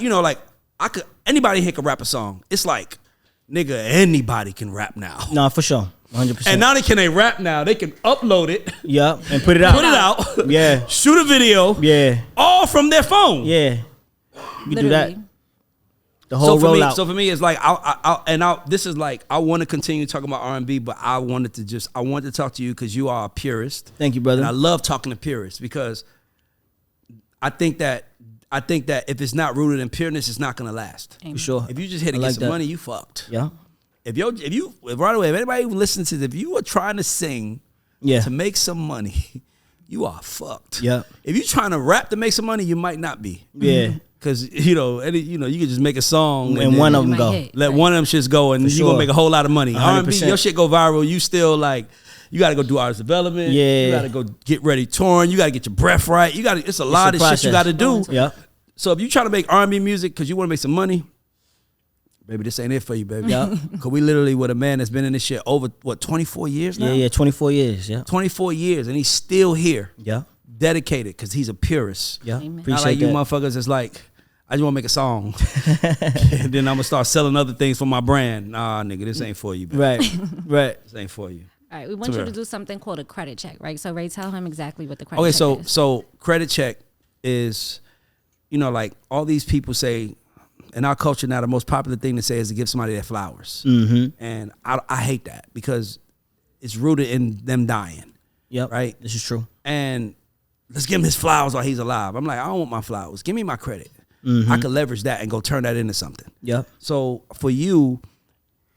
Speaker 1: anybody here can rap a song. It's like nigga, anybody can rap now.
Speaker 4: No, for sure. 100%.
Speaker 1: And not only can they rap now, they can upload it.
Speaker 4: Yeah, and put it out.
Speaker 1: Put it out.
Speaker 4: Yeah.
Speaker 1: Shoot a video.
Speaker 4: Yeah.
Speaker 1: All from their phone.
Speaker 4: Yeah. You do that. The
Speaker 1: So
Speaker 4: whole rollout.
Speaker 1: for me, it's like this is like I want to continue talking about R&B, but I wanted to talk to you because you are a purist.
Speaker 4: Thank you, brother.
Speaker 1: And I love talking to purists because I think that if it's not rooted in pureness, it's not gonna last.
Speaker 4: For sure.
Speaker 1: If you just hit to get some money, you fucked.
Speaker 4: Yeah.
Speaker 1: If right away, if anybody who listens to this, if you are trying to sing to make some money, you are fucked.
Speaker 4: Yeah.
Speaker 1: If you're trying to rap to make some money, you might not be.
Speaker 4: Yeah.
Speaker 1: Cause you can just make a song
Speaker 4: and one of them go.
Speaker 1: Let one of them shits go, and you're gonna make a whole lot of money.
Speaker 4: 100%.
Speaker 1: R&B, your shit go viral. You still like, you gotta go do artist development.
Speaker 4: Yeah.
Speaker 1: You gotta go get ready touring. You gotta get your breath right. It's a lot of shit you gotta do.
Speaker 4: Yeah.
Speaker 1: So if you try to make R&B music because you want to make some money, baby, this ain't it for you, baby.
Speaker 4: Yeah.
Speaker 1: Cause we literally with a man that's been in this shit over 24 years now.
Speaker 4: Yeah, 24 years. Yeah.
Speaker 1: 24 years, and he's still here.
Speaker 4: Yeah.
Speaker 1: Dedicated because he's a purist.
Speaker 4: Yeah.
Speaker 2: Amen.
Speaker 4: Appreciate
Speaker 1: Not like you
Speaker 4: that.
Speaker 1: motherfuckers. It's like I just want to make a song, and then I'm gonna start selling other things for my brand. Nah, nigga, this ain't for you, baby.
Speaker 4: Right.
Speaker 1: This ain't for you.
Speaker 2: All right, we want you
Speaker 1: Sure.
Speaker 2: to do something called a credit check, right? So Ray, tell him exactly what the credit check is.
Speaker 1: So credit check is, like all these people say in our culture now, the most popular thing to say is to give somebody their flowers.
Speaker 4: Mm-hmm.
Speaker 1: And I hate that because it's rooted in them dying.
Speaker 4: Yep.
Speaker 1: Right?
Speaker 4: This is true.
Speaker 1: And let's give him his flowers while he's alive. I'm like, I don't want my flowers. Give me my credit.
Speaker 4: Mm-hmm.
Speaker 1: I could leverage that and go turn that into something.
Speaker 4: Yep.
Speaker 1: So for you,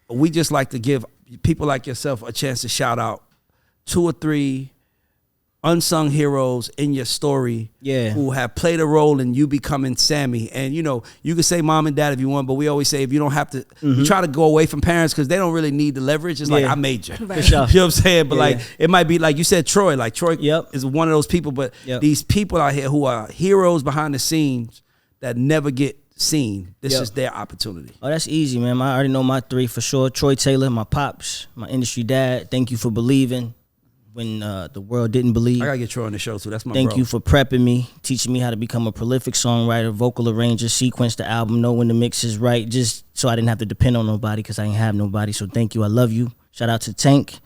Speaker 1: we just like to give people like yourself a chance to shout out 2 or 3 unsung heroes in your story who have played a role in you becoming Sammy. And you can say mom and dad if you want, but we always say if you don't have to, you try to go away from parents because they don't really need the leverage. It's like I made you.
Speaker 2: Right.
Speaker 1: You know what I'm saying? But it might be like you said, Troy. Like Troy is one of those people, but these people out here who are heroes behind the scenes that never get seen. This is their opportunity.
Speaker 4: Oh, that's easy, man. I already know my 3 for sure. Troy Taylor, my pops, my industry dad. Thank you for believing when the world didn't believe.
Speaker 1: I gotta get Troy on the show too. That's my
Speaker 4: Thank
Speaker 1: bro.
Speaker 4: you for prepping me, teaching me how to become a prolific songwriter, vocal arranger, sequence the album, know when the mix is right, just so I didn't have to depend on nobody because I ain't have nobody. So thank you. I love you. Shout out to Tank.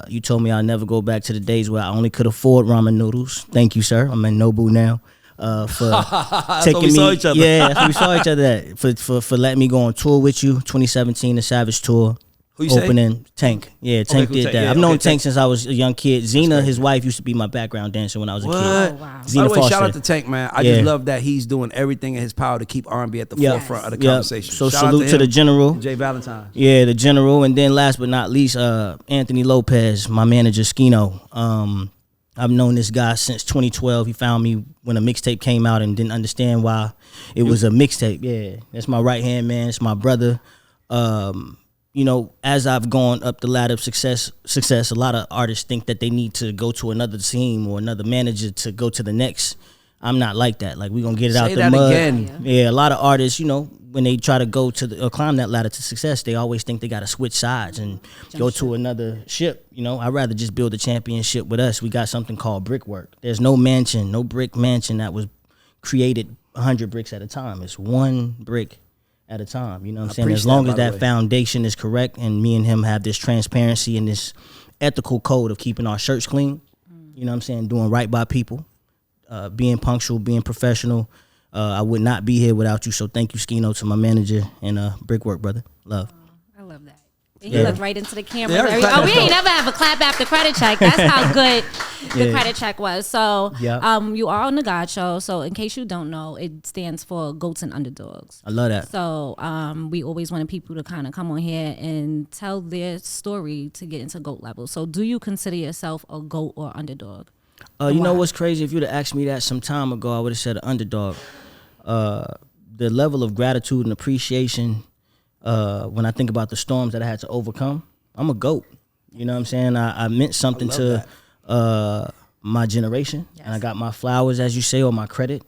Speaker 4: You told me I'll never go back to the days where I only could afford ramen noodles. Thank you, sir. I'm in Nobu now. For taking
Speaker 1: we saw each other.
Speaker 4: Yeah, that's what we saw each other at. For letting me go on tour with you, 2017, the Savage Tour.
Speaker 1: Who you
Speaker 4: opening
Speaker 1: say?
Speaker 4: Tank. Yeah, Tank did
Speaker 1: Tank.
Speaker 4: that.
Speaker 1: Yeah,
Speaker 4: I've known
Speaker 1: okay,
Speaker 4: Tank since I was a young kid. Xena, his wife, used to be my background dancer when I was a kid.
Speaker 1: What?
Speaker 2: Oh, wow.
Speaker 4: Xena
Speaker 1: By the way,
Speaker 4: Foster.
Speaker 1: shout out to Tank, man. I just love that he's doing everything in his power to keep R&B at the forefront of the conversation.
Speaker 4: So
Speaker 1: Shout out
Speaker 4: salute to
Speaker 1: him
Speaker 4: the general.
Speaker 1: and Jay Valentine.
Speaker 4: Yeah, the general. And then last but not least, Anthony Lopez, my manager, Skino. I've known this guy since 2012. He found me when a mixtape came out and didn't understand why it was a mixtape. Yeah, that's my right-hand man. It's my brother. As I've gone up the ladder of success, a lot of artists think that they need to go to another team or another manager to go to the next. I'm not like that. Like, we're going to get it out the mud.
Speaker 1: Again.
Speaker 4: Yeah, a lot of artists, when they try to go to or climb that ladder to success, they always think they got to switch sides and go to another ship. I'd rather just build a championship with us. We got something called brickwork. There's no mansion, no brick mansion that was created 100 bricks at a time. It's one brick at a time. You know what I'm saying? As long as that foundation is correct and me and him have this transparency and this ethical code of keeping our shirts clean, you know what I'm saying? Doing right by people, being punctual, being professional. I would not be here without you. So thank you, Skino, to my manager and brickwork, brother. Love.
Speaker 2: I love that. He looked right into the camera.
Speaker 1: Yeah,
Speaker 2: we ain't never have a clap after credit check. That's how good the credit check was. So you are on the God Show. So in case you don't know, it stands for Goats and Underdogs.
Speaker 4: I love that.
Speaker 2: So we always wanted people to kind of come on here and tell their story to get into GOAT level. So do you consider yourself a GOAT or underdog?
Speaker 4: You know what's crazy? If you'd have asked me that some time ago, I would have said an underdog. The level of gratitude and appreciation when I think about the storms that I had to overcome, I'm a GOAT. You know what I'm saying? I meant something to my generation, and I got my flowers, as you say, or my credit.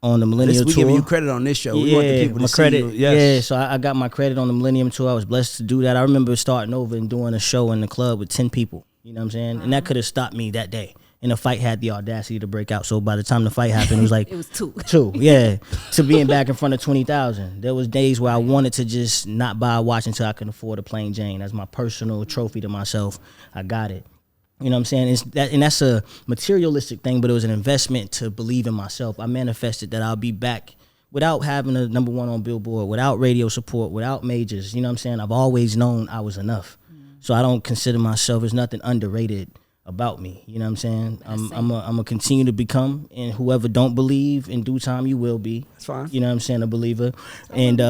Speaker 4: on the Millennium
Speaker 1: We
Speaker 4: Tour.
Speaker 1: giving you credit on this show. We want the people to see
Speaker 4: credit.
Speaker 1: you. Yes.
Speaker 4: Yeah, so I got my credit on the Millennium Tour. I was blessed to do that. I remember starting over and doing a show in the club with 10 people. You know what I'm saying? And that could have stopped me that day. And the fight had the audacity to break out. So by the time the fight happened, it was like
Speaker 2: It was 2.
Speaker 4: 2, yeah. To being back in front of 20,000. There was days where I wanted to just not buy a watch until I could afford a plain Jane. That's my personal trophy to myself. I got it. You know what I'm saying? That's a materialistic thing, but it was an investment to believe in myself. I manifested that I'll be back without having a number 1 on Billboard, without radio support, without majors. You know what I'm saying? I've always known I was enough. So I don't consider myself, there's nothing underrated about me. You know what I'm saying? I'm gonna continue to become, and whoever don't believe, in due time you will be.
Speaker 1: That's fine.
Speaker 4: You know what I'm saying? A believer. And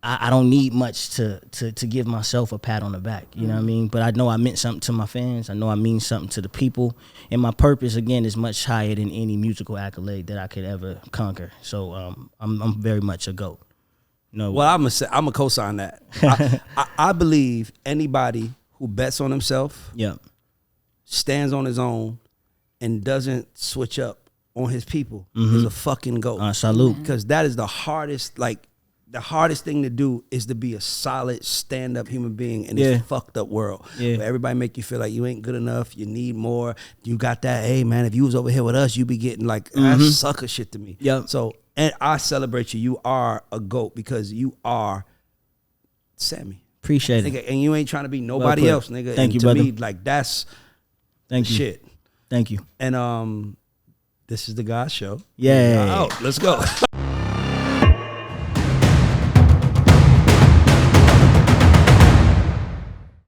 Speaker 4: I don't need much to give myself a pat on the back. You know what I mean? But I know I meant something to my fans. I know I mean something to the people. And my purpose, again, is much higher than any musical accolade that I could ever conquer. So I'm very much a GOAT. No.
Speaker 1: Well, I'm a co-sign that. I believe anybody who bets on himself,
Speaker 4: Yeah.
Speaker 1: stands on his own, and doesn't switch up on his people is a fucking GOAT.
Speaker 4: Salute.
Speaker 1: Because that is the hardest thing to do is to be a solid stand-up human being in this fucked up world.
Speaker 4: Yeah.
Speaker 1: Where everybody make you feel like you ain't good enough, you need more, you got that, hey man, if you was over here with us, you be getting like, that's sucker shit to me.
Speaker 4: Yep.
Speaker 1: So, and I celebrate you. You are a GOAT because you are Sammy.
Speaker 4: Appreciate it.
Speaker 1: Nigga, and you ain't trying to be nobody
Speaker 4: put.
Speaker 1: else, nigga.
Speaker 4: Thank
Speaker 1: and
Speaker 4: you,
Speaker 1: to
Speaker 4: brother.
Speaker 1: me, like that's
Speaker 4: Thank you.
Speaker 1: shit.
Speaker 4: Thank you.
Speaker 1: And this is the God Show.
Speaker 4: Yeah.
Speaker 1: Oh, let's go.